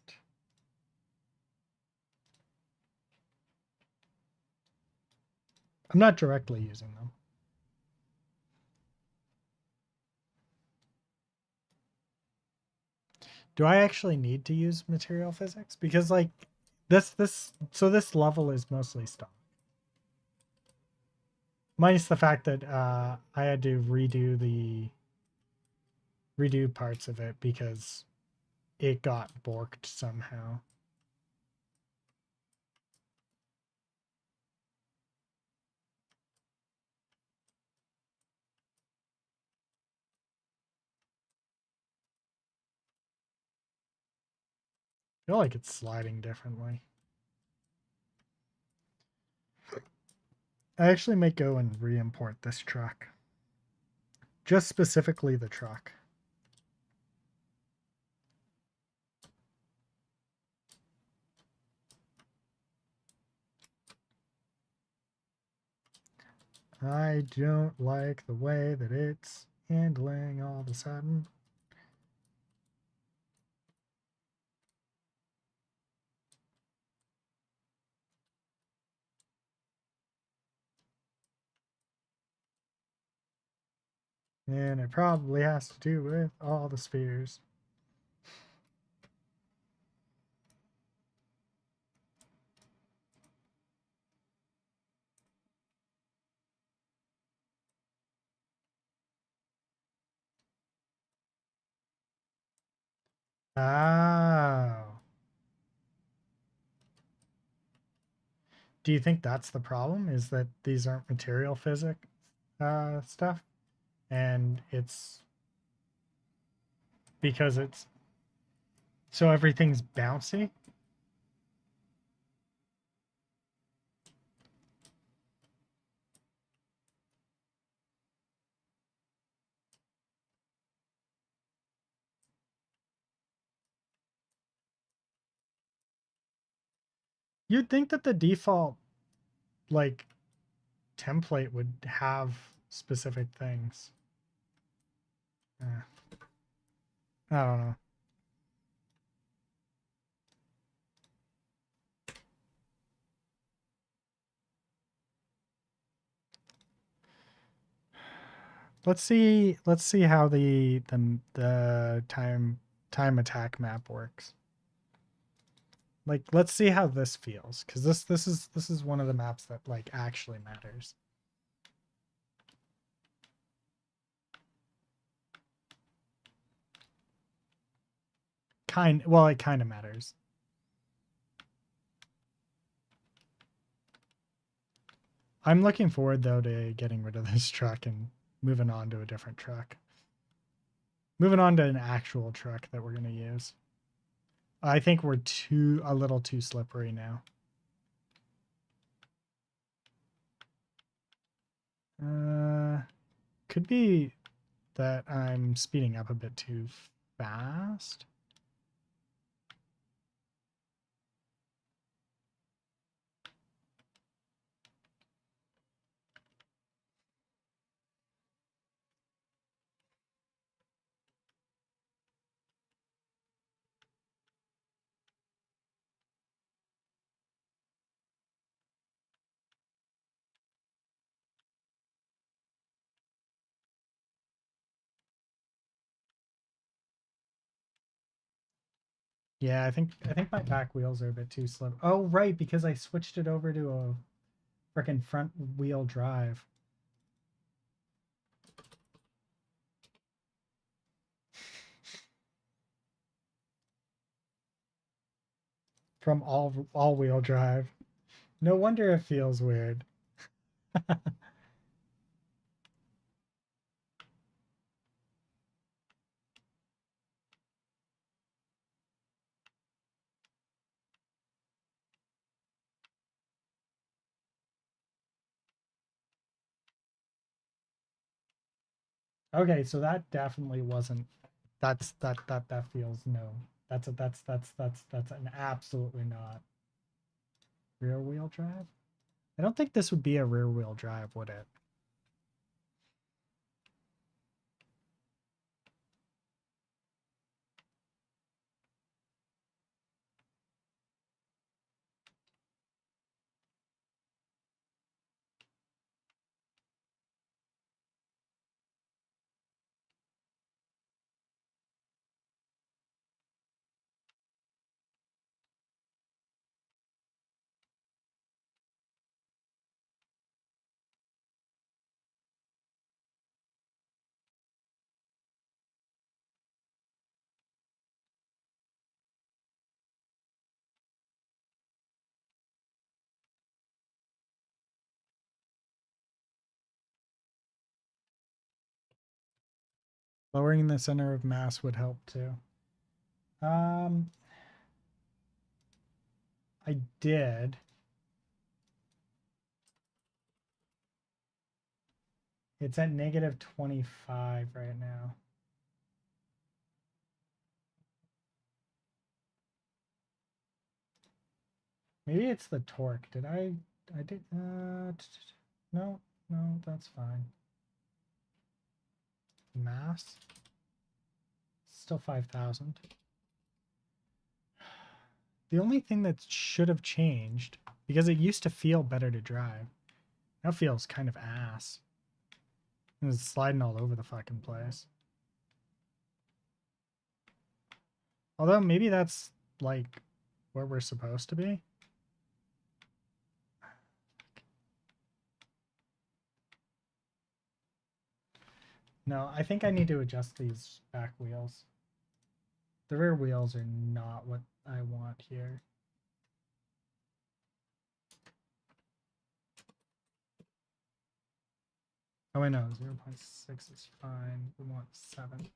[SPEAKER 1] I'm not directly using them. Do I actually need to use material physics? Because like this level is mostly stock. Minus the fact that I had to redo parts of it because it got borked somehow. I feel like it's sliding differently. I actually might go and re-import this truck. Just specifically the truck. I don't like the way that it's handling all of a sudden. And it probably has to do with all the spheres. Oh. Do you think that's the problem? Is that these aren't material physics stuff? And it's because it's so everything's bouncy? You'd think that the default like template would have specific things. I don't know. Let's see how the time attack map works. Like let's see how this feels, because this is one of the maps that like actually matters. Well, it kind of matters. I'm looking forward though to getting rid of this truck and moving on to a different truck. Moving on to an actual truck that we're going to use. I think we're a little too slippery now. Could be that I'm speeding up a bit too fast. Yeah, I think my back wheels are a bit too slow. Oh, right, because I switched it over to a frickin' front wheel drive. From all wheel drive. No wonder it feels weird. Okay, so that definitely wasn't. That feels no. That's an absolutely not rear wheel drive. I don't think this would be a rear wheel drive, would it? Lowering the center of mass would help too. I did. It's at negative 25 right now. Maybe it's the torque. Did I did, no, no, that's fine. Mass, still 5,000. The only thing that should have changed, because it used to feel better to drive, now feels kind of ass. It's sliding all over the fucking place. Although maybe that's like where we're supposed to be. No, I think I need to adjust these back wheels. The rear wheels are not what I want here. Oh, I know, 0.6 is fine. We want 7.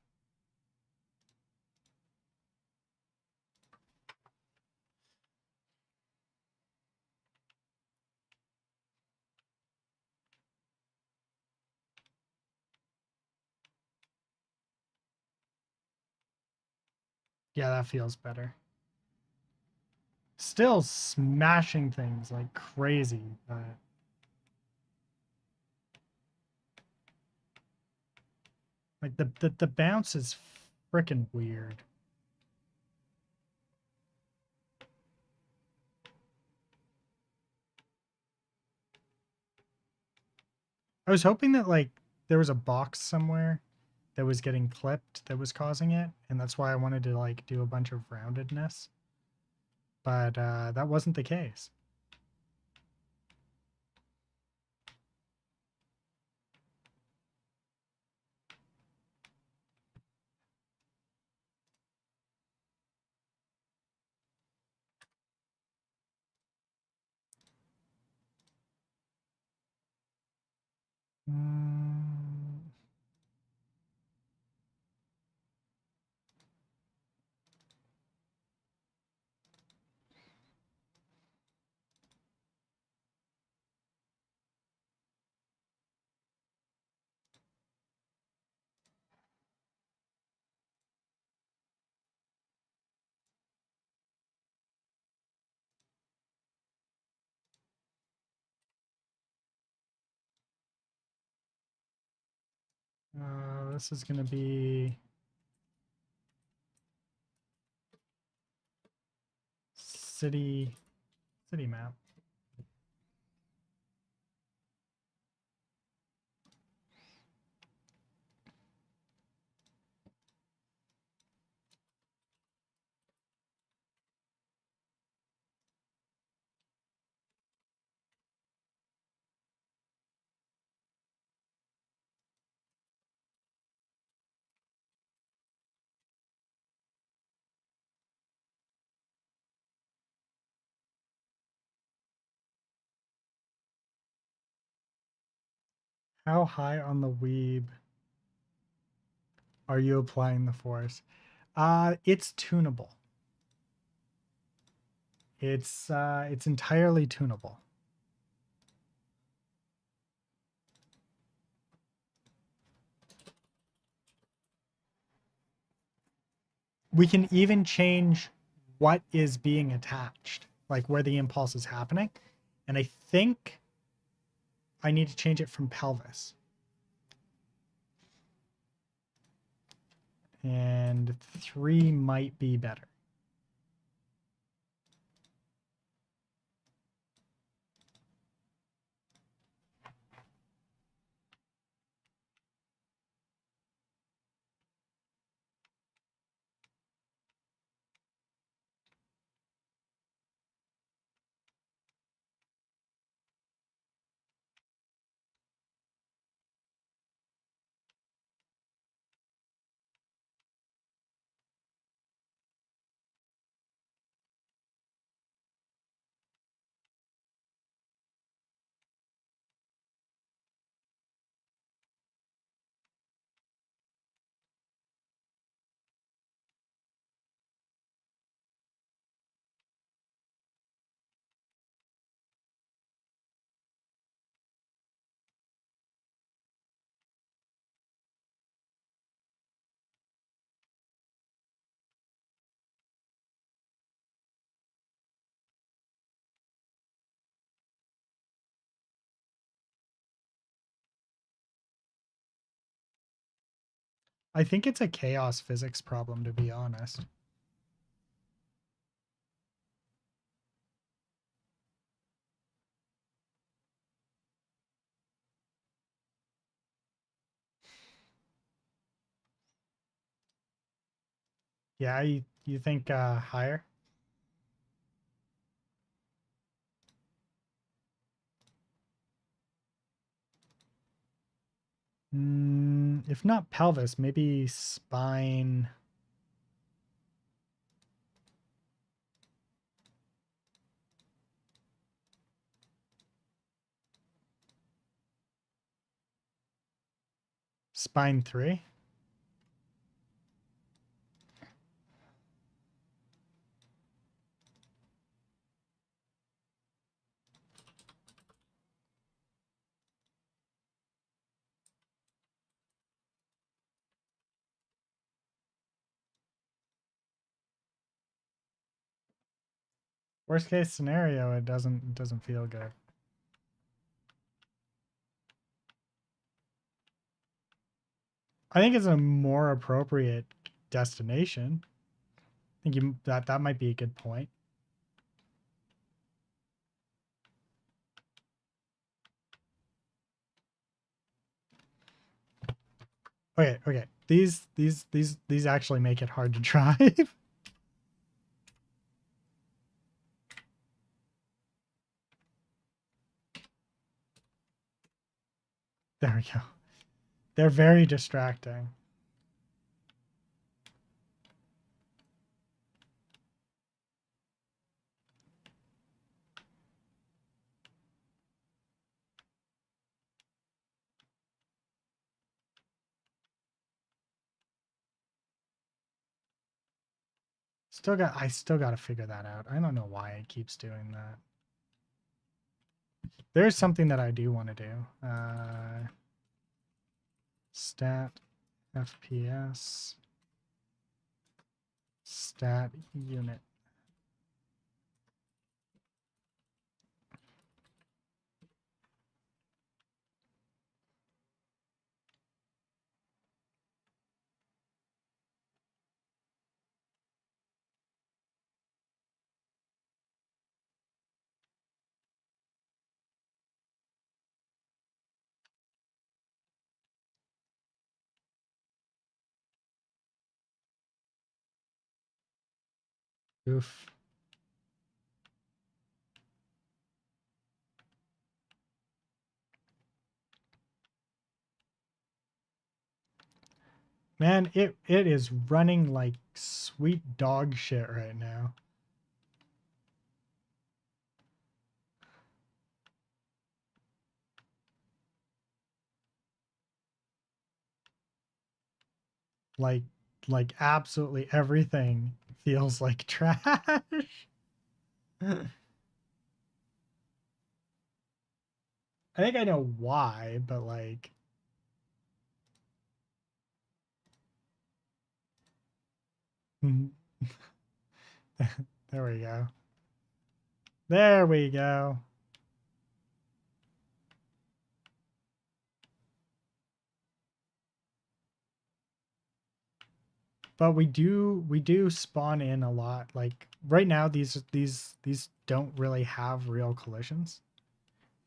[SPEAKER 1] Yeah, that feels better. Still smashing things like crazy, but like the bounce is freaking weird. I was hoping that like there was a box somewhere that was getting clipped that was causing it, and that's why I wanted to like do a bunch of roundedness. But that wasn't the case. Mm. This is going to be city map. How high on the weeb are you applying the force? It's tunable. It's entirely tunable. we can even change what is being attached, like where the impulse is happening. And I think I need to change it from pelvis. And 3 might be better. I think it's a chaos physics problem, to be honest. Yeah, you think higher? If not pelvis, maybe spine. Spine 3. Worst case scenario, it doesn't feel good. I think it's a more appropriate destination. I think that might be a good point. Okay. These actually make it hard to drive. There we go. They're very distracting. I still got to figure that out. I don't know why it keeps doing that. There's something that I do want to do. Stat FPS stat unit. Oof. Man, it is running like sweet dog shit right now. Like absolutely everything feels like trash. I think I know why, but like There we go. There we go. But we do spawn in a lot. Like right now, these don't really have real collisions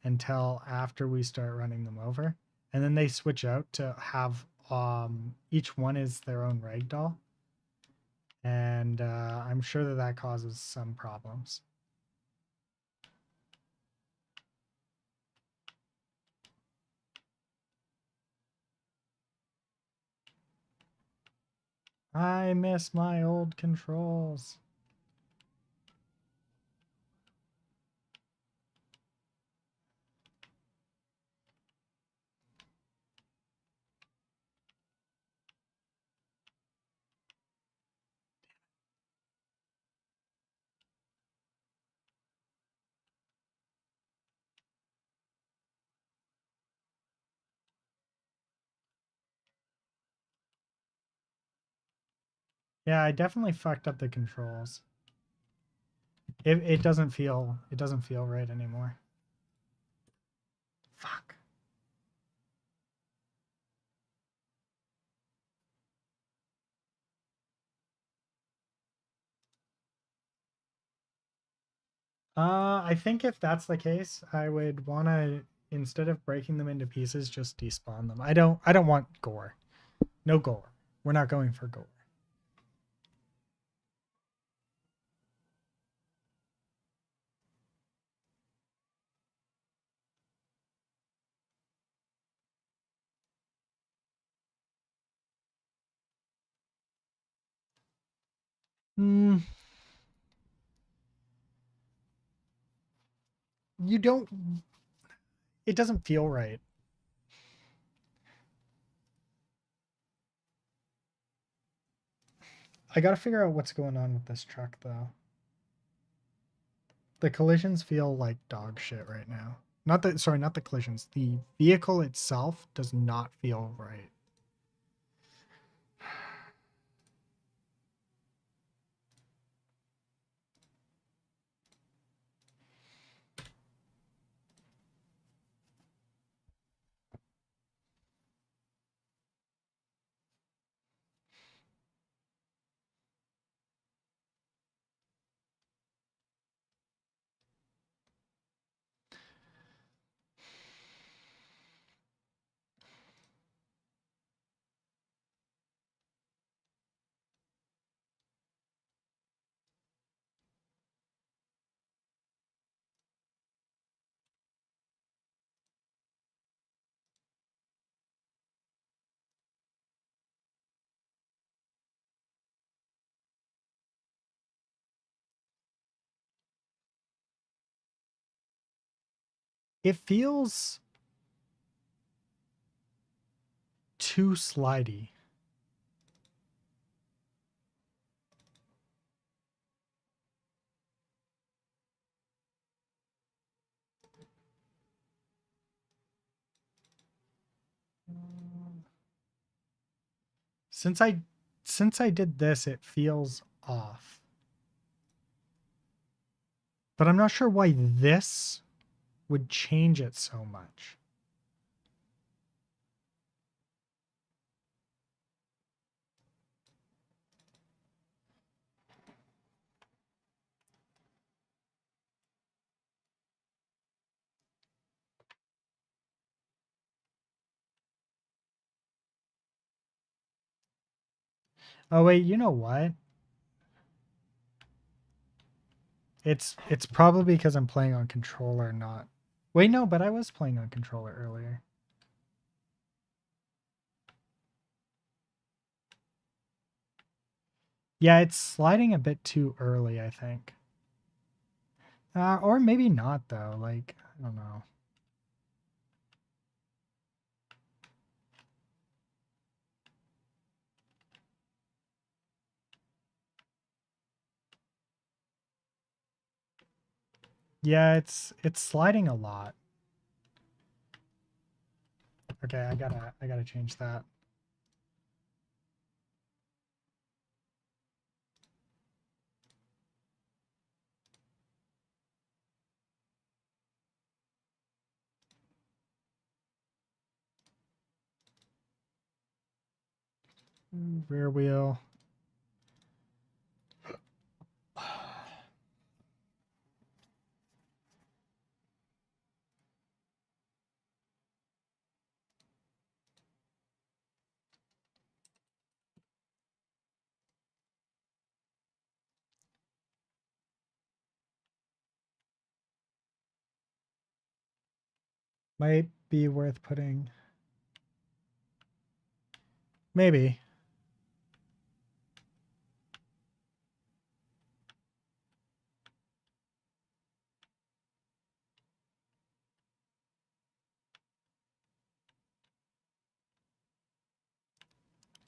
[SPEAKER 1] until after we start running them over, and then they switch out to have each one is their own ragdoll, and I'm sure that that causes some problems. I miss my old controls. Yeah, I definitely fucked up the controls. It doesn't feel right anymore. Fuck. I think if that's the case, I would want to, instead of breaking them into pieces, just despawn them. I don't want gore. No gore. We're not going for gore. Hmm. You don't. It doesn't feel right. I gotta figure out what's going on with this truck, though. The collisions feel like dog shit right now. Not the collisions. The vehicle itself does not feel right. It feels too slidey. Since I did this, it feels off. But I'm not sure why this would change it so much. Oh wait, you know what? It's probably because I'm playing on controller, not. Wait, no, but I was playing on controller earlier. Yeah, it's sliding a bit too early, I think. Or maybe not though. Like, I don't know. Yeah, it's sliding a lot. Okay, I gotta change that. rear wheel. Might be worth putting. Maybe.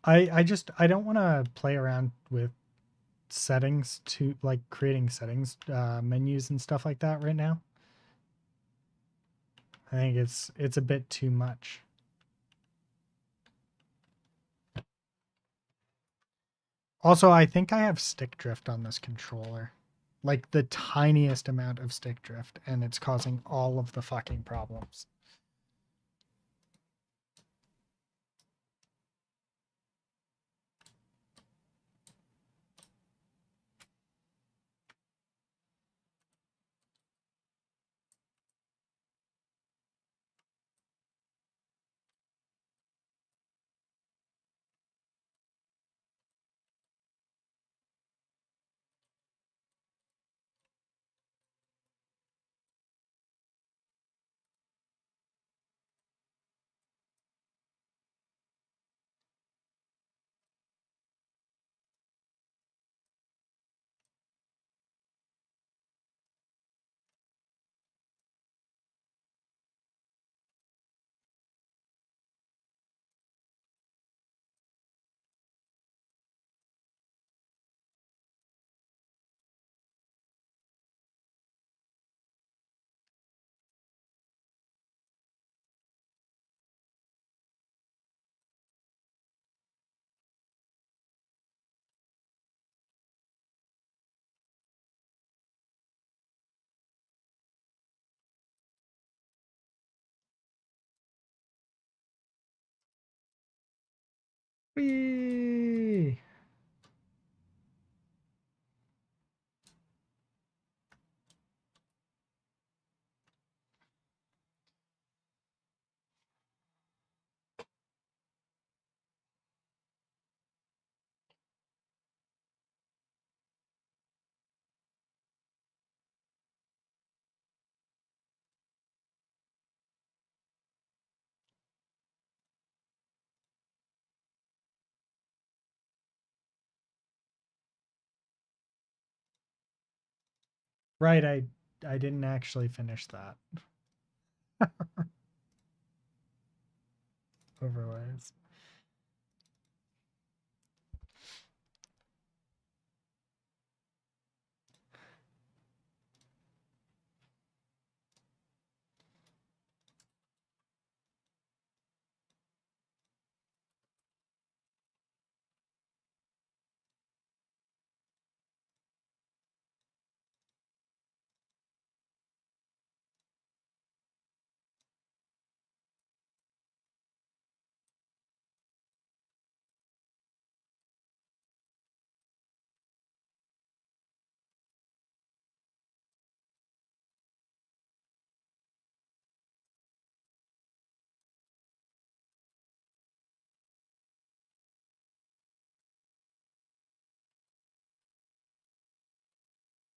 [SPEAKER 1] I don't want to play around with settings to like creating settings menus and stuff like that right now. I think it's a bit too much. Also, I think I have stick drift on this controller. Like the tiniest amount of stick drift, and it's causing all of the fucking problems. Whee! Right, I didn't actually finish that. Overlays.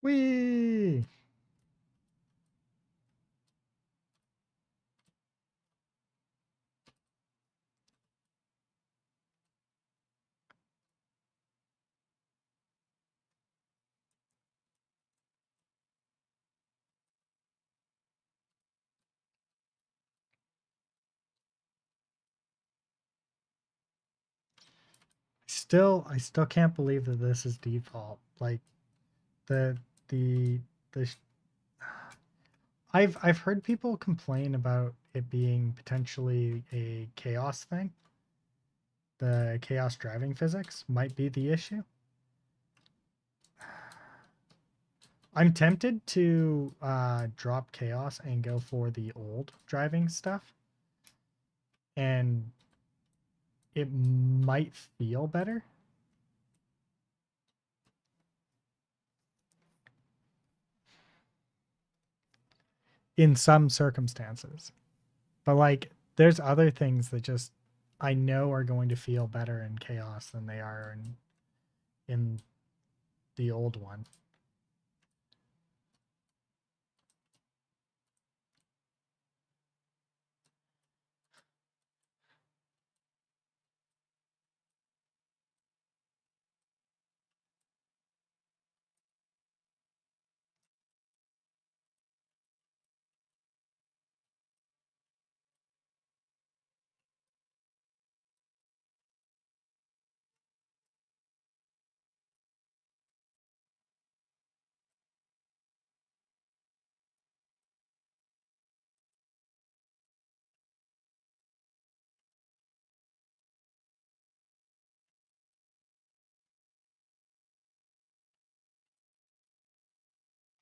[SPEAKER 1] Whee! I still can't believe that this is default. Like the the the I've heard people complain about it being potentially a chaos thing. The chaos driving physics might be the issue. I'm tempted to drop chaos and go for the old driving stuff. And it might feel better. In some circumstances. But like there's other things that just I know are going to feel better in chaos than they are in the old one.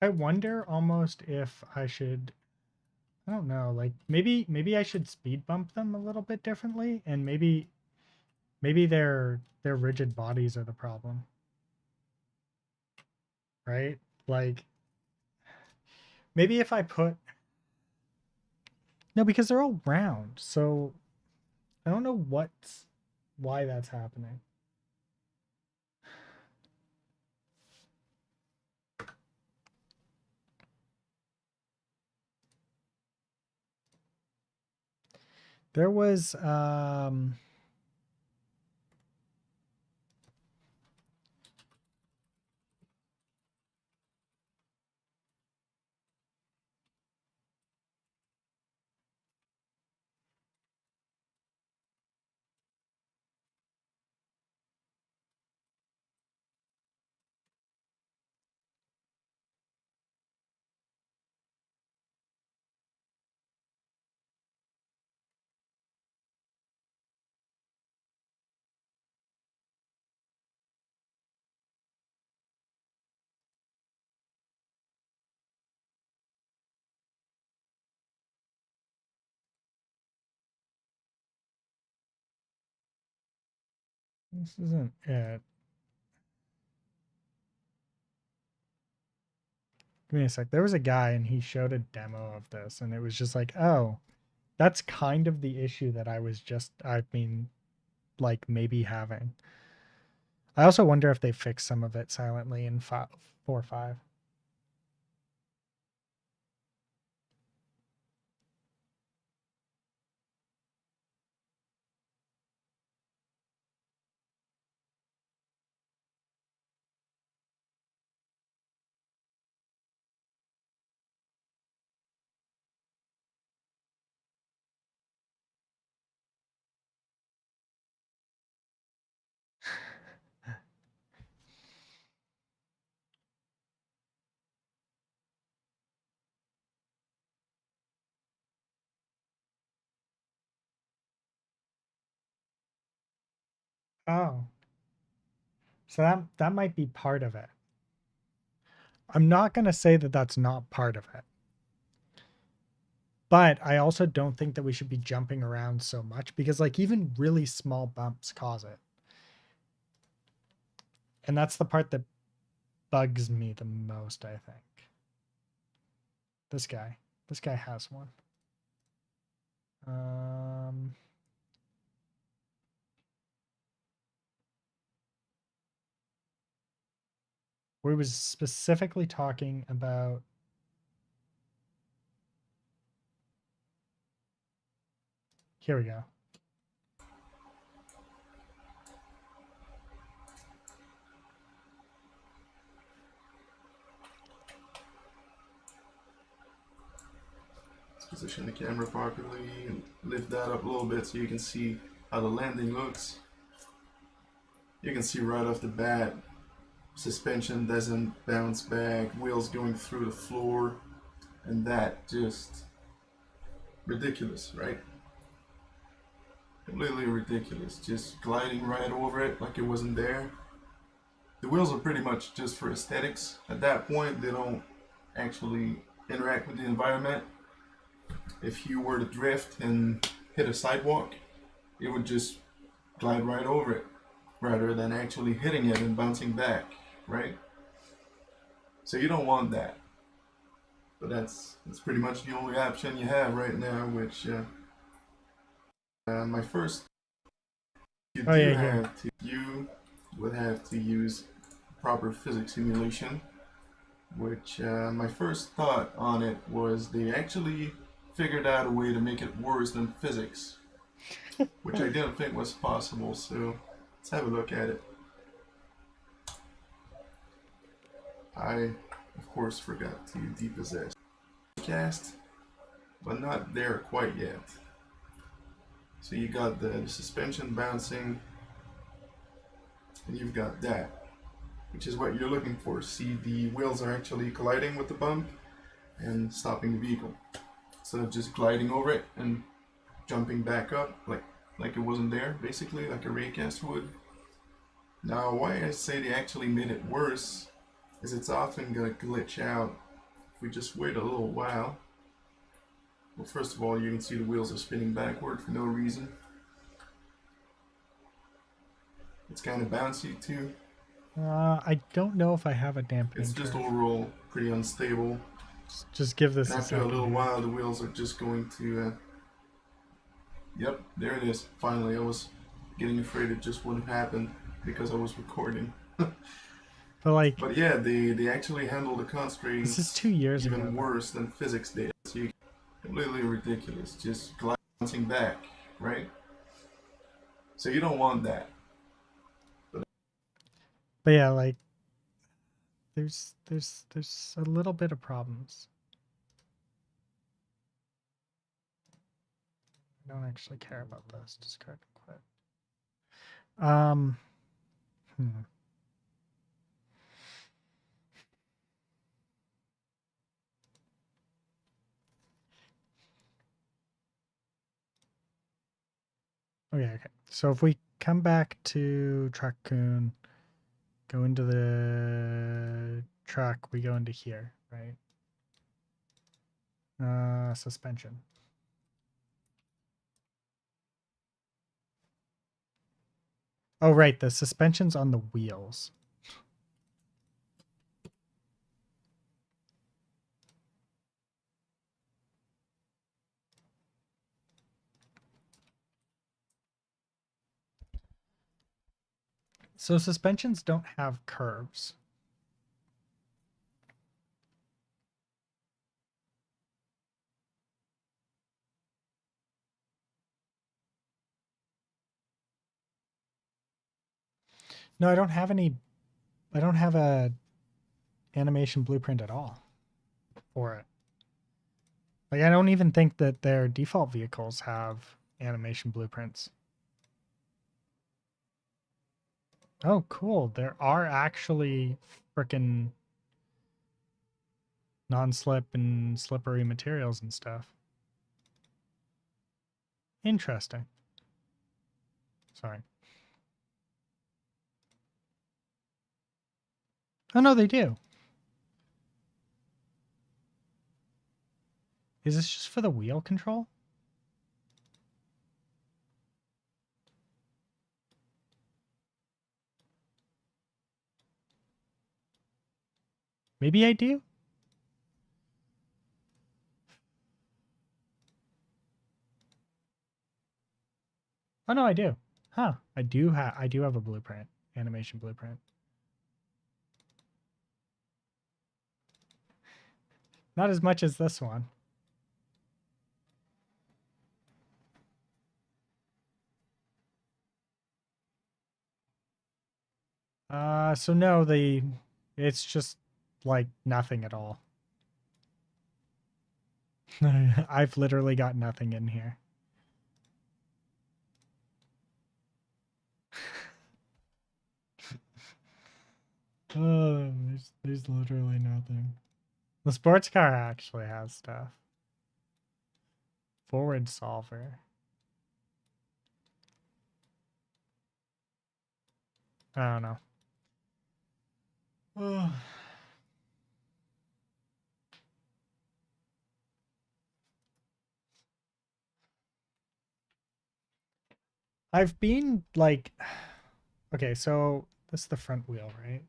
[SPEAKER 1] I wonder almost if I should, I don't know, like maybe I should speed bump them a little bit differently, and maybe their rigid bodies are the problem. Right? Like maybe if I put, no, because they're all round. So I don't know why that's happening. There was this isn't it. Give me a sec. There was a guy and he showed a demo of this and it was just like, oh, that's kind of the issue that I've been like maybe having. I also wonder if they fixed some of it silently in 4.5. Oh, so that might be part of it. I'm not going to say that that's not part of it. But I also don't think that we should be jumping around so much because like even really small bumps cause it. And that's the part that bugs me the most, I think. This guy has one. We was specifically talking about here we go.
[SPEAKER 3] Let's position the camera properly and lift that up a little bit so you can see how the landing looks. You can see right off the bat, suspension doesn't bounce back, wheels going through the floor, and that just ridiculous, right? Completely ridiculous, just gliding right over it like it wasn't there. The wheels are pretty much just for aesthetics. At that point, they don't actually interact with the environment. If you were to drift and hit a sidewalk, it would just glide right over it rather than actually hitting it and bouncing back, right? So you don't want that. But that's pretty much the only option you have right now, which my first
[SPEAKER 1] Oh yeah, here.
[SPEAKER 3] you would have to use proper physics simulation, which my first thought on it was they actually figured out a way to make it worse than physics, which I didn't think was possible. So let's have a look at it. I, of course, forgot to depossess cast, but not there quite yet. So you got the suspension bouncing, and you've got that, which is what you're looking for. See, the wheels are actually colliding with the bump and stopping the vehicle, instead of just gliding over it and jumping back up like it wasn't there, basically like a raycast would. Now, why I say they actually made it worse is it's often gonna glitch out if we just wait a little while. Well, first of all, you can see the wheels are spinning backward for no reason. It's kind of bouncy too.
[SPEAKER 1] I don't know if I have a dampening
[SPEAKER 3] It's just
[SPEAKER 1] curve.
[SPEAKER 3] overall pretty unstable.
[SPEAKER 1] Just give this
[SPEAKER 3] And
[SPEAKER 1] a
[SPEAKER 3] after a
[SPEAKER 1] second.
[SPEAKER 3] little
[SPEAKER 1] here.
[SPEAKER 3] while, the wheels are just going to. Yep, there it is. Finally, I was getting afraid it just wouldn't happen because I was recording.
[SPEAKER 1] But like,
[SPEAKER 3] But yeah, they actually handle the
[SPEAKER 1] this
[SPEAKER 3] constraints
[SPEAKER 1] is 2 years ago.
[SPEAKER 3] even
[SPEAKER 1] though.
[SPEAKER 3] worse than physics did. So you completely ridiculous, just glancing back, right? So you don't want that.
[SPEAKER 1] But yeah, like, there's a little bit of problems. I don't actually care about this. Discard and quit. Hmm. Okay. So if we come back to Truck-kun, go into the truck, we go into here, right? Suspension. Oh, right. The suspension's on the wheels. So suspensions don't have curves. No, I don't have any. I don't have a animation blueprint at all for it. Like, I don't even think that their default vehicles have animation blueprints. Oh, cool. There are actually frickin' non-slip and slippery materials and stuff. Interesting. Sorry. Oh, no, they do. Is this just for the wheel control? Maybe I do? Oh, no, I do. Huh. I do have a blueprint, animation blueprint. Not as much as this one. So no, it's just like nothing at all. I've literally got nothing in here. Oh, there's literally nothing. The sports car actually has stuff. Forward solver. I don't know. Oh. I've been like, okay, so this is the front wheel, right?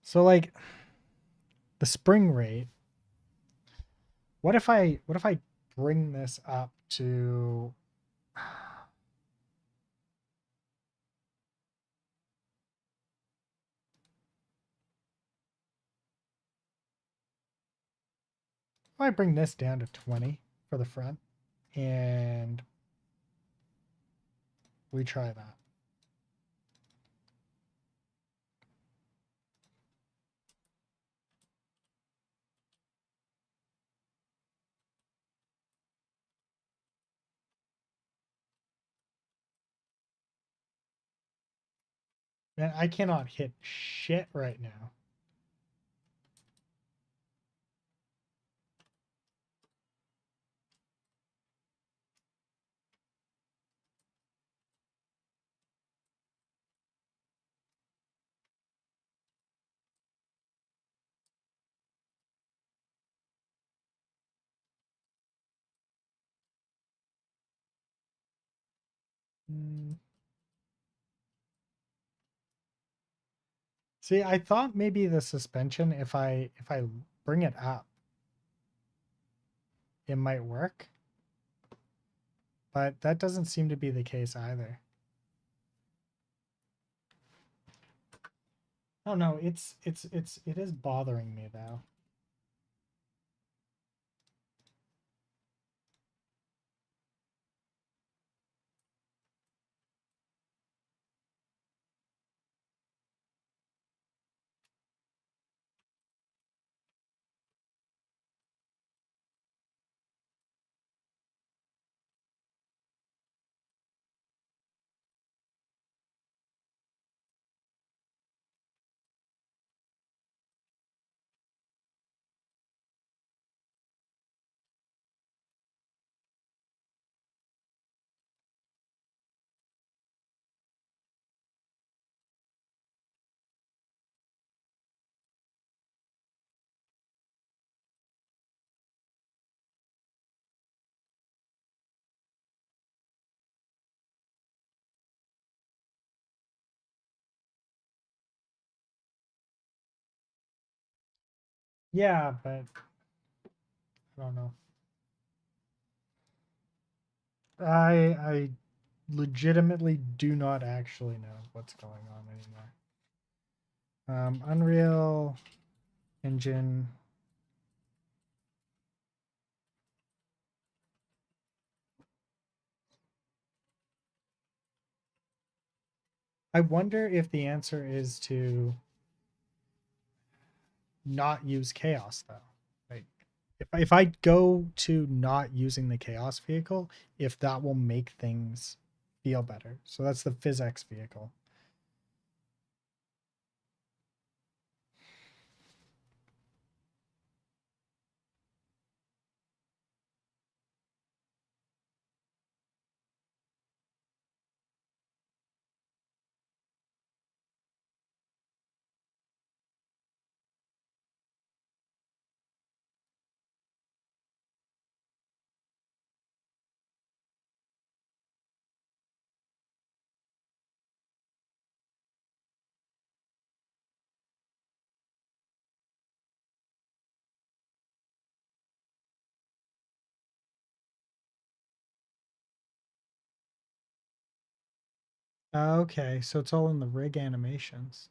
[SPEAKER 1] So like the spring rate, what if I bring this up to if I bring this down to 20 for the front and we try that. Man, I cannot hit shit right now. Mm. See, I thought maybe the suspension, if I bring it up, it might work. But that doesn't seem to be the case either. Oh no, it is bothering me though. Yeah, but I don't know. I legitimately do not actually know what's going on anymore. Unreal Engine. I wonder if the answer is to not use chaos though. Like if I go to not using the chaos vehicle, if that will make things feel better. So that's the physics vehicle. Okay, so it's all in the rig animations.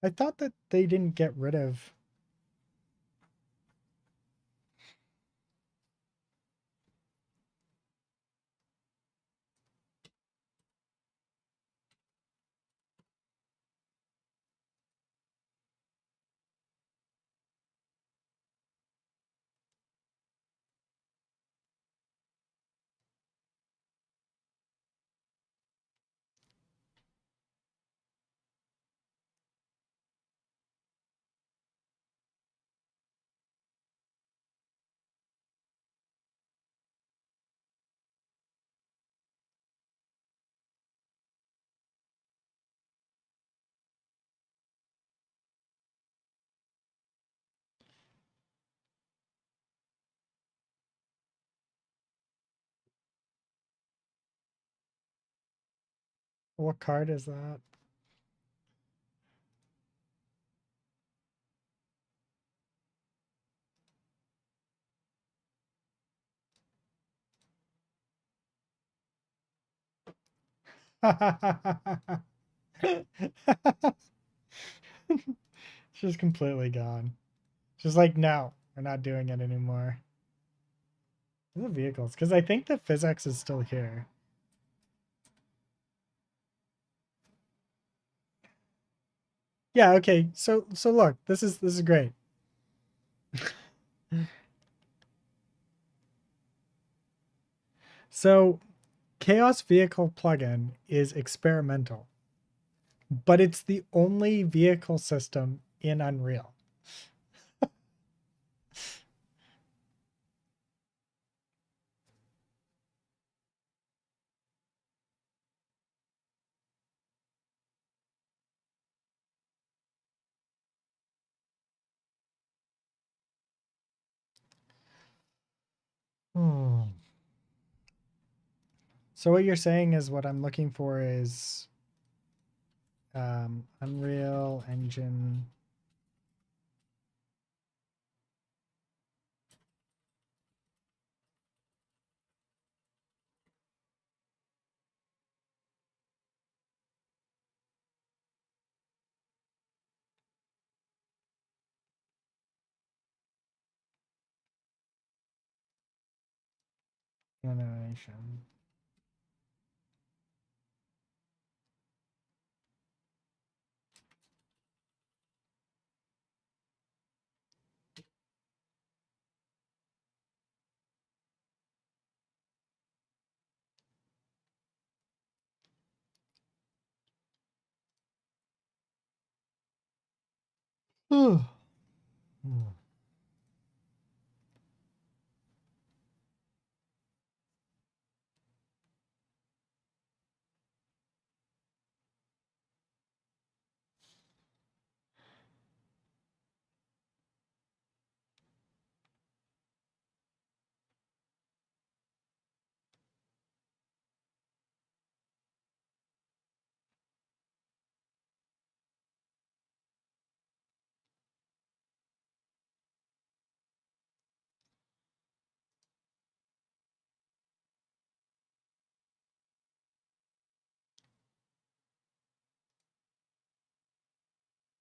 [SPEAKER 1] I thought that they didn't get rid of What card is that? She's completely gone. She's like, no, we're not doing it anymore. The vehicles, because I think the physics is still here. Yeah, okay. So look, this is great. So Chaos Vehicle plugin is experimental, but it's the only vehicle system in Unreal. Hmm. So what you're saying is what I'm looking for is Unreal Engine. Animation. Hmm.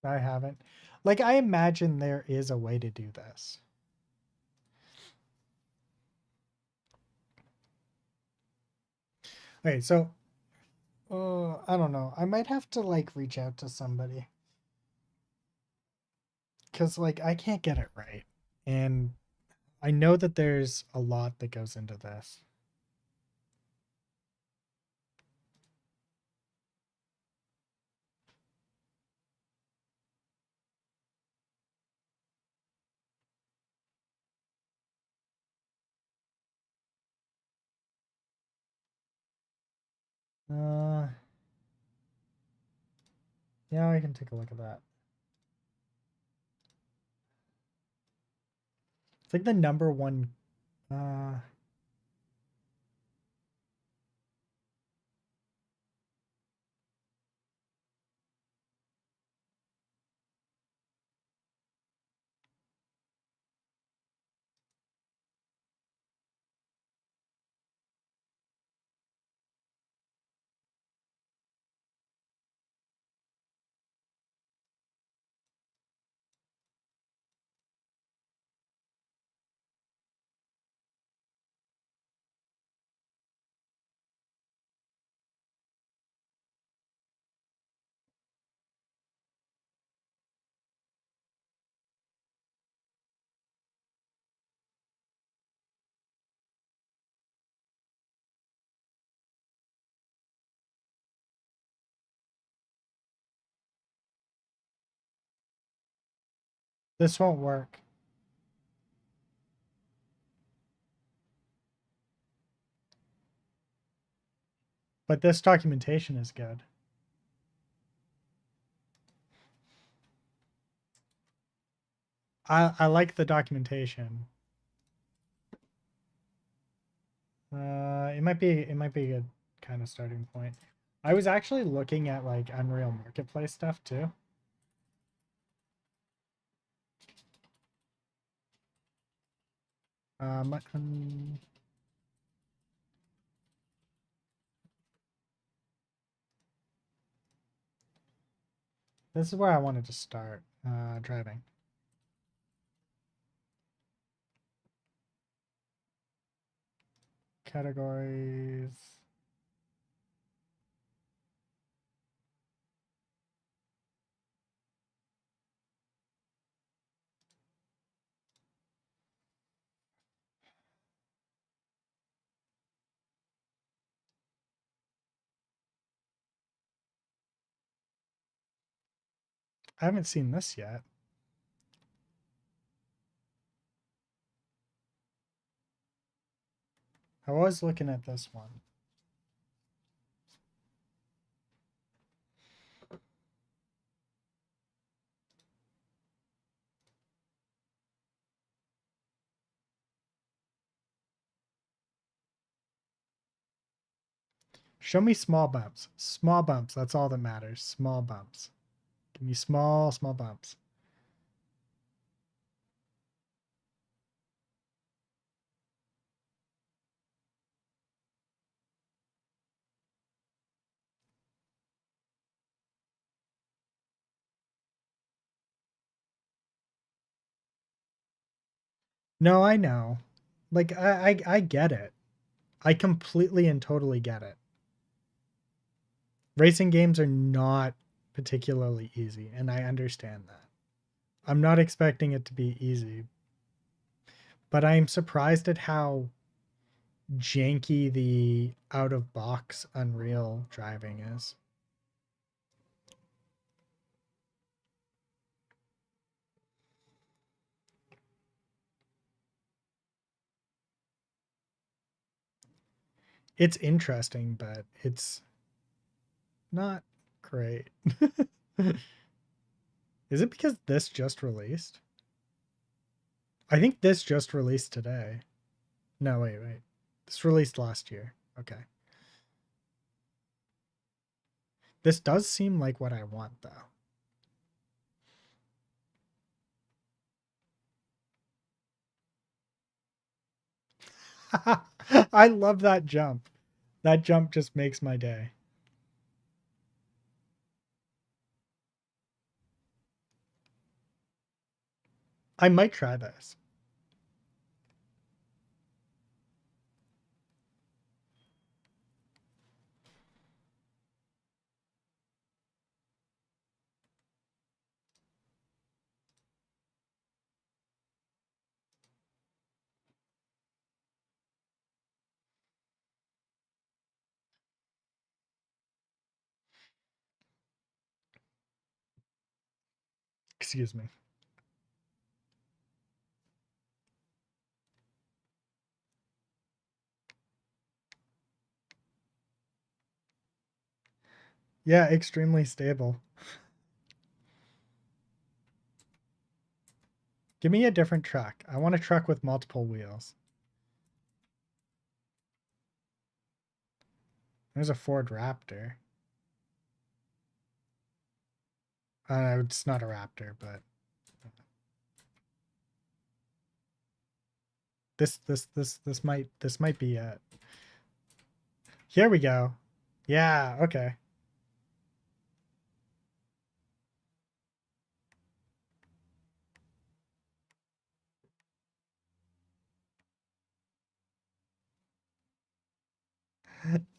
[SPEAKER 1] I haven't. Like, I imagine there is a way to do this. Okay, so I don't know. I might have to like reach out to somebody because like I can't get it right, and I know that there's a lot that goes into this. Uh, yeah, I can take a look at that. It's like the number one. Uh, this won't work. But this documentation is good. I like the documentation. It might be a good kind of starting point. I was actually looking at like Unreal Marketplace stuff too. Um, this is where I wanted to start driving. Categories. I haven't seen this yet. I was looking at this one. Show me small bumps. Small bumps. That's all that matters. Small bumps. Give me small bumps. No, I know. Like I get it. I completely and totally get it. Racing games are not particularly easy, and I understand that. I'm not expecting it to be easy, but I'm surprised at how janky the out of box Unreal driving is. It's interesting, but it's not great. Is it because this just released? I think this just released today. No, wait. This released last year. Okay. This does seem like what I want, though. I love that jump. That jump just makes my day. I might try this. Excuse me. Yeah, extremely stable. Give me a different truck. I want a truck with multiple wheels. There's a Ford Raptor. It's not a Raptor, but this might be it. Here we go. Yeah, okay.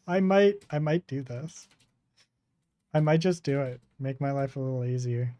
[SPEAKER 1] I might do this. I might just do it. Make my life a little easier.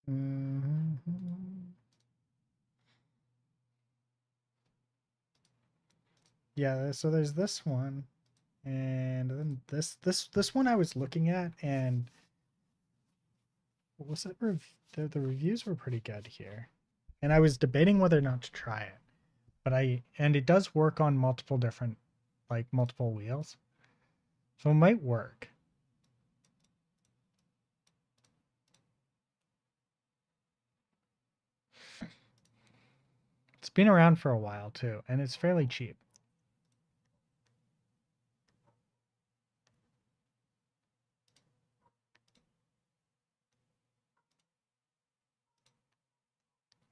[SPEAKER 1] Mhm. Yeah, so there's this one, and then this one I was looking at, and what was it? The reviews were pretty good here, and I was debating whether or not to try it, but and it does work on multiple different, like multiple wheels, so it might work. It's been around for a while too, and it's fairly cheap.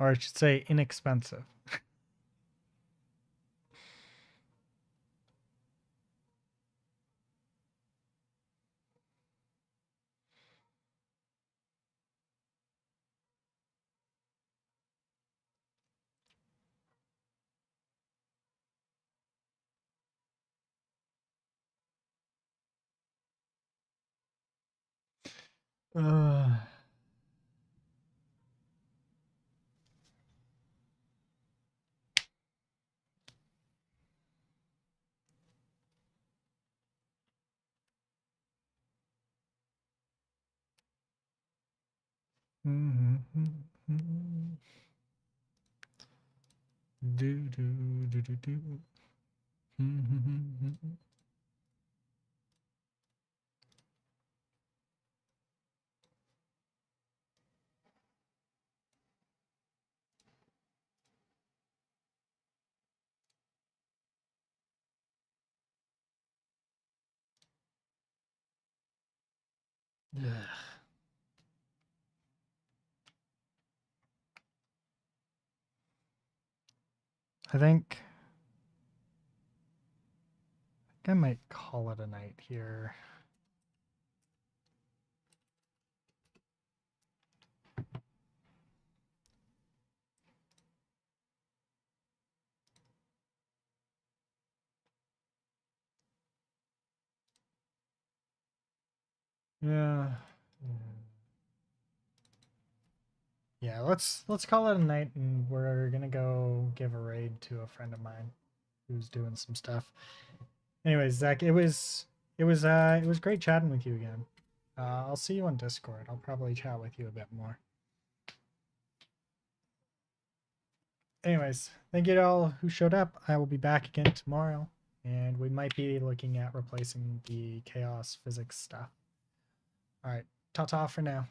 [SPEAKER 1] Or I should say inexpensive. Uh, do do do do do. I think I might call it a night here. Yeah. Yeah, let's call it a night, and we're gonna go give a raid to a friend of mine who's doing some stuff. Anyways, Zach, it was great chatting with you again. I'll see you on Discord. I'll probably chat with you a bit more. Anyways, thank you to all who showed up. I will be back again tomorrow, and we might be looking at replacing the chaos physics stuff. All right, ta-ta for now.